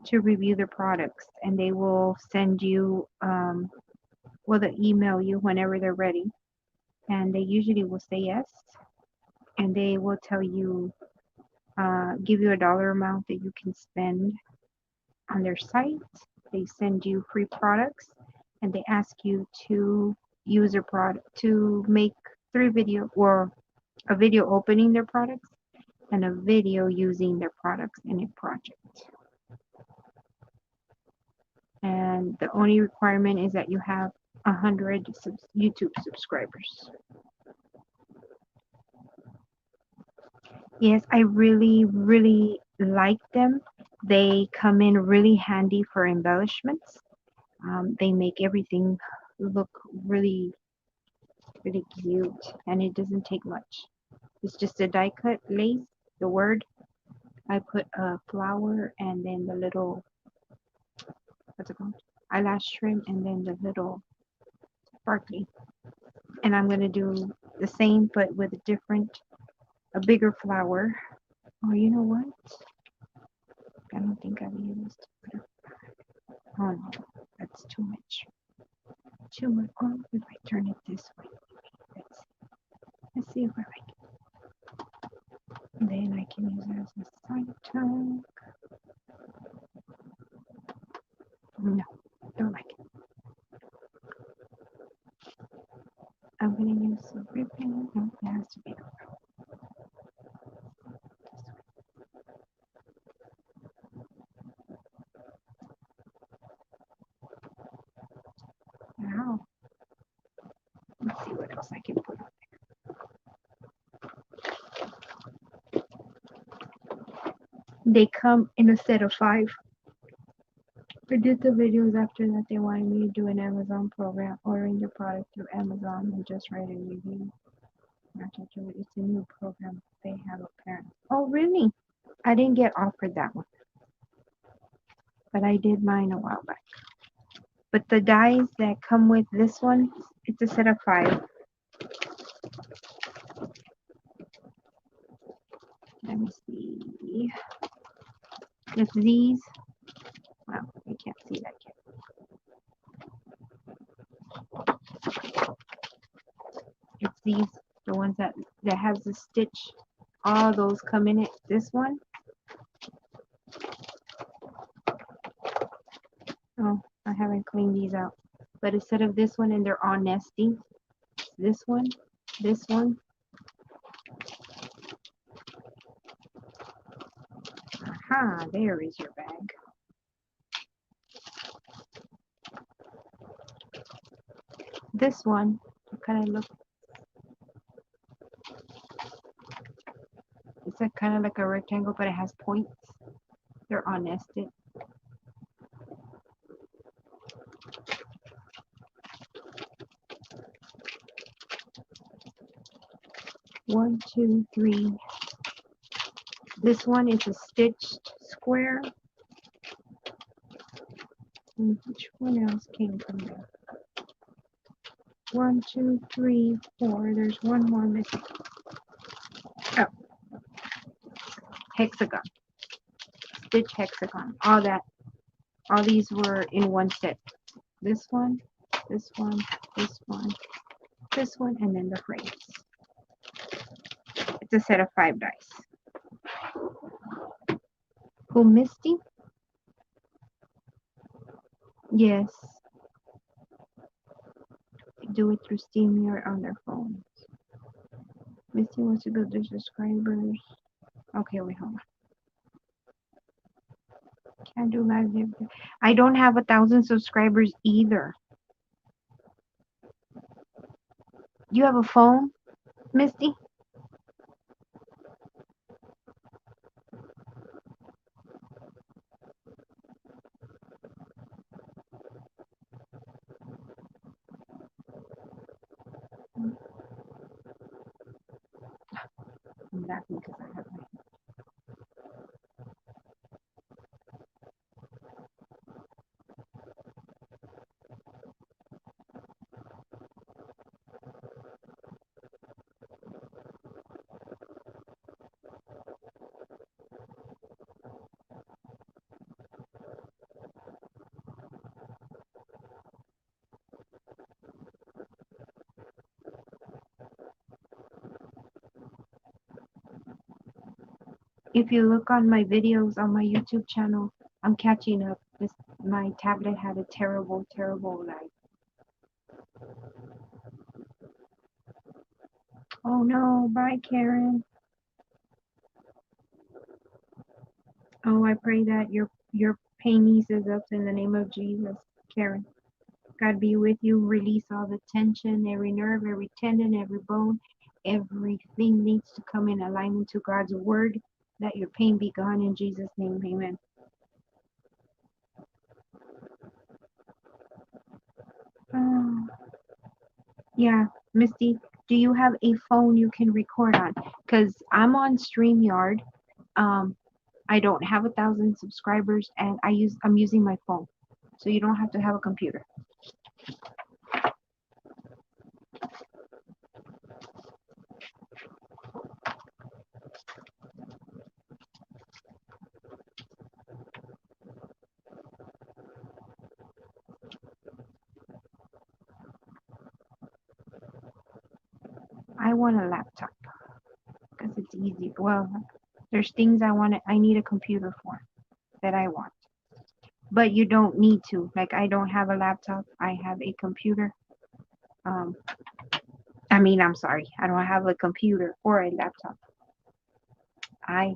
to review their products, and they will send you, they'll email you whenever they're ready, and they usually will say yes. and they will tell you, give you a dollar amount that you can spend on their site. They send you free products, and they ask you to use their product to make 3 video or a video opening their products and a video using their products in a project. And the only requirement is that you have 100 YouTube subscribers. Yes, I really, really like them. They come in really handy for embellishments. They make everything look really, really cute, and it doesn't take much. It's just a die cut lace, the word. I put a flower and then the little, what's it called? Eyelash trim, and then the little sparkly. And I'm going to do the same but with a bigger flower. Oh, you know what? I don't think I've used. Oh no, that's too much. Too much. Oh, if I turn it this way. Let's see if I like it. Then I can use it as a side tuck. No, don't like it. I'm gonna use a ribbon. No, it has to be wow. Let's see what else I can put on. They come in a set of 5. I did the videos after that. They wanted me to do an Amazon program, ordering the product through Amazon and just write a review. It's a new program they have apparently. Oh, really? I didn't get offered that one, but I did mine a while back. But the dies that come with this one, it's a set of 5. Let me see. It's these. Well, you can't see that yet. It's these, the ones that has the stitch. All those come in it. This one. Oh, I haven't cleaned these out. But instead of this one, and they're all nesty. This one, this one. Aha, there is your bag. This one, kind of look. It's a kind of like a rectangle, but it has points. They're all nested. One, two, three. This one is a stitched square. And which one else came from there? 1, 2, 3, 4. There's one more missing. Oh, hexagon. Stitch hexagon. All these were in one set. This one, this one, this one, this one, and then the frames. It's a set of 5 dice. Who, Misty? Yes. Do it through SteamYard on their phones. Misty wants to build their subscribers. Okay, wait, hold on. Can't do live video. I don't have 1,000 subscribers either. You have a phone, Misty? I'm laughing because I have my. If you look on my videos on my YouTube channel, I'm catching up. My tablet had a terrible, terrible life. Oh no, bye Karen. Oh, I pray that your pain eases up in the name of Jesus, Karen. God be with you. Release all the tension, every nerve, every tendon, every bone. Everything needs to come in alignment to God's word. Let your pain be gone in Jesus' name. Amen. Oh, yeah, Misty, do you have a phone you can record on? Because I'm on StreamYard. Um, I don't have 1,000 subscribers, and I'm using my phone, so you don't have to have a computer. I want a laptop because it's easy. Well, there's things I need a computer for that I want. But you don't need to. Like I don't have a laptop. I have a computer. Um, I'm sorry. I don't have a computer or a laptop. I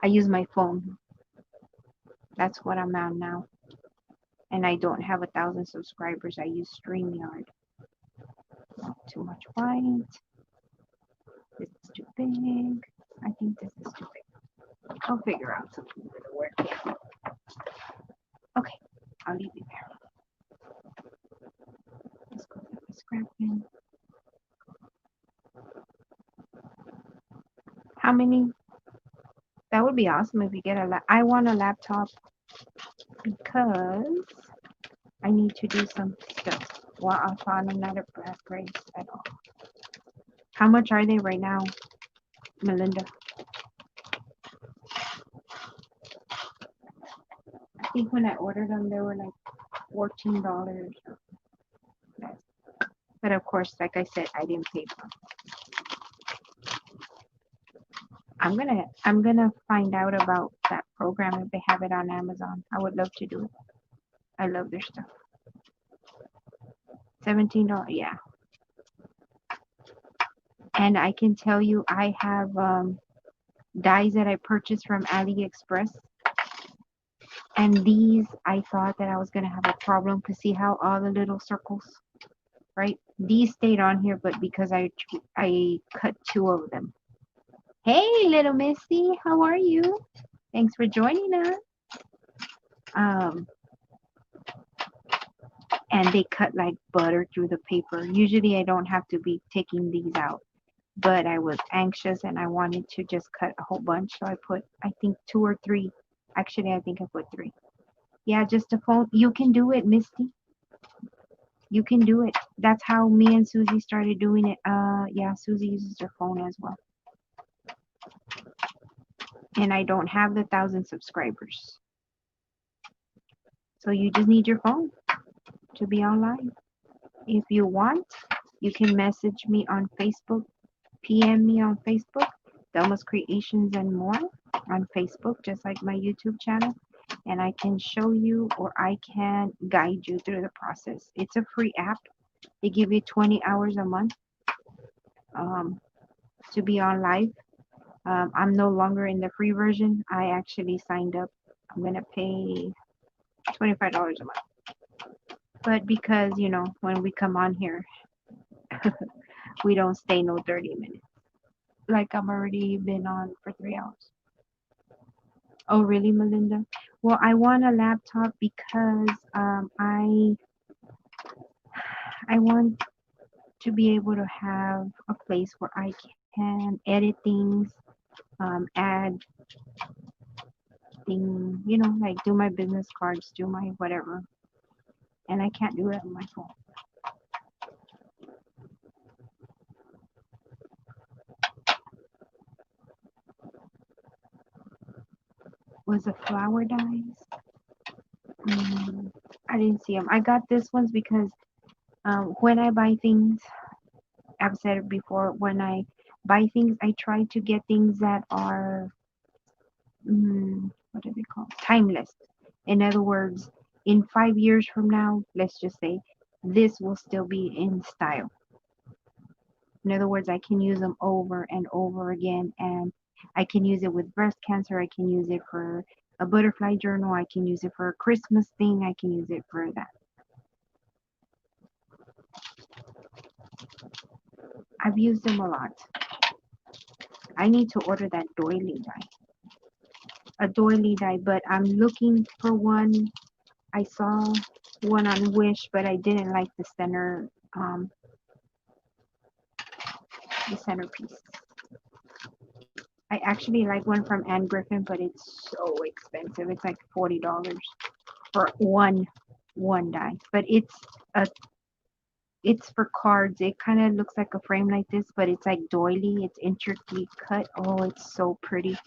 use my phone. That's what I'm on now. And I don't have 1,000 subscribers. I use StreamYard. Not too much white. This is too big. I think this is too big. I'll figure out something that'll work. Okay, I'll leave it there. Let's go to the scrap bin. How many? That would be awesome if you get I want a laptop because I need to do some stuff. Well, I found another black race at all. How much are they right now, Melinda? I think when I ordered them, they were like $14. But of course, like I said, I didn't pay for them. I'm gonna find out about that program if they have it on Amazon. I would love to do it. I love their stuff. $17, yeah. And I can tell you, I have dyes that I purchased from AliExpress. And these, I thought that I was gonna have a problem because see how all the little circles, right? These stayed on here, but because I cut two of them. Hey, little Missy, how are you? Thanks for joining us. Um, and they cut like butter through the paper. Usually I don't have to be taking these out, but I was anxious and I wanted to just cut a whole bunch. So I put, I think 2 or 3. Actually, I think I put 3. Yeah, just a phone. You can do it, Misty. You can do it. That's how me and Susie started doing it. Yeah, Susie uses her phone as well. And I don't have the 1,000 subscribers. So you just need your phone to be online. If you want, you can message me on Facebook, PM me on Facebook, Delma's Creations and More on Facebook, just like my YouTube channel. And I can show you or I can guide you through the process. It's a free app. They give you 20 hours a month to be on live. I'm no longer in the free version. I actually signed up. I'm going to pay $25 a month. But because, when we come on here, we don't stay no 30 minutes. Like I'm already been on for 3 hours. Oh, really, Melinda? Well, I want a laptop because I want to be able to have a place where I can edit things, add things, like do my business cards, do my whatever. And I can't do it on my phone. Was the flower dyes? I didn't see them. I got this ones because when I buy things, I've said it before, when I buy things, I try to get things that are what do they call it? Timeless. In other words, in 5 years from now, let's just say this will still be in style. In other words, I can use them over and over again, and I can use it with breast cancer. I can use it for a butterfly journal. I can use it for a Christmas thing. I can use it for that. I've used them a lot. I need to order that doily die, a doily die, but I'm looking for one. I saw one on Wish, but I didn't like the centerpiece. I actually like one from Anne Griffin, but it's so expensive. It's like $40 for one die. But a it's for cards. It kind of looks like a frame like this, but it's like doily. It's intricately cut. Oh, it's so pretty.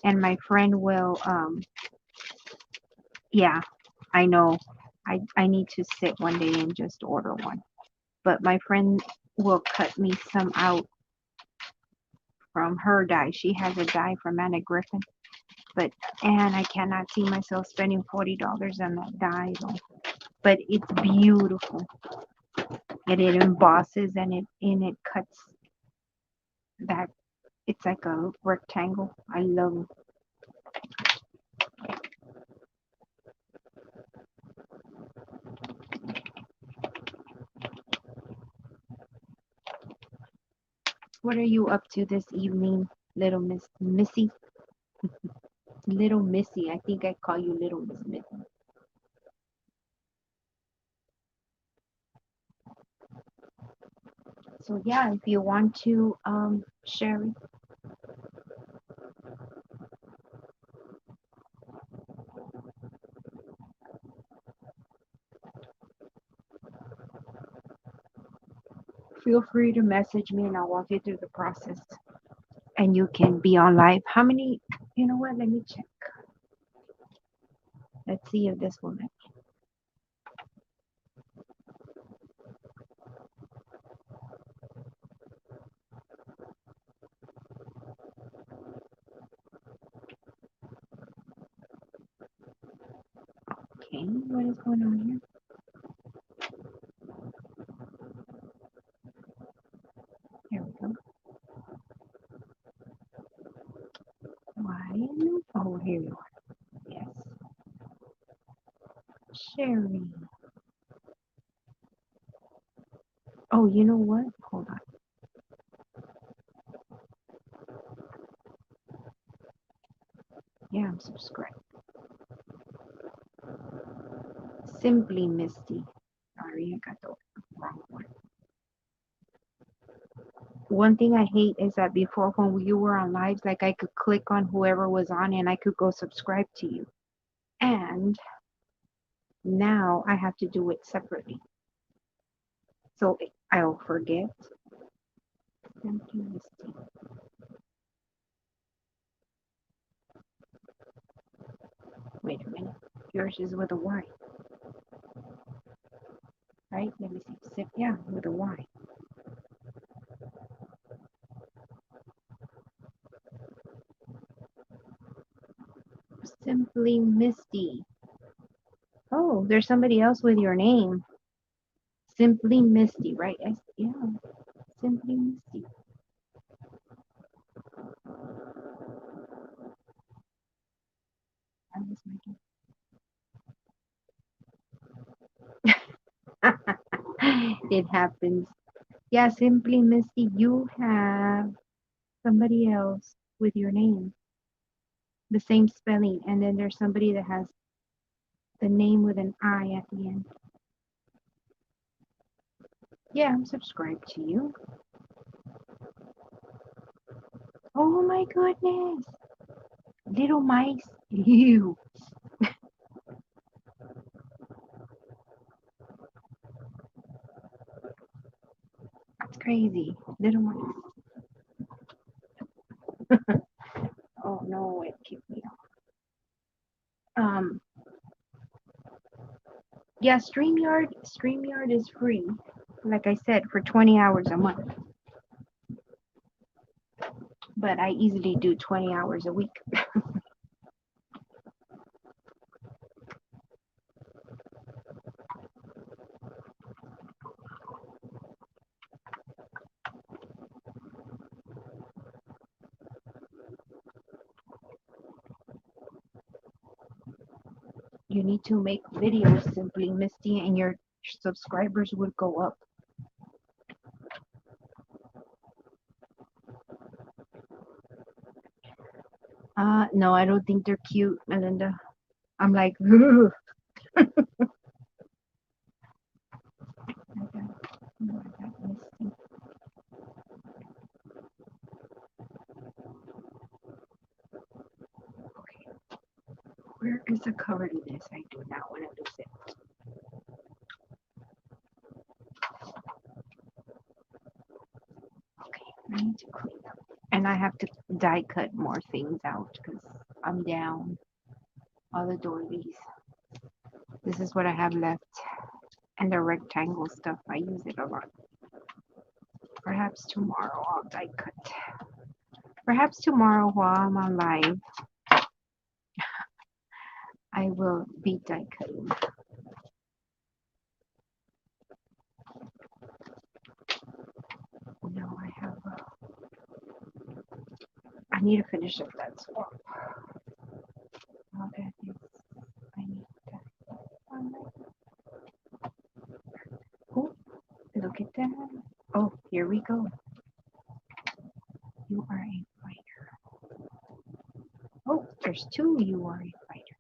And my friend will yeah, I know. I need to sit one day and just order one. But my friend will cut me some out from her die. She has a die from Anna Griffin. But and I cannot see myself spending $40 on that die though. But it's beautiful. And it embosses and it cuts that. It's like a rectangle. I love it. What are you up to this evening, little Miss Missy? Little Missy. I think I call you Little Miss Missy. So yeah, if you want to, Sherry, feel free to message me and I'll walk you through the process. And you can be on live. How many? You know what? Let me check. Let's see if this will let me. Okay, what is going on here? Here we go. Why? Oh, here you are. Yes. Sherry. Oh, you know what? Hold on. Yeah, I'm subscribed. Simply Misty. Sorry, I got the wrong one. One thing I hate is that before when you were on lives, like I could click on whoever was on and I could go subscribe to you. And now I have to do it separately. So I'll forget. Simply Misty. Wait a minute. Yours is with a Y, right? Let me see. Yeah, with a Y. Simply Misty. Oh, there's somebody else with your name. Simply Misty, right? Yeah, Simply Misty. I was making. It happens. Yeah, Simply Misty, you have somebody else with your name, the same spelling, and then there's somebody that has the name with an I at the end. Yeah, I'm subscribed to you. Oh my goodness. Little mice. Ew. That's crazy. Little mice. Oh no, it kicked me off. Um, yeah, StreamYard is free. Like I said, for 20 hours a month. But I easily do 20 hours a week. You need to make videos, Simply Misty, and your subscribers would go up. No, I don't think they're cute, Melinda. I'm like, ugh. Misty. Okay, where is the cover to this? I do not want to lose it. Okay, I need to clean up. And I have to die cut more things out because I'm down all the doilies. This is what I have left. And the rectangle stuff, I use it a lot. Perhaps tomorrow I'll die cut. Perhaps tomorrow while I'm on live, I will be die cutting. No, I need to finish up that swamp. All that is, I need that. Oh, look at that. Oh, here we go. You are a fighter. Oh, there's two. You are a fighter.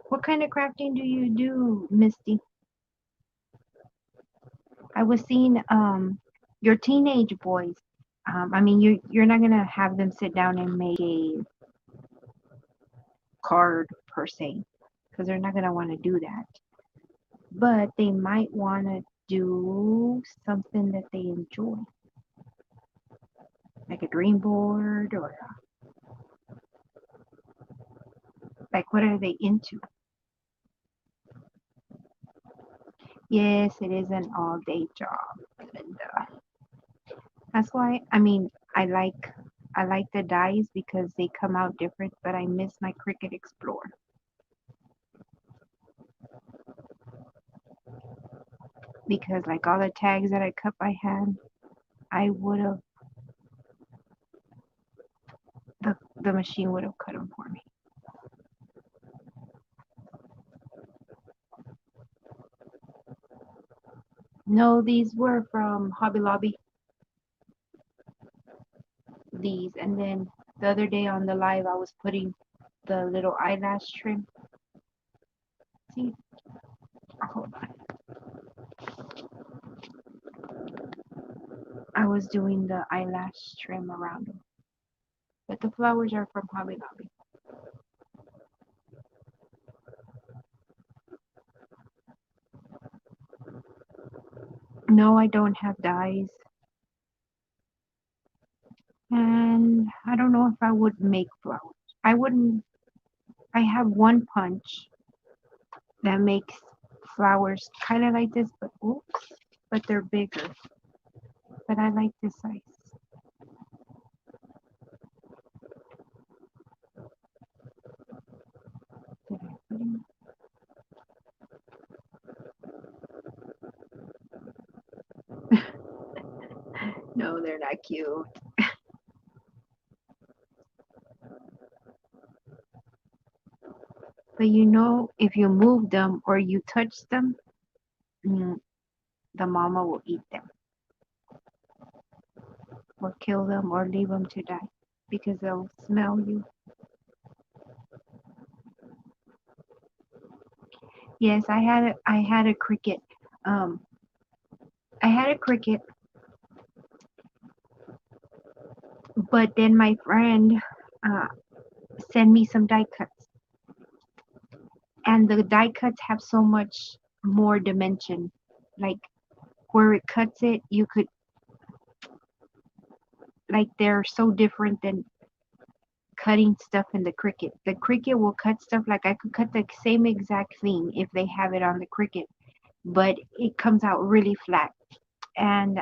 What kind of crafting do you do, Misty? I was seeing your teenage boys. I mean, you're not gonna have them sit down and make a card per se, because they're not gonna want to do that. But they might want to do something that they enjoy, like a dream board or like what are they into? Yes, it is an all-day job, Linda. That's why I like the dies because they come out different, but I miss my Cricut Explorer because like all the tags that I cut by hand, I would have the machine would have cut them for me. No, these were from Hobby Lobby. These, and then the other day on the live, I was putting the little eyelash trim. See, hold on. I was doing the eyelash trim around them, but the flowers are from Hobby Lobby. No, I don't have dies, and I don't know if I would make flowers. I wouldn't. I have one punch that makes flowers kind of like this, but oops, but they're bigger. But I like this size. Did I put in? No, they're not cute. But if you move them or you touch them, mm, the mama will eat them or kill them or leave them to die because they'll smell you. Yes, I had a Cricut. Um, I had a Cricut, but then my friend uh, sent me some die cuts, and the die cuts have so much more dimension. Like where it cuts it, you could like they're so different than cutting stuff in the Cricut. The Cricut will cut stuff like I could cut the same exact thing if they have it on the Cricut, but it comes out really flat. And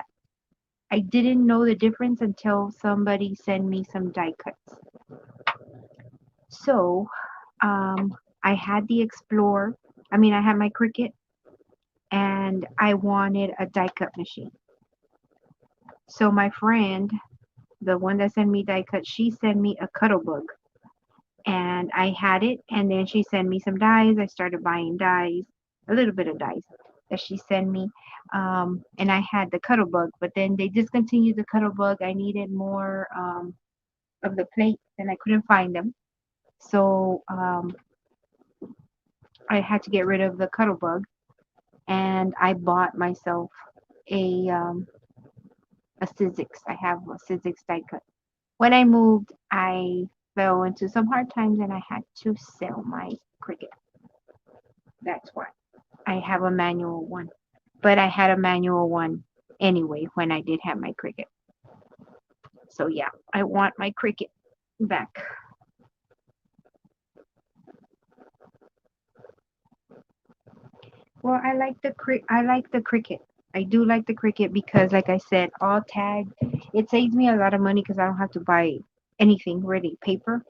I didn't know the difference until somebody sent me some die cuts. So I had the Explorer. I mean, I had my Cricut and I wanted a die cut machine. So my friend, the one that sent me die cut, she sent me a Cuttlebug and I had it. And then she sent me some dies. I started buying dies, a little bit of dies that she sent me. And I had the Cuttlebug, but then they discontinued the Cuttlebug. I needed more of the plates and I couldn't find them. So I had to get rid of the Cuttlebug and I bought myself a a Sizzix. I have a Sizzix die cut. When I moved, I fell into some hard times and I had to sell my Cricut. That's why I have a manual one. But I had a manual one anyway when I did have my Cricut. So yeah, I want my Cricut back. Well, I like the Cricut. I do like the Cricut because, like I said, all tagged. It saves me a lot of money because I don't have to buy anything really paper.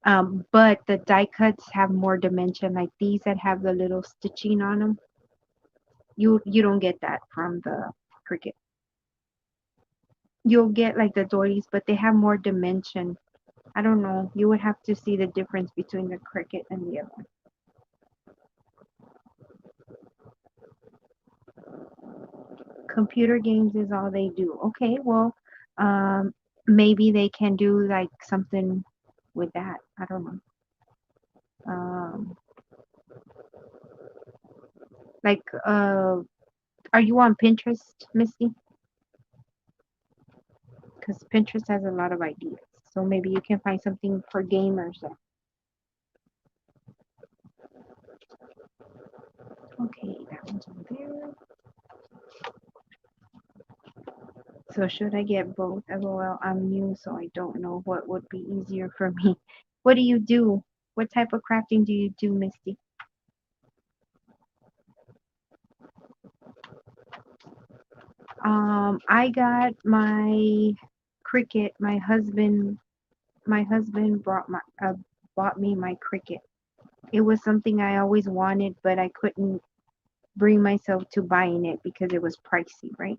But the die cuts have more dimension, like these that have the little stitching on them. You don't get that from the Cricut. You'll get like the doilies, but they have more dimension. I don't know. You would have to see the difference between the Cricut and the other one. Computer games is all they do. Okay, well, um, maybe they can do like something with that. I don't know. Um, like, are you on Pinterest, Misty? Because Pinterest has a lot of ideas. So maybe you can find something for gamers. Okay, that one's over there. So should I get both? LOL, I'm new, so I don't know what would be easier for me. What do you do? What type of crafting do you do, Misty? I got my Cricut. My husband bought me my Cricut. It was something I always wanted, but I couldn't bring myself to buying it because it was pricey, right?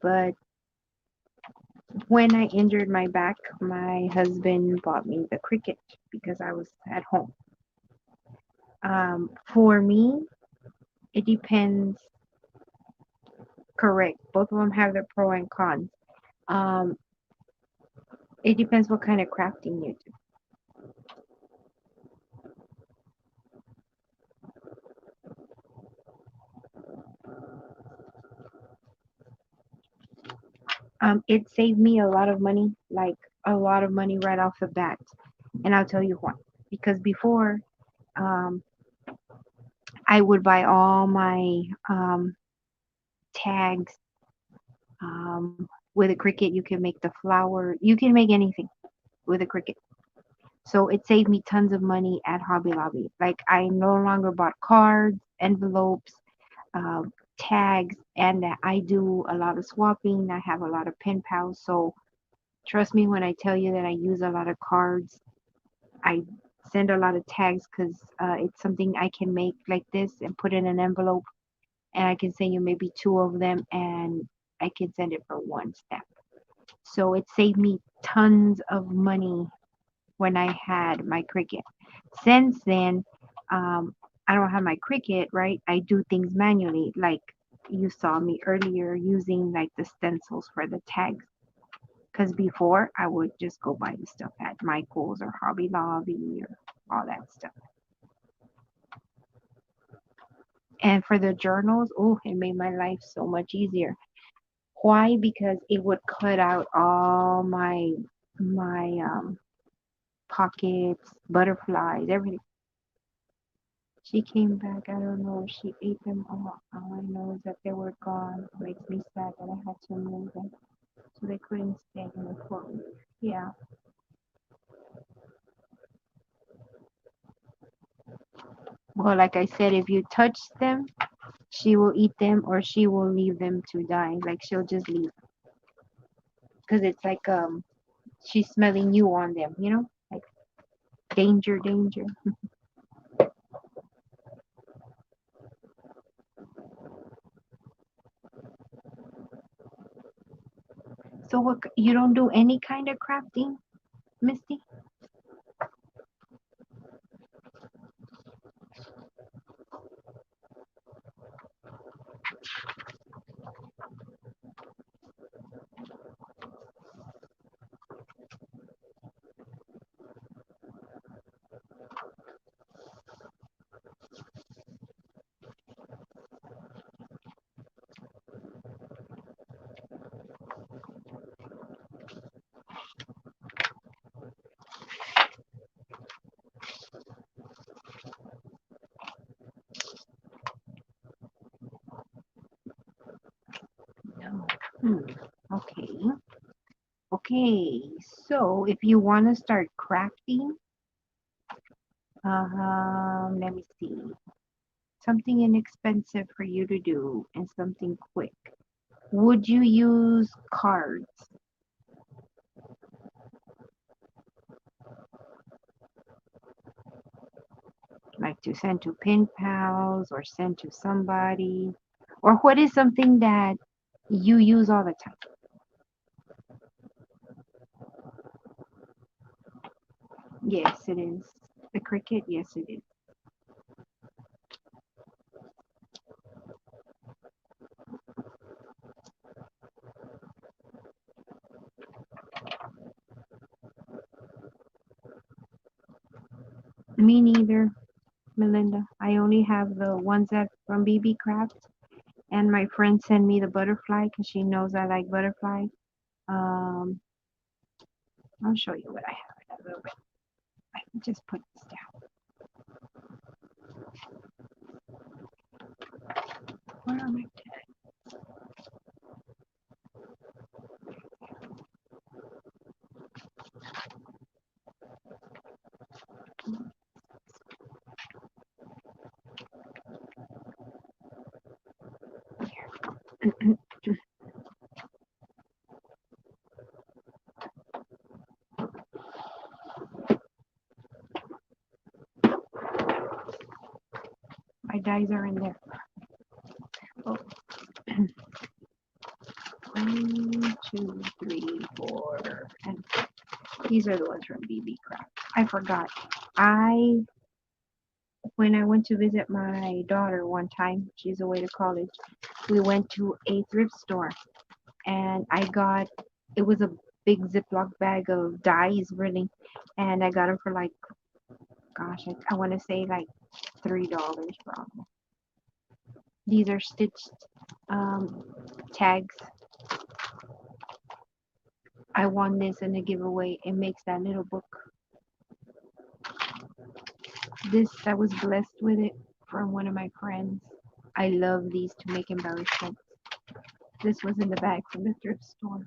But when I injured my back, my husband bought me the Cricut because I was at home. For me, it depends. Correct. Both of them have their pro and cons. Um, it depends what kind of crafting you do. It saved me a lot of money, like a lot of money right off the bat. And I'll tell you why. Because before, um, I would buy all my tags. With a Cricut, you can make the flower. You can make anything with a Cricut. So it saved me tons of money at Hobby Lobby. Like I no longer bought cards, envelopes, uh, tags, and that I do a lot of swapping. I have a lot of pen pals. So trust me when I tell you that I use a lot of cards. I send a lot of tags because it's something I can make like this and put in an envelope, and I can send you maybe two of them, and I can send it for one stamp. So it saved me tons of money when I had my Cricut. Since then, um, I don't have my Cricut, right? I do things manually, like you saw me earlier using like the stencils for the tags. Because before, I would just go buy the stuff at Michael's or Hobby Lobby or all that stuff. And for the journals, oh, it made my life so much easier. Why? Because it would cut out all my pockets, butterflies, everything. She came back. I don't know if she ate them all. All I know is that they were gone. It makes me sad that I had to move them so they couldn't stay in the courtroom. Yeah. Well, like I said, if you touch them, she will eat them or she will leave them to die. Like she'll just leave because it's like she's smelling you on them. Like danger, danger. So what, you don't do any kind of crafting, Misty? No. Okay. Okay. So if you want to start crafting, let me see. Something inexpensive for you to do and something quick. Would you use cards, like to send to pen pals or send to somebody? Or what is something that you use all the time? Yes, it is. The cricket, yes, it is. Me neither, Melinda. I only have the ones that from BB Craft, and my friend sent me the butterfly because she knows I like butterfly. Um, I'll show you what I have in a little bit. I can just put this down. Where am I? My dies are in there. Oh, 1, 2, 3, 4, and these are the ones from BB Craft. I forgot. I When I went to visit my daughter one time, she's away to college. We went to a thrift store, and it was a big Ziploc bag of dyes, really, and I got them for like, gosh, I want to say like $3 probably. These are stitched um, tags. I won this in a giveaway. It makes that little book. This, I was blessed with it from one of my friends. I love these to make embellishments. This was in the bag from the thrift store.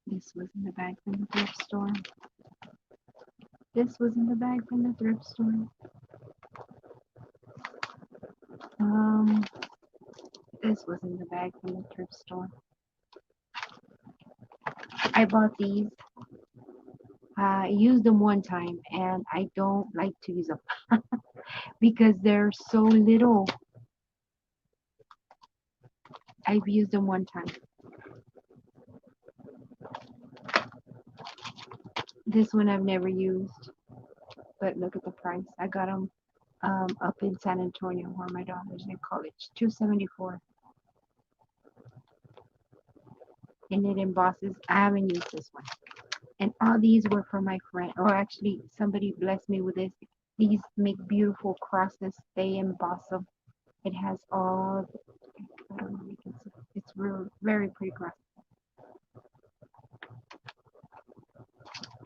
This was in the bag from the thrift store. This was in the bag from the thrift store. Um, this was in the bag from the thrift store. I bought these. I used them one time and I don't like to use them because they're so little. I've used them one time. This one I've never used, but look at the price. I got them up in San Antonio where my daughter's in college. $2.74. And it embosses. I haven't used this one. And all these were from my friend, or actually somebody blessed me with this. These make beautiful crosses. They emboss them. It has all, I don't know if you can see. It's real, very pretty cross.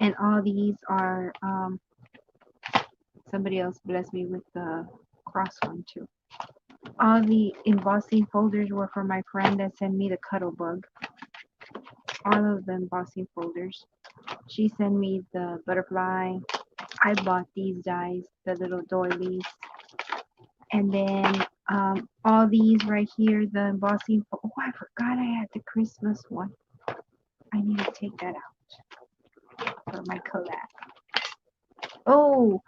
And all these are, somebody else blessed me with the cross one too. All the embossing folders were from my friend that sent me the cuddle bug. All of the embossing folders. She sent me the butterfly. I bought these dies, the little doilies. And then all these right here, the embossing. Oh, I forgot I had the Christmas one. I need to take that out for my collab. Oh,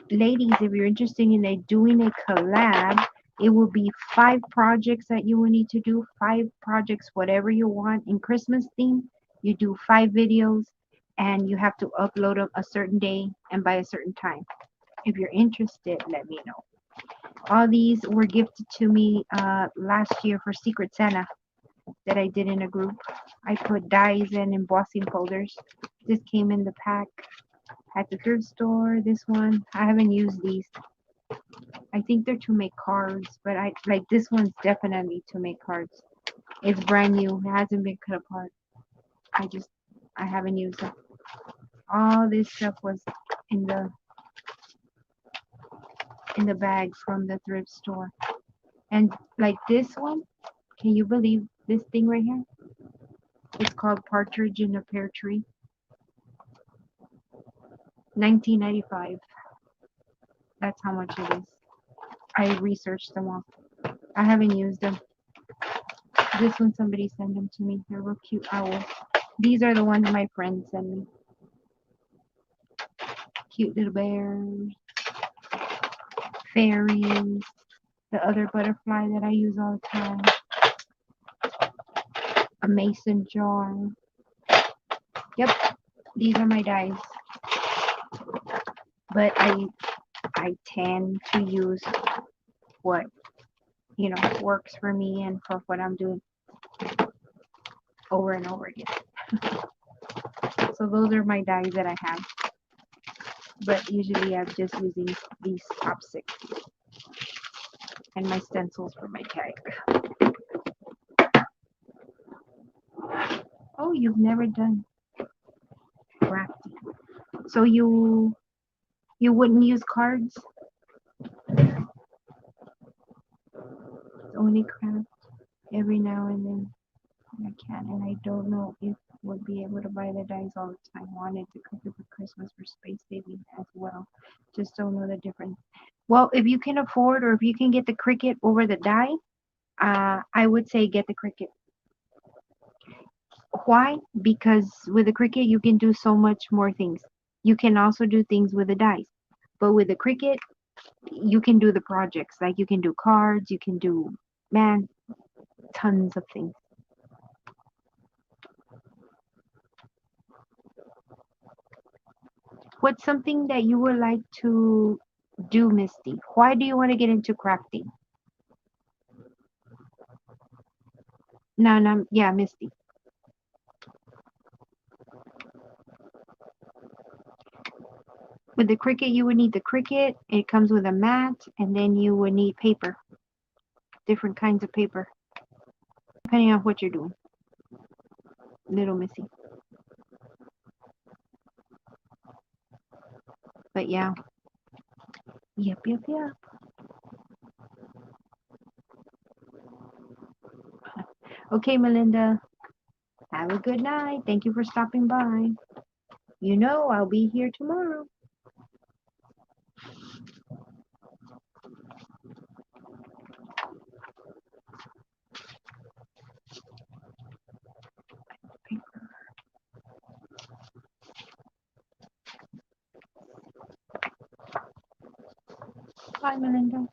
ladies, if you're interested in doing a collab, It will be 5 projects that you will need to do, 5 projects, whatever you want in Christmas theme. You do 5 videos and you have to upload them a certain day and by a certain time. If you're interested, let me know. All these were gifted to me last year for Secret Santa that I did in a group. I put dies and embossing folders. This came in the pack at the thrift store. This one, I haven't used these. I think they're to make cards, but I like this one's definitely to make cards. It's brand new. It hasn't been cut apart. I just I haven't used it. All this stuff was in the bag from the thrift store. And like this one, can you believe this thing right here? It's called Partridge in a Pear Tree. 1995. That's how much it is. I researched them all. I haven't used them. This one somebody sent them to me. They're real cute owls. These are the ones my friends sent me. Cute little bears, fairies, the other butterfly that I use all the time, a mason jar. Yep, these are my dies. But I tend to use what works for me and for what I'm doing over and over again. So those are my dies that I have. But usually I'm just using these top 6 and my stencils for my tag. Oh, you've never done crafting. So you wouldn't use cards? Only craft every now and then. I can, and I don't know if would be able to buy the dies all the time. Wanted to cook it for Christmas for space saving as well. Just don't know the difference. Well, if you can afford or if you can get the Cricut over the die, I would say get the Cricut. Why? Because with the Cricut you can do so much more things. You can also do things with the dice. But with the Cricut, you can do the projects. Like you can do cards, you can do, man, tons of things. What's something that you would like to do, Misty? Why do you want to get into crafting? No, no, yeah, Misty. With the Cricut, you would need the Cricut. It comes with a mat, and then you would need paper, different kinds of paper, depending on what you're doing. Little Missy. But yeah. Yep, yep, yep. Okay, Melinda. Have a good night. Thank you for stopping by. You know I'll be here tomorrow. Bye, Melinda.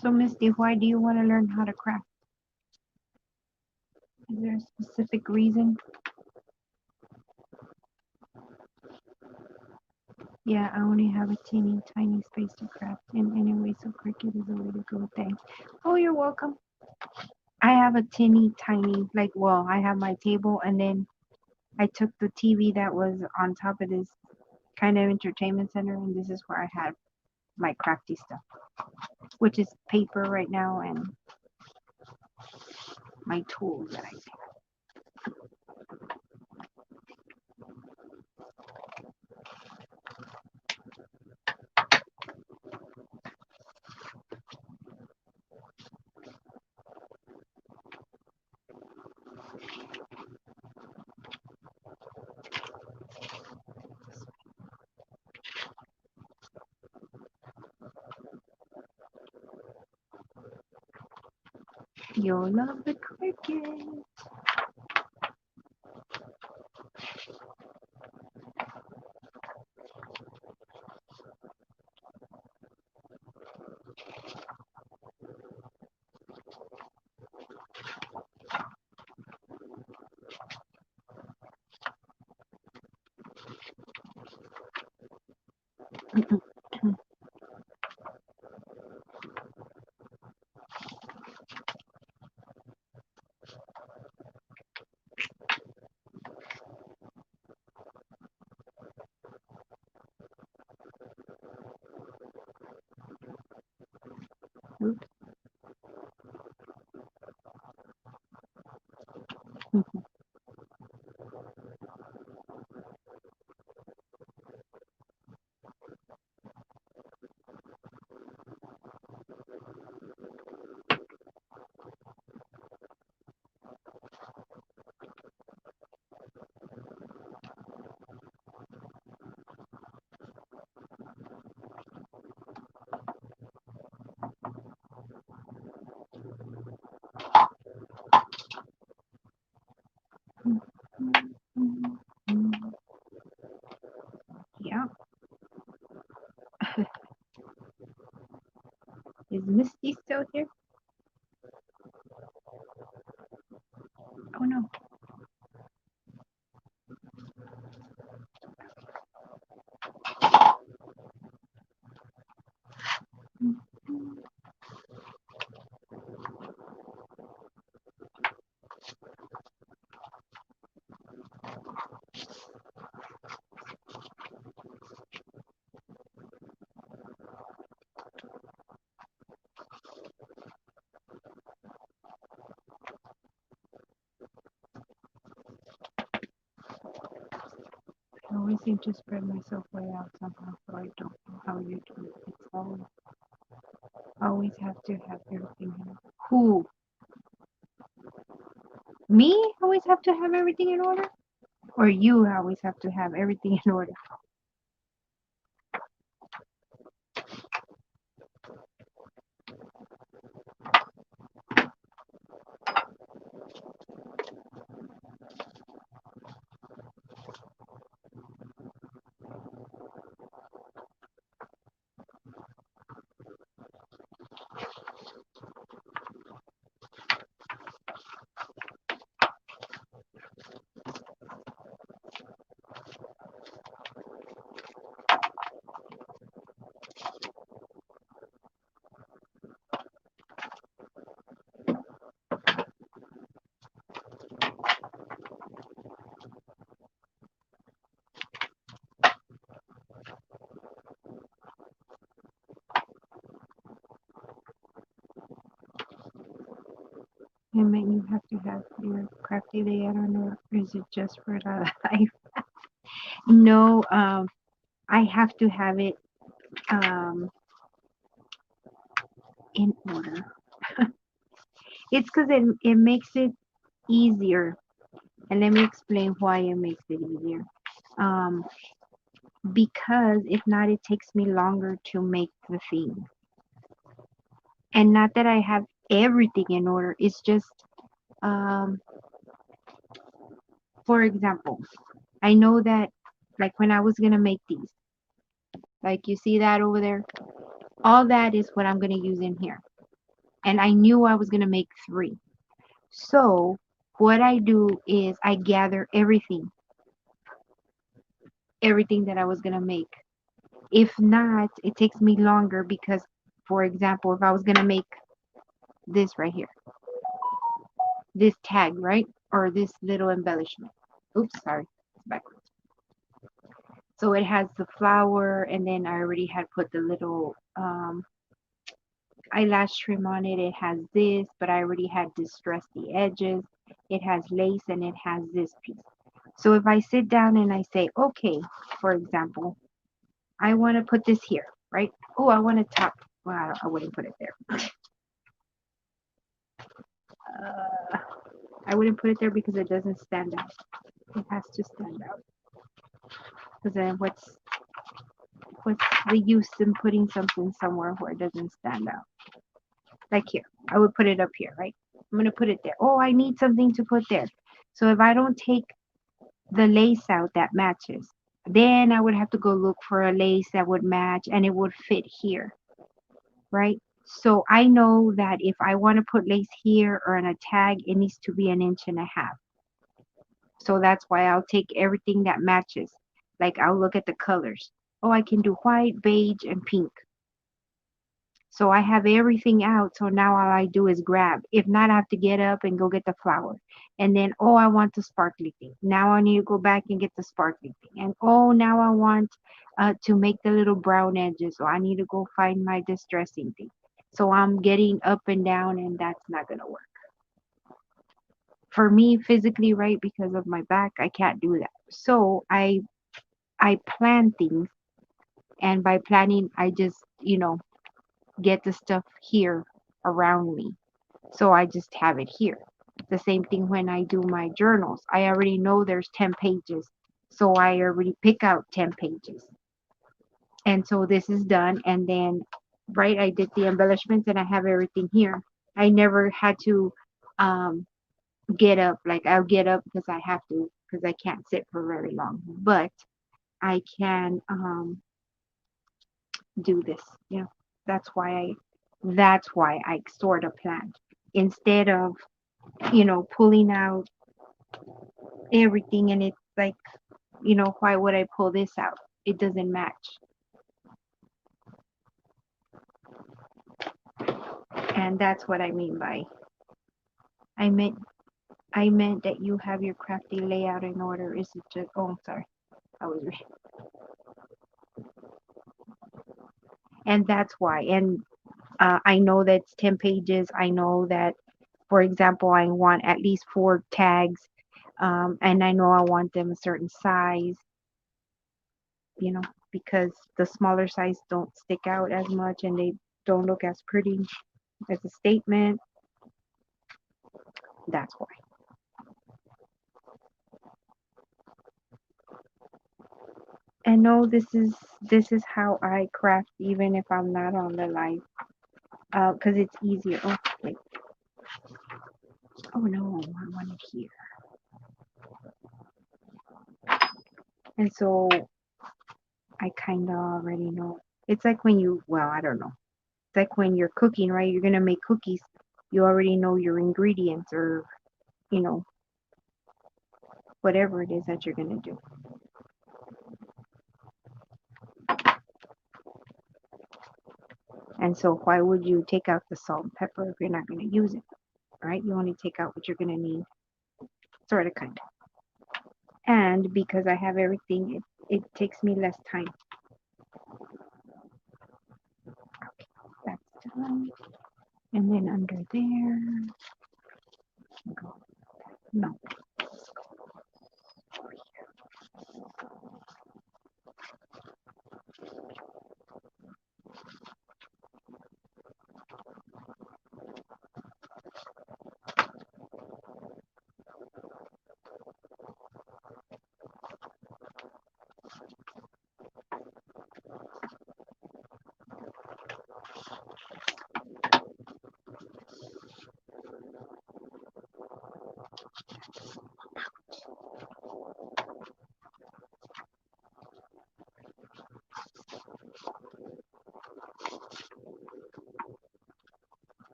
So, Misty, why do you want to learn how to craft? Is there a specific reason? Yeah, I only have a teeny tiny space to craft in anyway, so Cricut is the way to go. Thanks. Oh, you're welcome. I have a teeny tiny, like, well, I have my table, and then I took the TV that was on top of this kind of entertainment center, and this is where I had my crafty stuff, which is paper right now and my tools that I take. You'll love the Cricut. Oops. Yeah. Is Misty still here? Oh no. I always seem to spread myself way out somehow, so I don't know how you do it. It's always have to have everything in. Who? Me? Always have to have everything in order? Or you always have to have everything in order? And then you have to have your crafty day. I don't know. Is it just for the life? No, I have to have it um in order. It's because it makes it easier. And let me explain why it makes it easier. Um, because if not, it takes me longer to make the thing. And not that I have everything in order. It's just, um, for example, I know that like when I was gonna make these, like you see that over there, all that is what I'm gonna use in here. And I knew I was gonna make 3. So what I do is I gather everything that I was gonna make. If not, it takes me longer because, for example, if I was going to make this right here, this tag, right? Or this little embellishment. Oops, sorry, it's backwards. So it has the flower, and then I already had put the little eyelash trim on it. It has this, but I already had distressed the edges. It has lace, and it has this piece. So if I sit down and I say, okay, for example, I want to put this here, right? Oh, I want to top. Well, I wouldn't put it there. I wouldn't put it there because it doesn't stand out. It has to stand out. Because then what's the use in putting something somewhere where it doesn't stand out? Like here, I would put it up here, right? I'm gonna put it there. Oh, I need something to put there. So if I don't take the lace out that matches, then I would have to go look for a lace that would match and it would fit here, right? So I know that if I want to put lace here or on a tag, it needs to be 1.5 inches. So that's why I'll take everything that matches. Like I'll look at the colors. Oh, I can do white, beige, and pink. So I have everything out. So now all I do is grab. If not, I have to get up and go get the flower. And then, oh, I want the sparkly thing. Now I need to go back and get the sparkly thing. And oh, now I want to make the little brown edges. So I need to go find my distressing thing. So I'm getting up and down, and that's not going to work. For me, physically, right, because of my back, I can't do that. So I plan things. And by planning, I just, get the stuff here around me. So I just have it here. The same thing when I do my journals. I already know there's 10 pages. So I already pick out 10 pages. And so this is done. And then, right, I did the embellishments and I have everything here. I never had to get up. Like I'll get up because I have to, because I can't sit for very long. But I can do this. That's why I sort of planned instead of pulling out everything and it's like, why would I pull this out? It doesn't match. And that's what I mean by I meant I meant that you have your crafty layout in order. Is it just I'm sorry. I was and that's why. And I know that's 10 pages. I know that, for example, I want at least 4 tags. And I know I want them a certain size, because the smaller size don't stick out as much and they don't look as pretty as a statement. That's why. And no, this is how I craft even if I'm not on the live, because it's easier. Oh wait. Oh no, I want it here. And so I kind of already know. It's like when I don't know. It's like when you're cooking, right? You're gonna make cookies. You already know your ingredients, or you know whatever it is that you're gonna do. And so why would you take out the salt and pepper if you're not gonna use it, right? You only take out what you're gonna need, sort of, kind of. And because I have everything, it takes me less time. Okay, that's done. And then under there, go. No.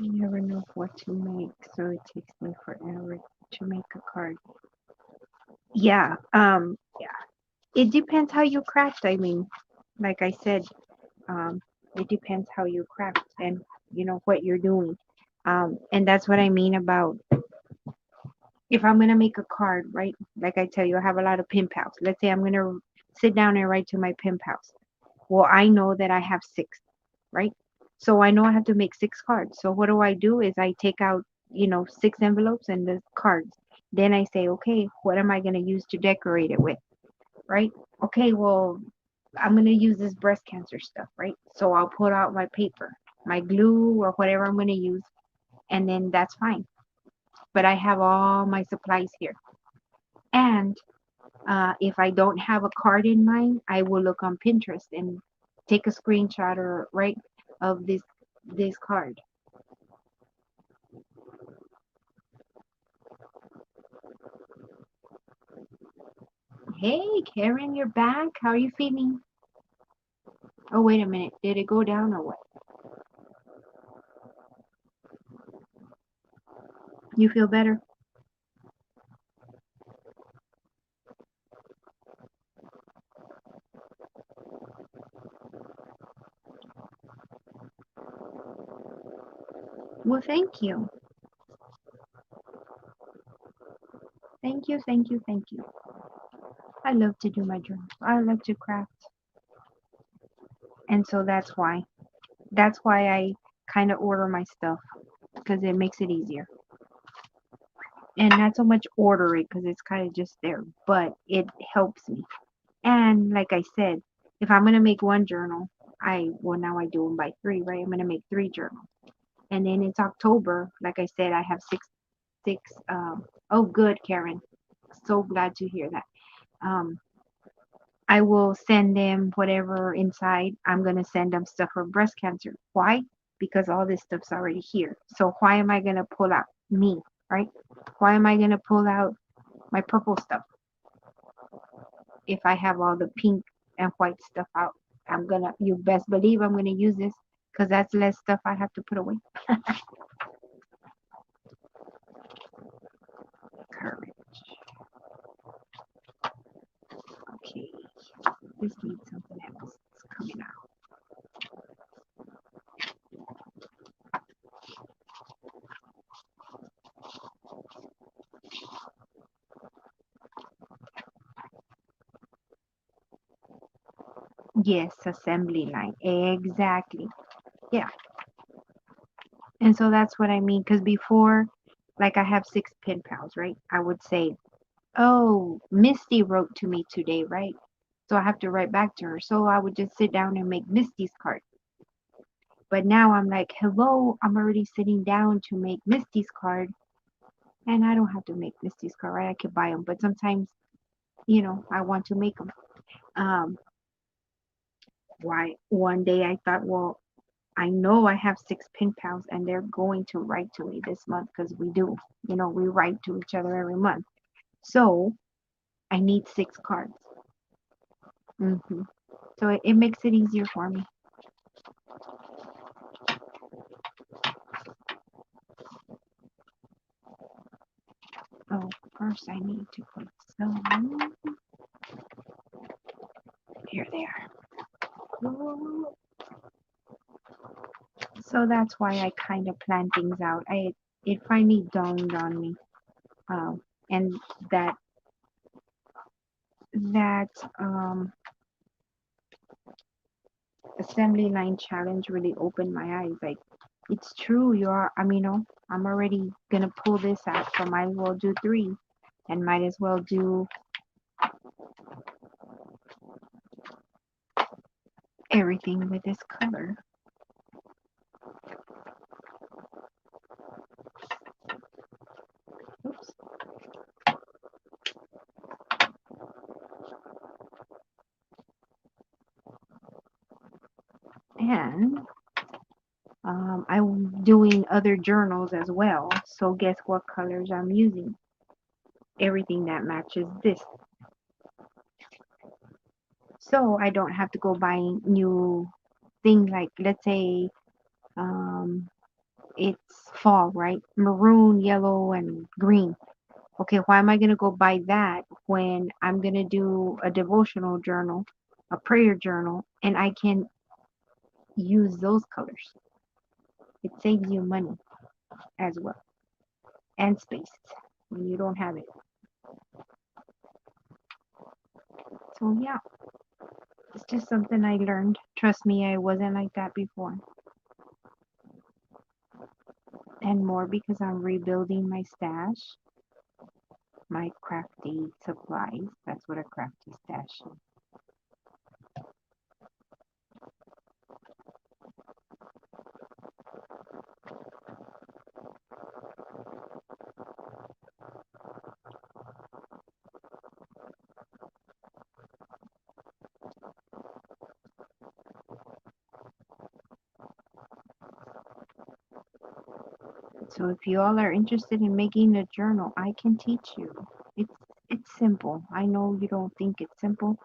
You never know what to make, so it takes me forever to make a card. Yeah, it depends how you craft. I mean, like I said, um, it depends how you craft and what you're doing. And that's what I mean about if I'm gonna make a card, right? Like I tell you, I have a lot of pen pals. Let's say I'm gonna sit down and write to my pen pals. Well, I know that I have six, right? So I know I have to make six cards. So what do? Is I take out, six envelopes and the cards. Then I say, okay, what am I gonna use to decorate it with, right? Okay, well, I'm gonna use this breast cancer stuff, right? So I'll put out my paper, my glue or whatever I'm gonna use, and then that's fine. But I have all my supplies here. And if I don't have a card in mind, I will look on Pinterest and take a screenshot or right of this card. Hey, Karen, you're back. How are you feeling? Oh, wait a minute. Did it go down or what? You feel better? Well, thank you. Thank you, thank you, thank you. I love to do my journals. I love to craft. And so that's why. That's why I kind of order my stuff because it makes it easier. And not so much order it because it's kind of just there, but it helps me. And like I said, if I'm gonna make one journal, now I do them by three, right? I'm gonna make three journals, and then it's October. Like I said, I have six. Oh, good, Karen. So glad to hear that. Um, I will send them whatever inside. I'm gonna send them stuff for breast cancer. Why? Because all this stuff's already here. So why am I gonna pull out me, right? Why am I gonna pull out my purple stuff if I have all the pink and white stuff out? You best believe I'm gonna use this because that's less stuff I have to put away. Courage. Okay, this needs something else. It's coming out. Yes, assembly line. Exactly. Yeah. And so that's what I mean. Because before, like I have six pen pals, right? I would say, oh, Misty wrote to me today, right? So I have to write back to her. So I would just sit down and make Misty's card. But now I'm like, hello, I'm already sitting down to make Misty's card. And I don't have to make Misty's card, right? I could buy them. But sometimes, I want to make them. Um, why? One day I thought, well, I know I have six pen pals and they're going to write to me this month because we do. We write to each other every month. So I need six cards. hmm So it makes it easier for me. Oh, first I need to put some. Here they are. So that's why I kind of plan things out. It finally dawned on me, um, and that assembly line challenge really opened my eyes. Like, it's true. I'm already gonna pull this out, so might as well do three, and might as well do everything with this color. Oops. And I'm doing other journals as well. So guess what colors I'm using? Everything that matches this. So I don't have to go buying new things like, let's say, um, it's fall, right? Maroon, yellow, and green. Okay, why am I going to go buy that when I'm going to do a devotional journal, a prayer journal, and I can use those colors? It saves you money as well and space when you don't have it. So, yeah, it's just something I learned. Trust me, I wasn't like that before. And more because I'm rebuilding my stash, my crafty supplies. That's what a crafty stash is. So if you all are interested in making a journal, I can teach you. It's it's simple. I know you don't think it's simple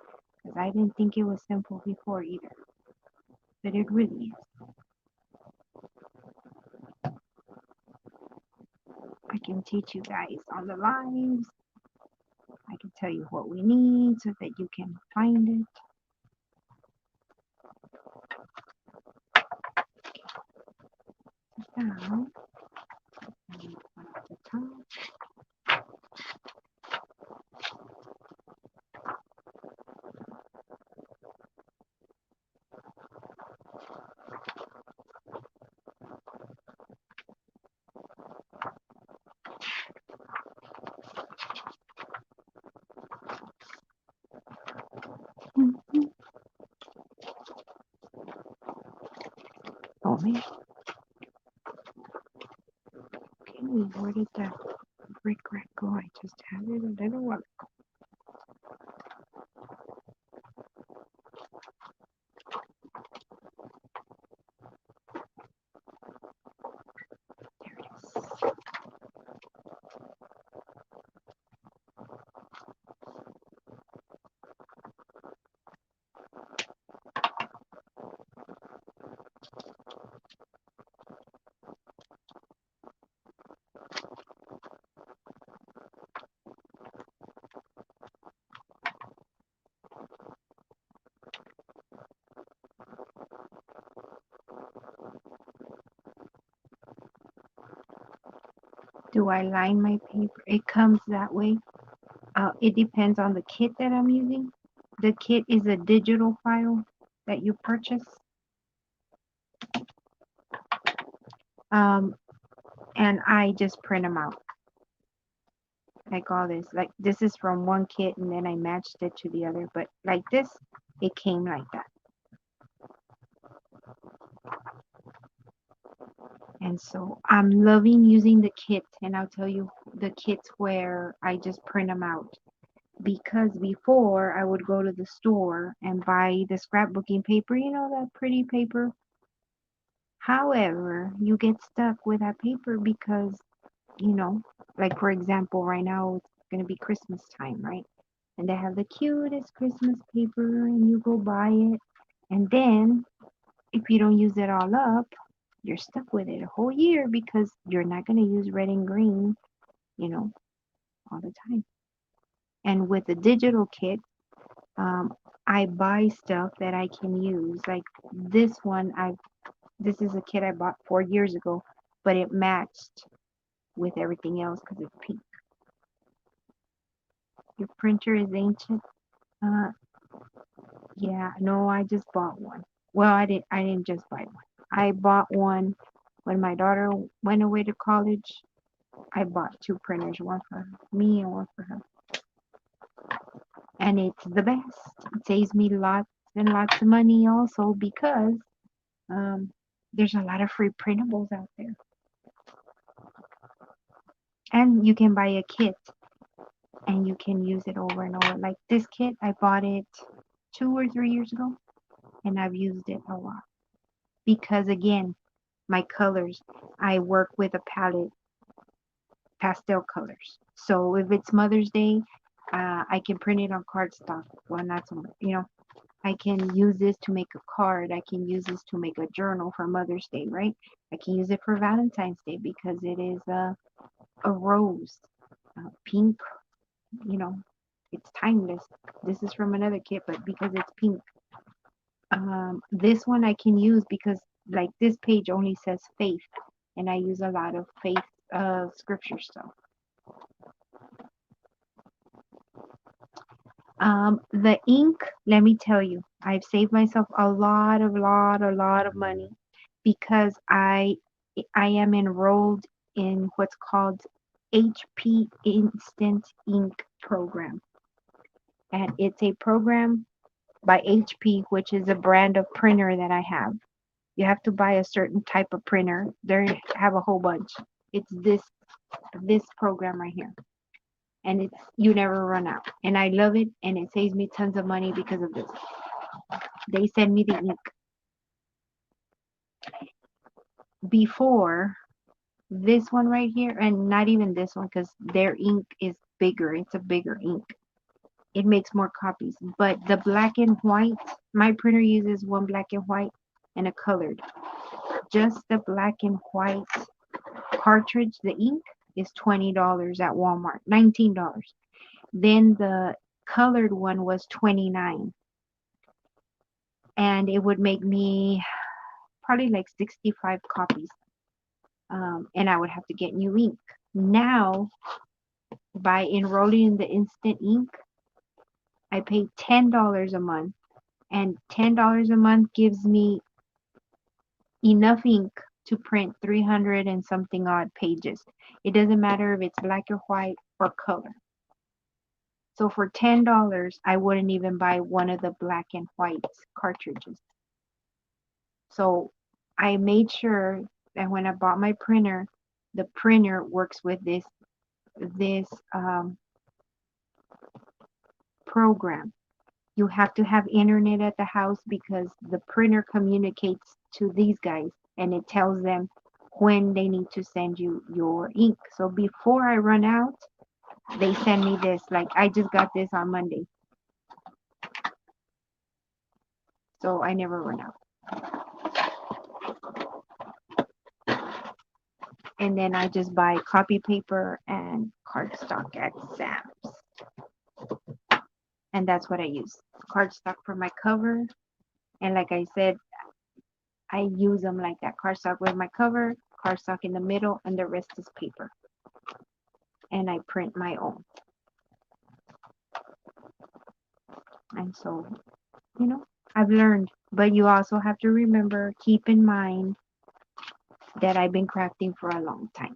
because I didn't think it was simple before either, but it really is. I can teach you guys on the lives. I can tell you what we need so that you can find it. Now, I need one at a time. Mhm. Oh man, okay, where did that brick rack go? I just had it a little while ago. There it is. Do I line my paper? It comes that way. It depends on the kit that I'm using. The kit is a digital file that you purchase. Um, and I just print them out like all this. Like this is from one kit and then I matched it to the other. But like this, it came like that. And so I'm loving using the kit. And I'll tell you the kits where I just print them out. Because before I would go to the store and buy the scrapbooking paper, you know, that pretty paper. However, you get stuck with that paper because, you know, like for example, right now it's going to be Christmas time, right? And they have the cutest Christmas paper and you go buy it. And then if you don't use it all up, you're stuck with it a whole year because you're not going to use red and green, you know, all the time. And with the digital kit, um, I buy stuff that I can use. Like this one, this is a kit I bought 4 years ago, but it matched with everything else because it's pink. Your printer is ancient. Uh, yeah, no, I just bought one. Well, I didn't just buy one. I bought one when my daughter went away to college. I bought two printers, one for me and one for her. And it's the best. It saves me lots and lots of money also because um, there's a lot of free printables out there. And you can buy a kit and you can use it over and over. Like this kit, I bought it 2 or 3 years ago and I've used it a lot. Because again, my colors, I work with a palette, pastel colors. So if it's Mother's Day, I can print it on cardstock. Well, not so much, you know, I can use this to make a card. I can use this to make a journal for Mother's Day, right? I can use it for Valentine's Day because it is a rose, pink, you know, it's timeless. This is from another kit, but because it's pink. This one I can use because like this page only says faith, and I use a lot of faith scripture stuff. The ink, let me tell you, I've saved myself a lot of money because I am enrolled in what's called HP Instant Ink program. And it's a program by HP, which is a brand of printer that I have. You have to buy a certain type of printer. They have a whole bunch. It's this program right here. And it's you never run out. And I love it, and it saves me tons of money because of this. They send me the ink. Before this one right here, and not even this one because their ink is bigger. It's a bigger ink. It makes more copies. But the black and white, my printer uses one black and white and a colored. Just the black and white cartridge, the ink, is $20 at Walmart, $19. Then the colored one was $29. And it would make me probably like 65 copies. And I would have to get new ink. Now, by enrolling in the Instant Ink, I pay $10 a month. And $10 a month gives me enough ink to print 300 and something odd pages. It doesn't matter if it's black or white or color. So for $10, I wouldn't even buy one of the black and white cartridges. So I made sure that when I bought my printer, the printer works with this program. You have to have internet at the house because the printer communicates to these guys and it tells them when they need to send you your ink. So before I run out, they send me this. Like I just got this on Monday. So I never run out. And then I just buy copy paper and cardstock at Sam's. And that's what I use. Cardstock for my cover. And like I said, I use them like that. Cardstock with my cover, cardstock in the middle, and the rest is paper. And I print my own. And so, you know, I've learned. But you also have to remember, keep in mind that I've been crafting for a long time.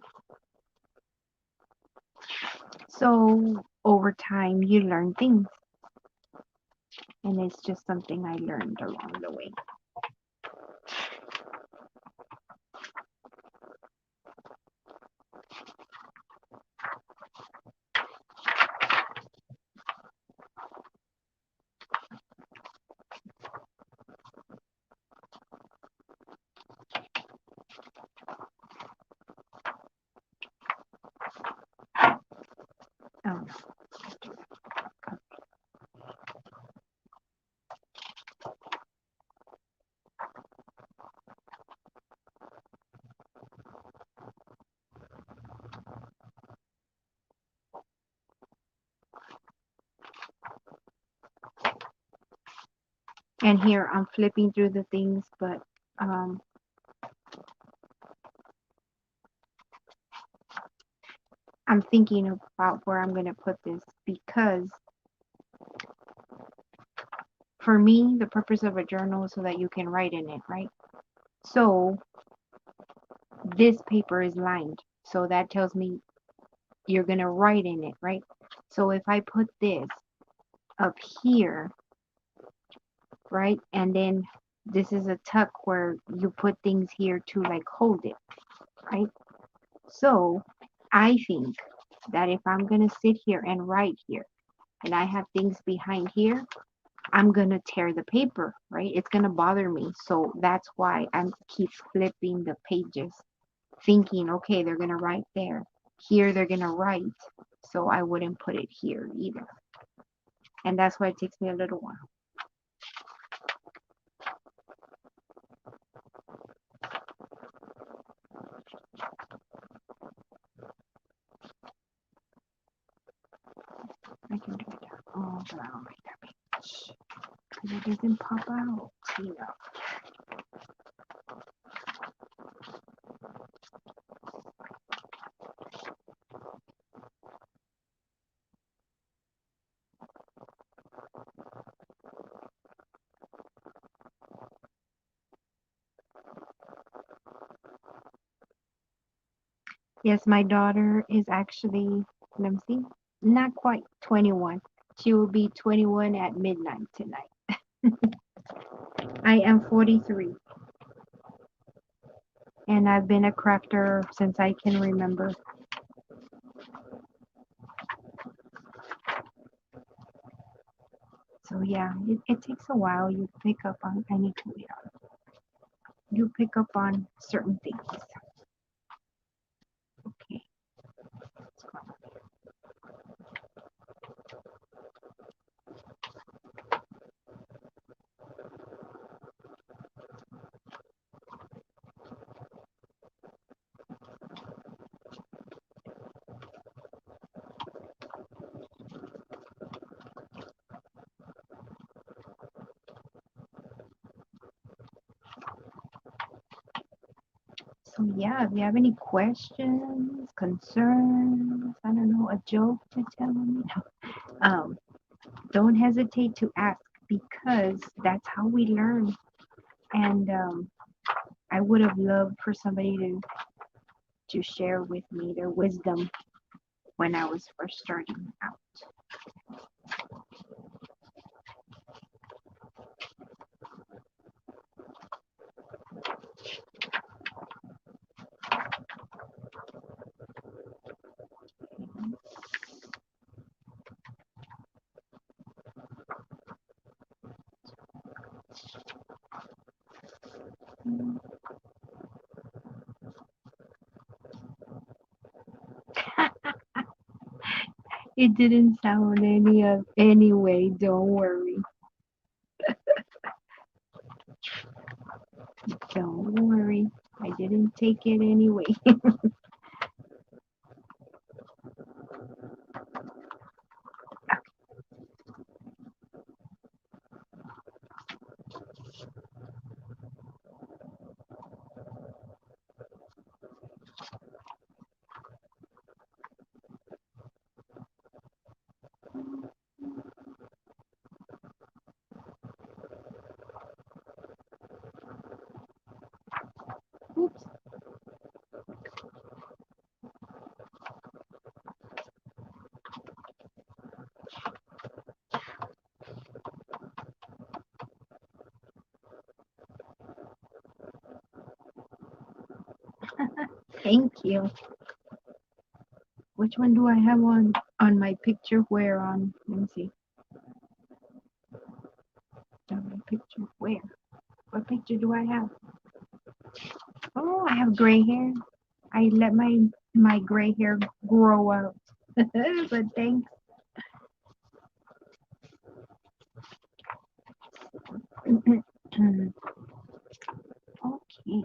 So over time, you learn things. And it's just something I learned along the way. Oh. And here I'm flipping through the things, but I'm thinking about where I'm going to put this because for me, the purpose of a journal is so that you can write in it, right? So this paper is lined. So that tells me you're going to write in it, right? So if I put this up here, right? And then this is a tuck where you put things here to like hold it, right? So I think that if I'm going to sit here and write here and I have things behind here, I'm going to tear the paper, right? It's going to bother me. So that's why I keep flipping the pages, thinking, okay, they're going to write there. Here they're going to write. So I wouldn't put it here either. And that's why it takes me a little while. It doesn't pop out. You know. Yes, my daughter is actually, let me see, not quite 21. She will be 21 at midnight tonight. I am 43, and I've been a crafter since I can remember. So yeah, it takes a while. You pick up on, I need to, yeah, you pick up on certain things. Okay. So yeah, if you have any questions, concerns, I don't know, a joke to tell me, don't hesitate to ask because that's how we learn. And I would have loved for somebody to share with me their wisdom when I was first starting out. It didn't sound any way, don't worry. Don't worry. I didn't take it anyway. Oops. Thank you. Which one do I have on my picture where on? Let me see. On my picture where? What picture do I have? Oh, I have gray hair. I let my gray hair grow out. But thanks. Okay.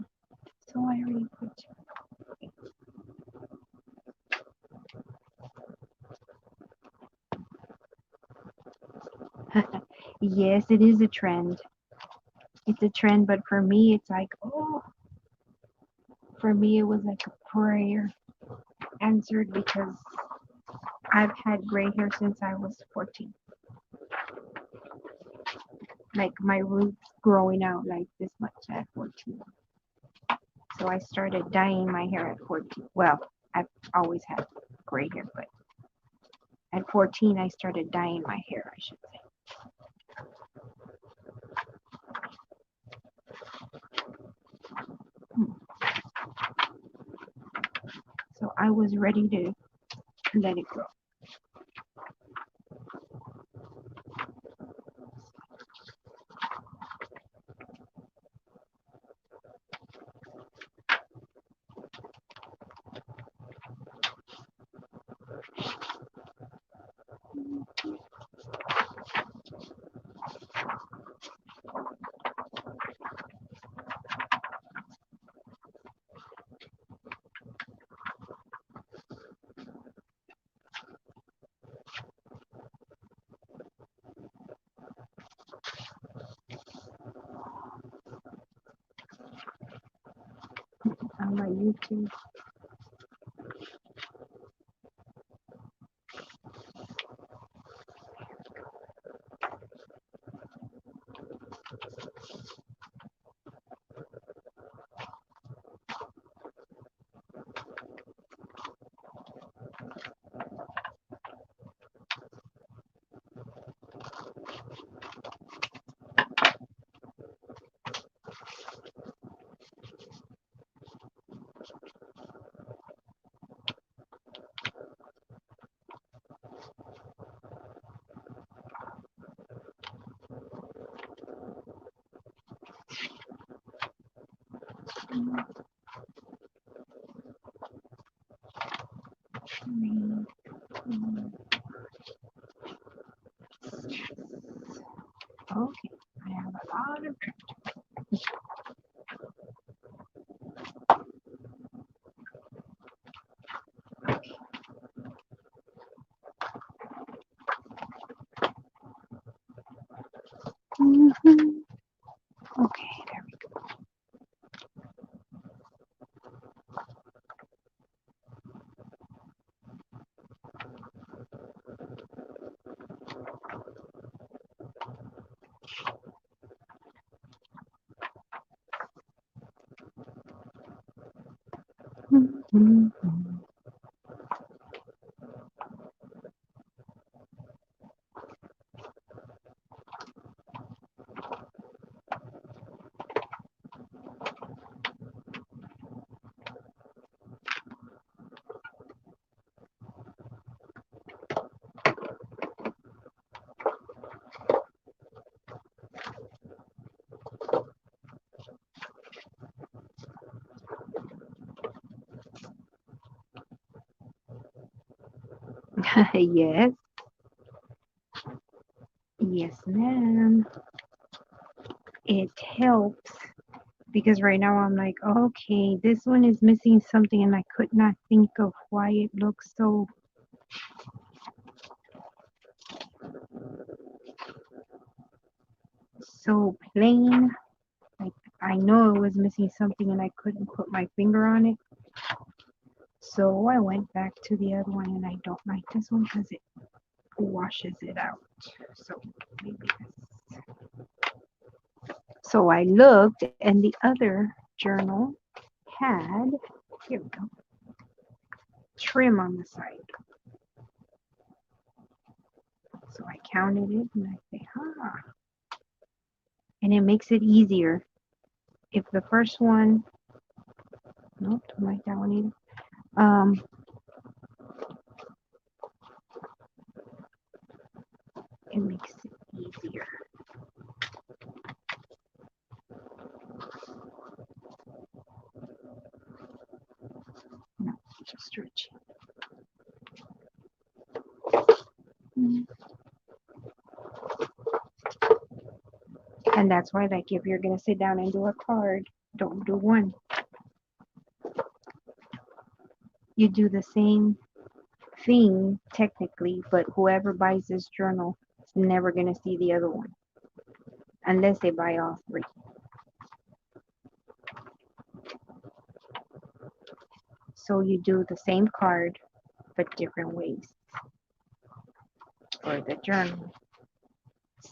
So I already put you. Yes, it is a trend. It's a trend, but for me, it's like, oh, for me, it was like a prayer answered because I've had gray hair since I was 14. Like my roots growing out like this much at 14. So I started dyeing my hair at 14. Well, I've always had gray hair, but at 14, I started dyeing my hair, I should say. So I was ready to let it grow. on my YouTube. Okay, I have a lot of. Mhm. Okay, there we go. Mhm. Yes, yes, ma'am. It helps because right now I'm like, okay, this one is missing something, and I could not think of why it looks so plain. Like I know it was missing something, and I couldn't put my finger on it. So I went back to the other one, and I don't like this one because it washes it out. So maybe this. So I looked, and the other journal had, here we go, trim on the side. So I counted it, and I say, and it makes it easier. If the first one, nope, don't like that one either. It makes it easier. No, just stretching. And that's why, like, if you're gonna sit down and do a card, don't do one. You do the same thing technically, but whoever buys this journal is never gonna see the other one unless they buy all three. So you do the same card but different ways. Or the journal,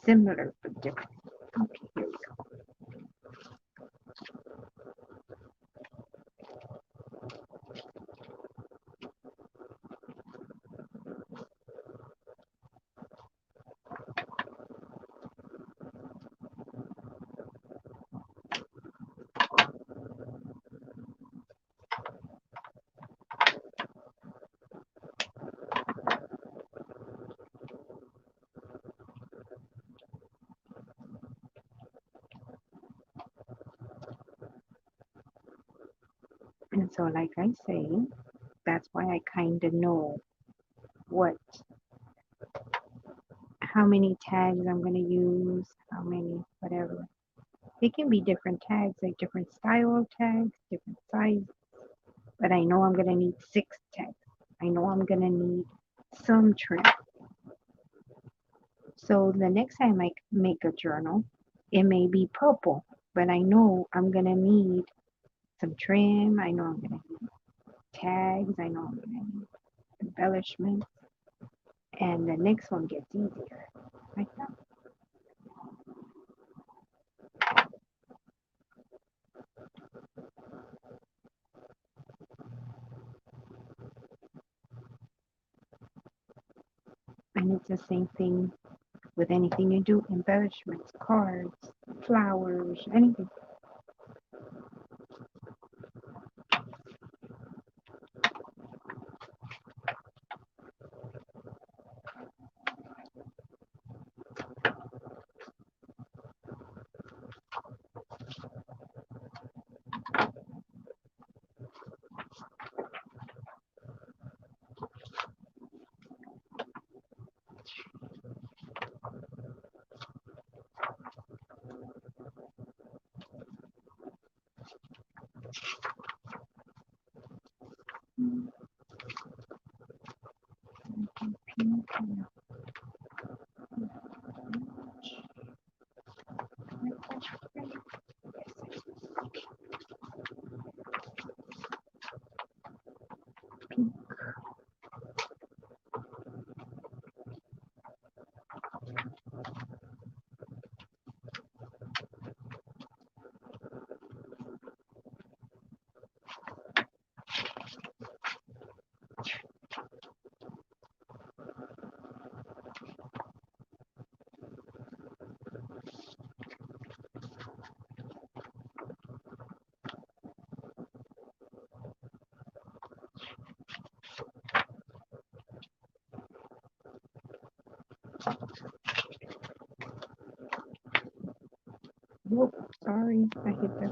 similar but different. Okay, here we go. And so, like I say, that's why I kind of know what, how many tags I'm going to use, how many, whatever. It can be different tags, like different style of tags, different size, but I know I'm going to need 6 tags. I know I'm going to need some trim. So the next time I make a journal, it may be purple, but I know I'm going to need some trim. I know I'm going to need tags. I know I'm going to need embellishments. And the next one gets easier. Like that. And it's the same thing with anything you do, embellishments, cards, flowers, anything. Whoop, sorry, I hit the.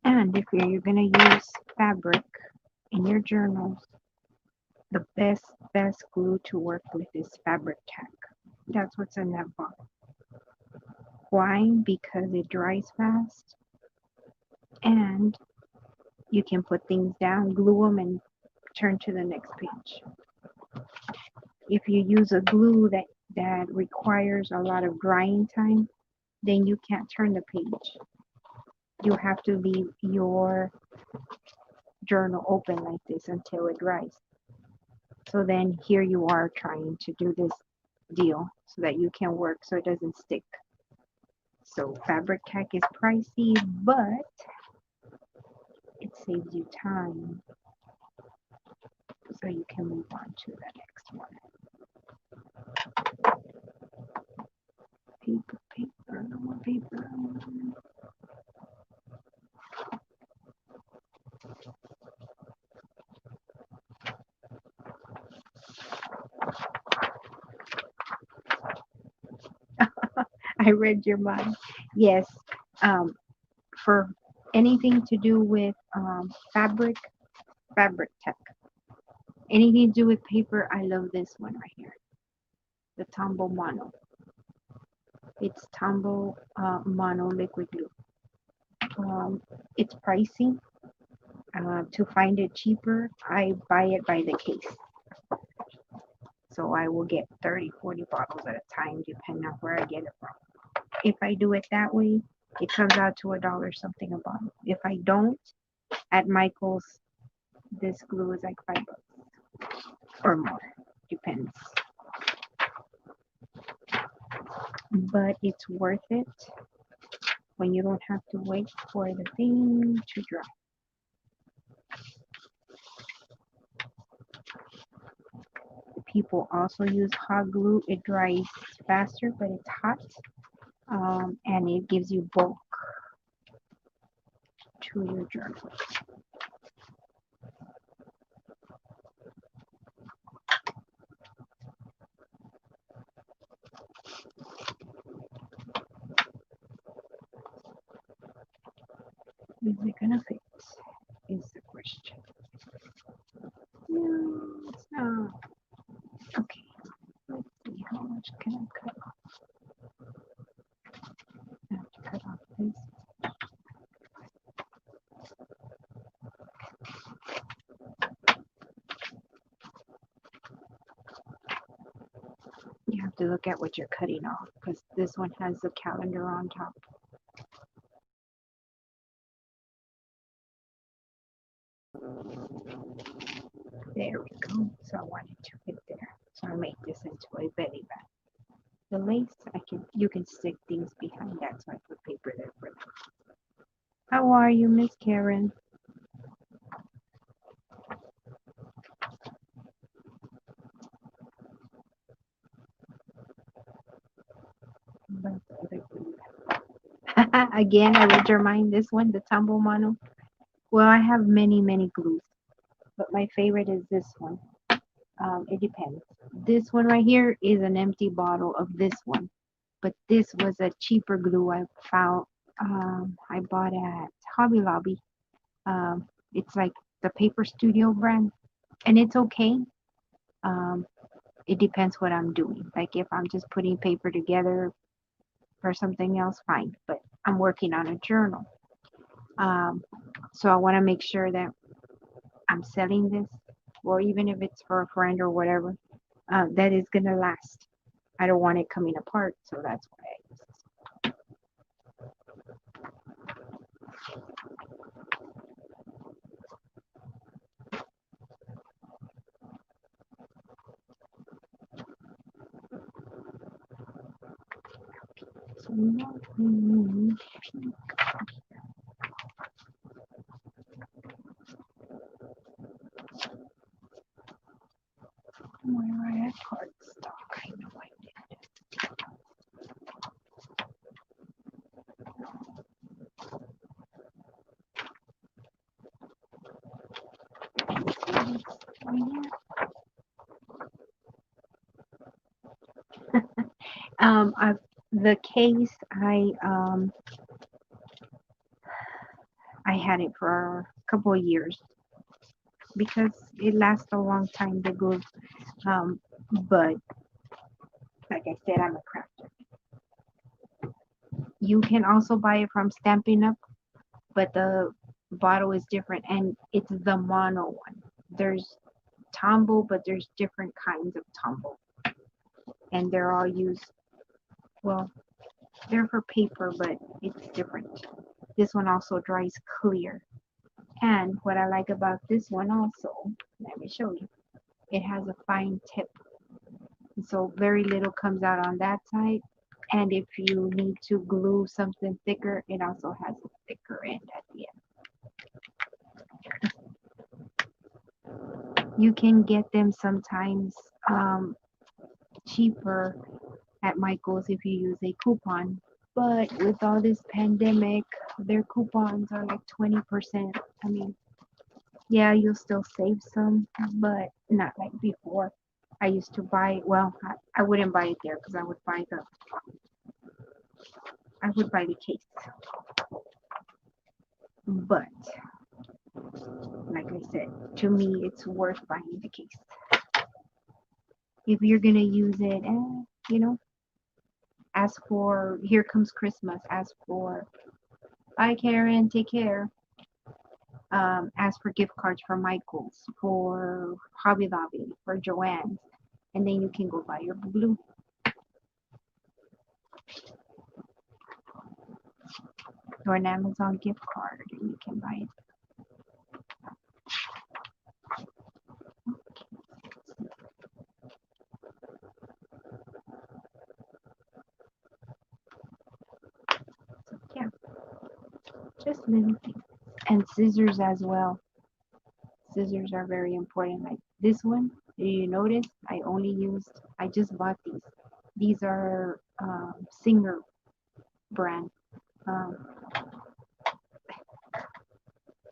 And if you're going to use fabric in your journals, the best glue to work with is fabric tack. That's what's in that bottle. Why? Because it dries fast and you can put things down, glue them, and turn to the next page. If you use a glue that requires a lot of drying time, then you can't turn the page. You have to leave your journal open like this until it dries. So then here you are trying to do this deal so that you can work so it doesn't stick. So fabric tack is pricey, but it saves you time. So you can move on to the next one. Paper, no more paper. I read your mind. Yes, for anything to do with fabric tack. Anything to do with paper, I love this one right here. The Tombow Mono. It's Tombow Mono liquid glue. It's pricey. To find it cheaper, I buy it by the case. So I will get 30, 40 bottles at a time, depending on where I get it from. If I do it that way, it comes out to $1 something a bottle. If I don't, at Michael's, this glue is like $5. or more, depends. But it's worth it when you don't have to wait for the thing to dry. People also use hot glue. It dries faster, but it's hot, and it gives you bulk to your journal. Is it gonna fit? Is the question. No, it's not. Okay, let's see how much can I cut off. I have to cut off this. You have to look at what you're cutting off because this one has the calendar on top. There we go. So I wanted to fit there. So I made this into a belly band. The lace, you can stick things behind that, so I put paper there for them. How are you, Miss Karen? Again, I read your mind. This one, the Tumble Mono. Well, I have many glues, but my favorite is this one. It depends. This one right here is an empty bottle of this one, but this was a cheaper glue I found. I bought at Hobby Lobby. It's like the Paper Studio brand, and it's okay. Um, it depends what I'm doing. Like if I'm just putting paper together for something else, fine. But I'm working on a journal. So I want to make sure that I'm selling this, or even if it's for a friend or whatever, that is going to last. I don't want it coming apart, so that's why I use this. So now we need pink. Where I had cardstock, I know I did. I've the case I had it for a couple of years because it lasts a long time. The glue, but like I said, I'm a crafter. You can also buy it from Stampin' Up, but the bottle is different, and it's the mono one. There's Tombow, but there's different kinds of Tombow, and they're all used. Well, they're for paper, but it's different. This one also dries clear. And what I like about this one also, let me show you, it has a fine tip. So very little comes out on that side. And if you need to glue something thicker, it also has a thicker end at the end. You can get them sometimes cheaper at Michael's if you use a coupon. But with all this pandemic, their coupons are like 20%. I mean, yeah, you'll still save some, but not like before. I used to buy, well, I wouldn't buy it there because I would buy the case. But like I said, to me, it's worth buying the case. If you're gonna use it, you know, ask for, here comes Christmas, ask for, bye Karen, take care. Ask for gift cards for Michael's, for Hobby Lobby, for Joann's, and then you can go buy your blue. Or an Amazon gift card, and you can buy it. little things. And scissors as well. Scissors are very important. Like this one, did you notice? I just bought these. These are Singer brand. Um,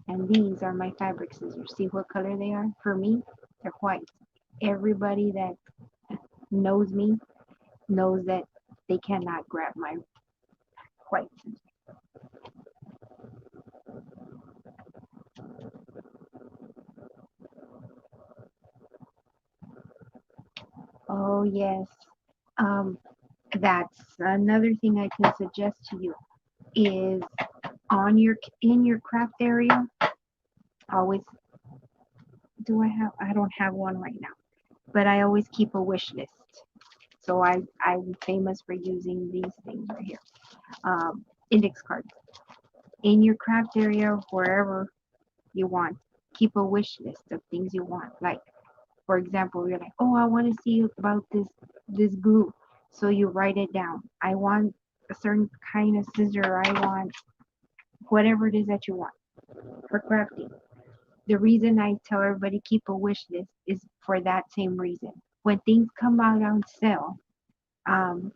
and these are my fabric scissors. See what color they are? For me, they're white. Everybody that knows me knows that they cannot grab my white scissors. Oh yes. Um, that's another thing I can suggest to you is on your in your craft area. Always I don't have one right now, but I always keep a wish list. So I'm famous for using these things right here. Index cards in your craft area, wherever you want. Keep a wish list of things you want. Like for example, you're like, oh, I want to see about this glue. So you write it down. I want a certain kind of scissor. I want whatever it is that you want for crafting. The reason I tell everybody keep a wish list is for that same reason. When things come out on sale, um,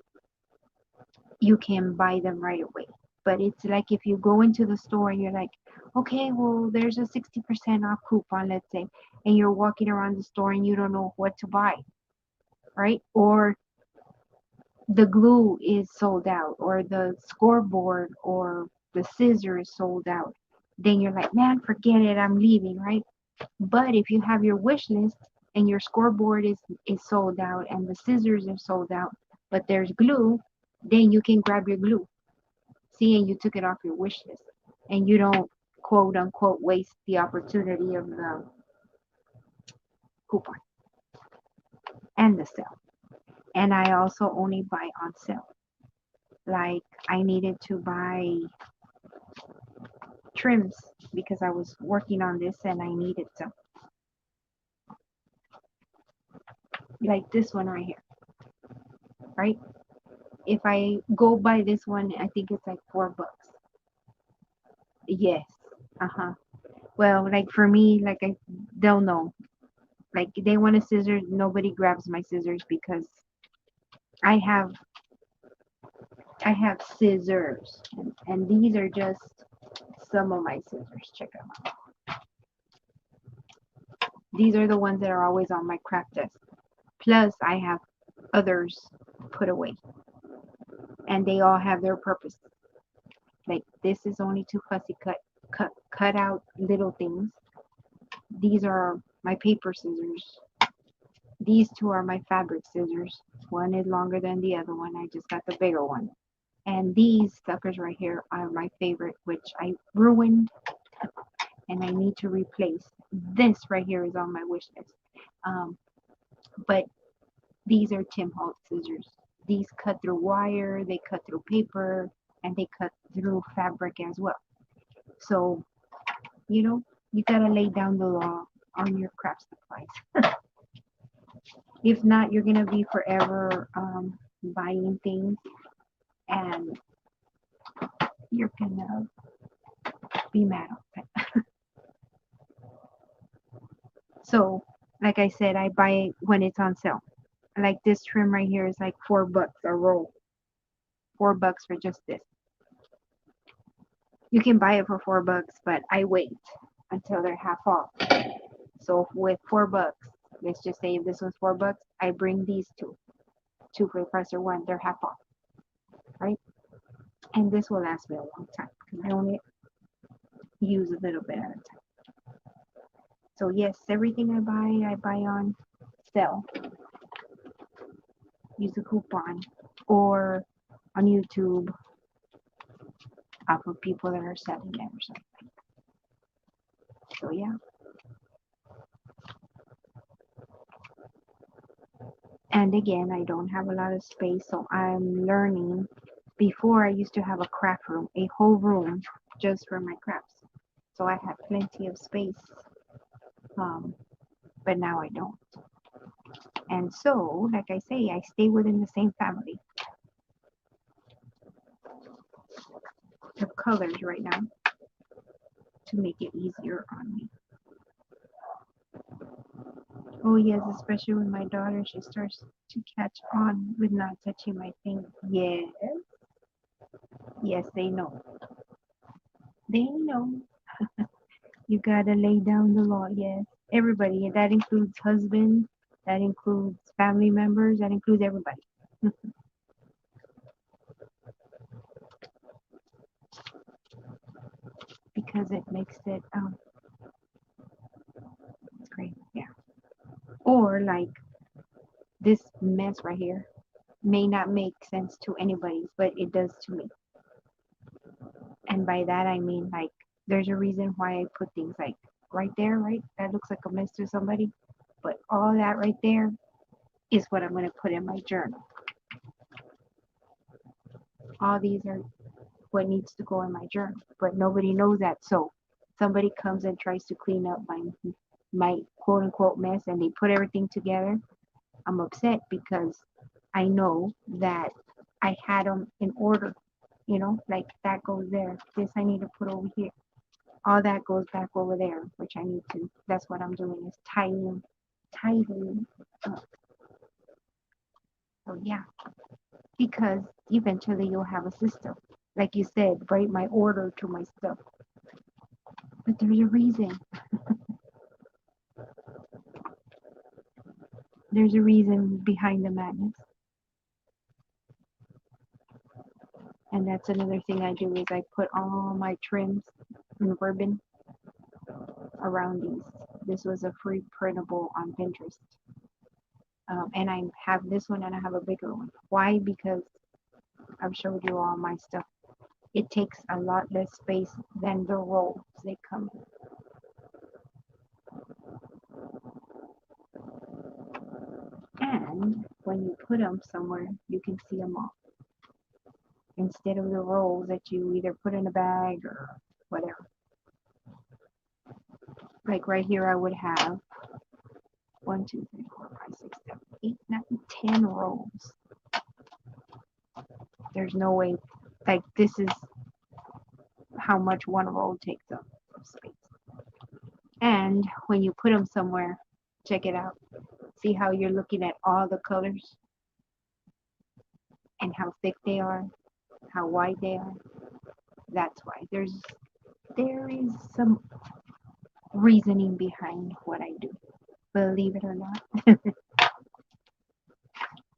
you can buy them right away. But it's like if you go into the store and you're like, okay, well, there's a 60% off coupon, let's say, and you're walking around the store and you don't know what to buy, right? Or the glue is sold out, or the scoreboard or the scissor is sold out, then you're like, man, forget it, I'm leaving, right? But if you have your wish list and your scoreboard is sold out and the scissors are sold out, but there's glue, then you can grab your glue. See, and you took it off your wish list, and you don't quote unquote waste the opportunity of the coupon and the sale. And I also only buy on sale. Like I needed to buy trims because I was working on this and I needed some. Like this one right here, right? If I go buy this one, I think it's like $4. Yes. Uh-huh. Well, like for me, like I don't know. Like they want a scissors, nobody grabs my scissors because I have I have scissors and these are just some of my scissors. Check them out. These are the ones that are always on my craft desk. Plus I have others put away and they all have their purpose. Like this is only to fussy cut out little things. These are my paper scissors. These two are my fabric scissors. One is longer than the other one. I just got the bigger one. And these suckers right here are my favorite, which I ruined and I need to replace. This right here is on my wish list. Um, but these are Tim Holtz scissors. These cut through wire, they cut through paper, and they cut through fabric as well. So, you know, you gotta lay down the law on your craft supplies. If not, you're gonna be forever buying things and you're gonna be mad at it. So, like I said, I buy it when it's on sale. Like this trim right here is like $4 a roll. $4 for just this. You can buy it for $4, but I wait until they're half off. So with $4, let's just say if this was $4, I bring these two for the price of one. They're half off, right? And this will last me a long time because I only use a little bit at a time. So yes, everything I buy on sale. Use a coupon or on YouTube off of people that are selling it or something. So yeah. And again, I don't have a lot of space, so I'm learning. Before I used to have a craft room, a whole room just for my crafts. So I had plenty of space. Um, but now I don't. And so, like I say, I stay within the same family of colors right now. to make it easier on me. Oh yes, especially with my daughter, she starts to catch on with not touching my finger. Yes, yes, they know. They know. You gotta lay down the law. Yes, everybody. That includes husbands. That includes family members. That includes everybody. Because it makes it it's great. Yeah. Or like this mess right here may not make sense to anybody's, but it does to me. And by that I mean like there's a reason why I put things like right there, right? That looks like a mess to somebody, but all that right there is what I'm going to put in my journal. All these are what needs to go in my journal, but nobody knows that. So somebody comes and tries to clean up my quote unquote mess and they put everything together. I'm upset because I know that I had them in order, like that goes there. This I need to put over here. All that goes back over there, which I need to. That's what I'm doing is tidying up. So yeah, because eventually you'll have a system. Like you said, write my order to my stuff. But there's a reason. There's a reason behind the madness. And that's another thing I do is I put all my trims and ribbon around these. This was a free printable on Pinterest. And I have this one and I have a bigger one. Why? Because I've showed you all my stuff. It takes a lot less space than the rolls they come in. And when you put them somewhere, you can see them all. Instead of the rolls that you either put in a bag or whatever. Like right here, I would have 1, 2, 3, 4, 5, 6, 7, 8, 9, 10 rolls. There's no way, like this is how much one roll takes up of space. And when you put them somewhere, check it out. See how you're looking at all the colors and how thick they are, how wide they are. That's why there is some reasoning behind what I do, believe it or not.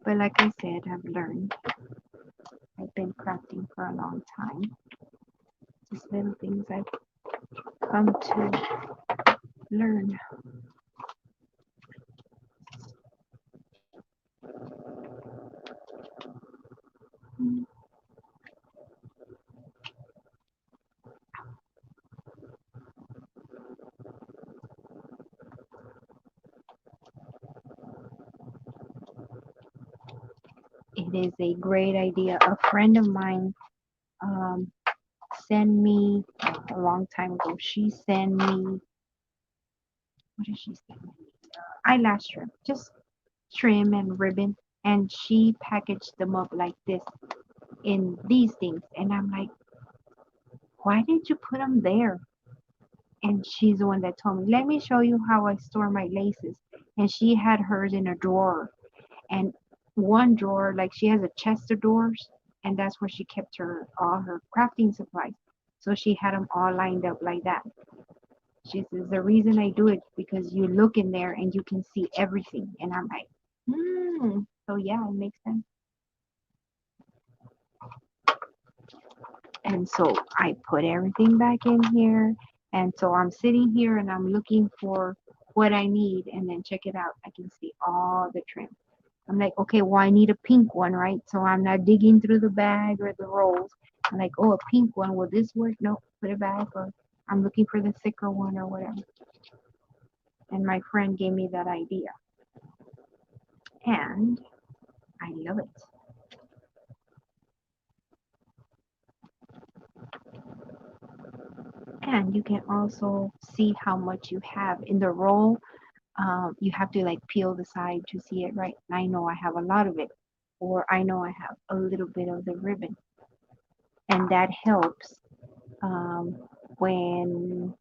But like I said, I've learned. I've been crafting for a long time. Just little things I've come to learn. It is a great idea. A friend of mine um, sent me a long time ago. She sent me, what did she send me? Eyelash trim, just trim and ribbon. And she packaged them up like this in these things. And I'm like, why did you put them there? And she's the one that told me, let me show you how I store my laces. And she had hers in a drawer. And one drawer, like she has a chest of drawers, and that's where she kept all her crafting supplies. So she had them all lined up like that. She says the reason I do it because you look in there and you can see everything. And I'm like, so yeah, it makes sense. And so I put everything back in here. And so I'm sitting here and I'm looking for what I need. And then check it out. I can see all the trim. I'm like, okay, well, I need a pink one, right? So I'm not digging through the bag or the rolls. I'm like, oh, a pink one. Will this work? No, put it back. Or I'm looking for the thicker one or whatever. And my friend gave me that idea. And I love it. And you can also see how much you have in the roll. You have to like peel the side to see it, right? I know I have a lot of it, or I know I have a little bit of the ribbon, and that helps when,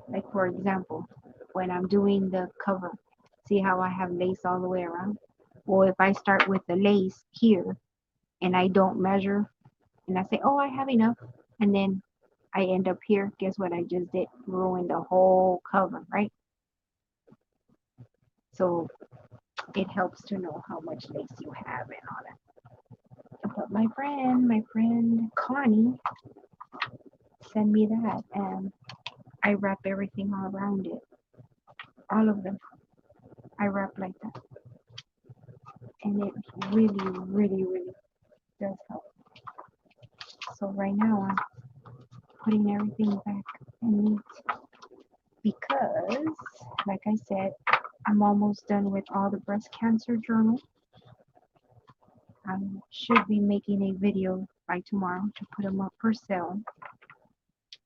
like for example, when I'm doing the cover, see how I have lace all the way around? Well, if I start with the lace here and I don't measure and I say, oh, I have enough, and then I end up here, guess what I just did? Ruined the whole cover, right? So it helps to know how much lace you have and all that. But my friend Connie sent me that, and I wrap everything all around it. All of them. I wrap like that. And it really, really, really does help. So right now I'm putting everything back in neat because, like I said, I'm almost done with all the breast cancer journal. I should be making a video by tomorrow to put them up for sale.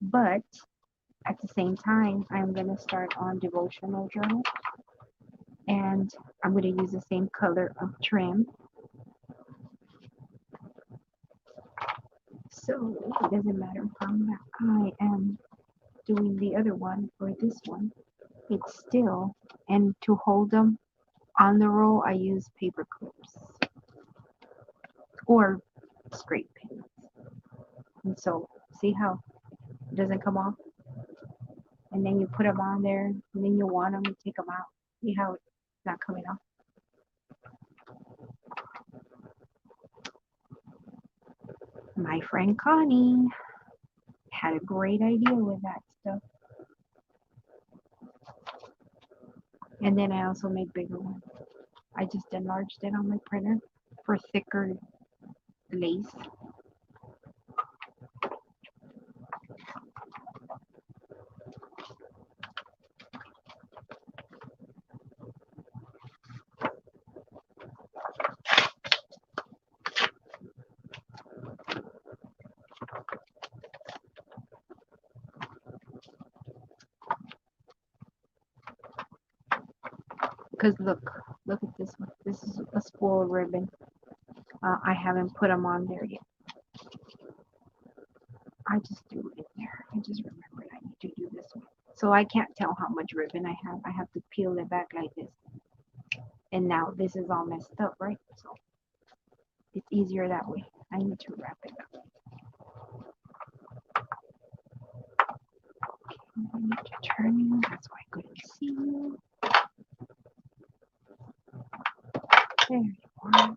But at the same time, I'm going to start on devotional journal, and I'm going to use the same color of trim. So it doesn't matter if I am doing the other one or this one. It's still, and to hold them on the roll, I use paper clips or scrape pins. And so, see how it doesn't come off? And then you put them on there, and then you want them, you take them out. See how it's not coming off? My friend Connie had a great idea with that stuff. And then I also make bigger ones. I just enlarged it on my printer for thicker lace. Because look at this one. This is a spool ribbon. I haven't put them on there yet. I just threw it in there. I just remembered I need to do this one. So I can't tell how much ribbon I have. I have to peel it back like this. And now this is all messed up, right? So it's easier that way. I need to wrap it up. I need to turn you. That's why I couldn't see you. There you are.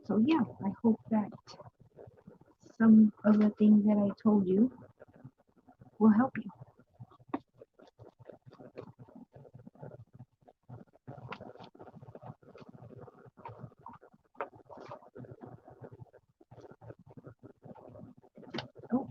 So yeah, I hope that some of the things that I told you will help you. Oh,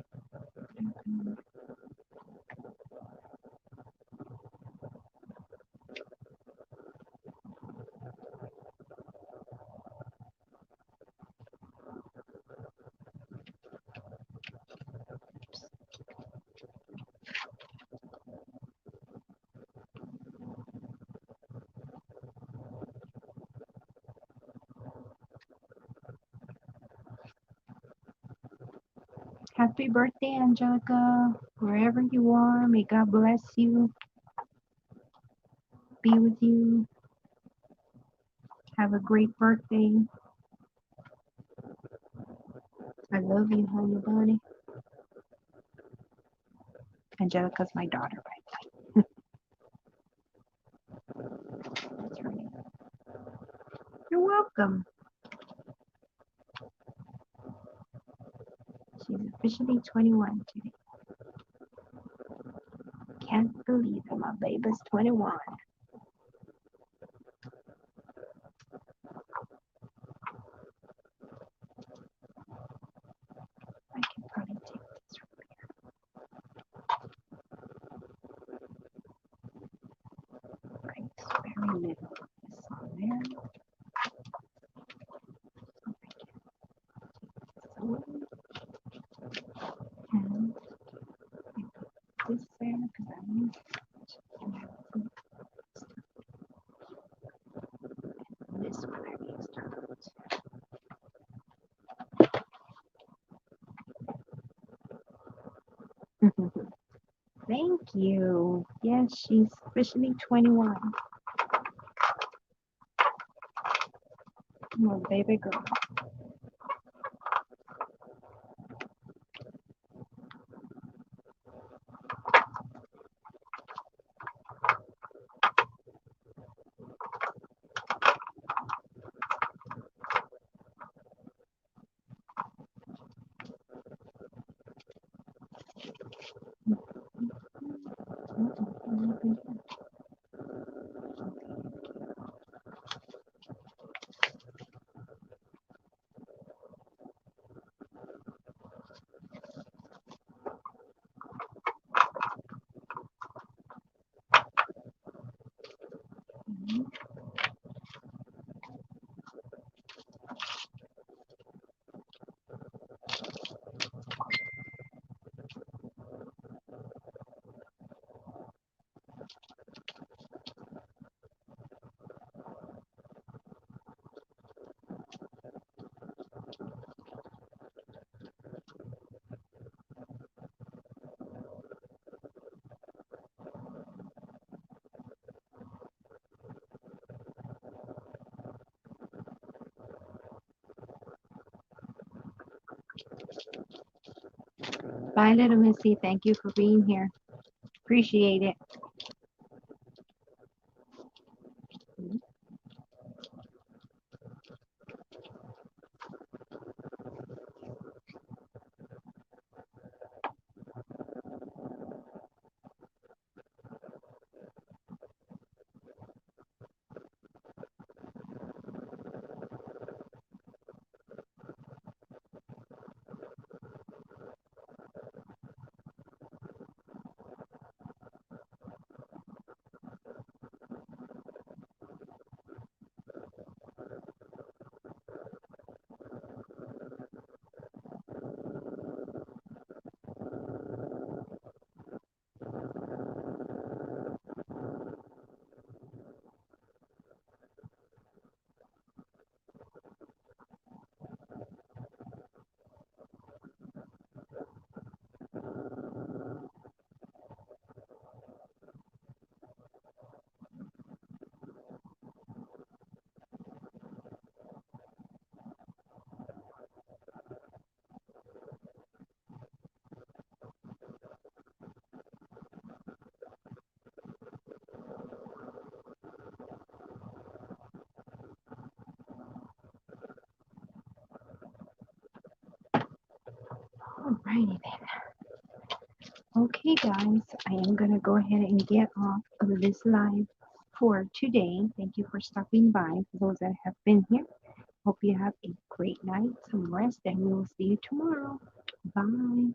happy birthday, Angelica. Wherever you are, may God bless you, be with you. Have a great birthday. I love you, honey bunny. Angelica's my daughter, by the way. That's her name. You're welcome. She's officially 21 today. Can't believe it. My baby's 21. I can probably take this from here. Right, very little of this on there. Thank you. Yes, she's officially 21. Oh, baby girl. Bye, little Missy. Thank you for being here. Appreciate it. Alrighty then. Okay, guys, I am going to go ahead and get off of this live for today. Thank you for stopping by. For those that have been here, hope you have a great night, some rest, and we will see you tomorrow. Bye.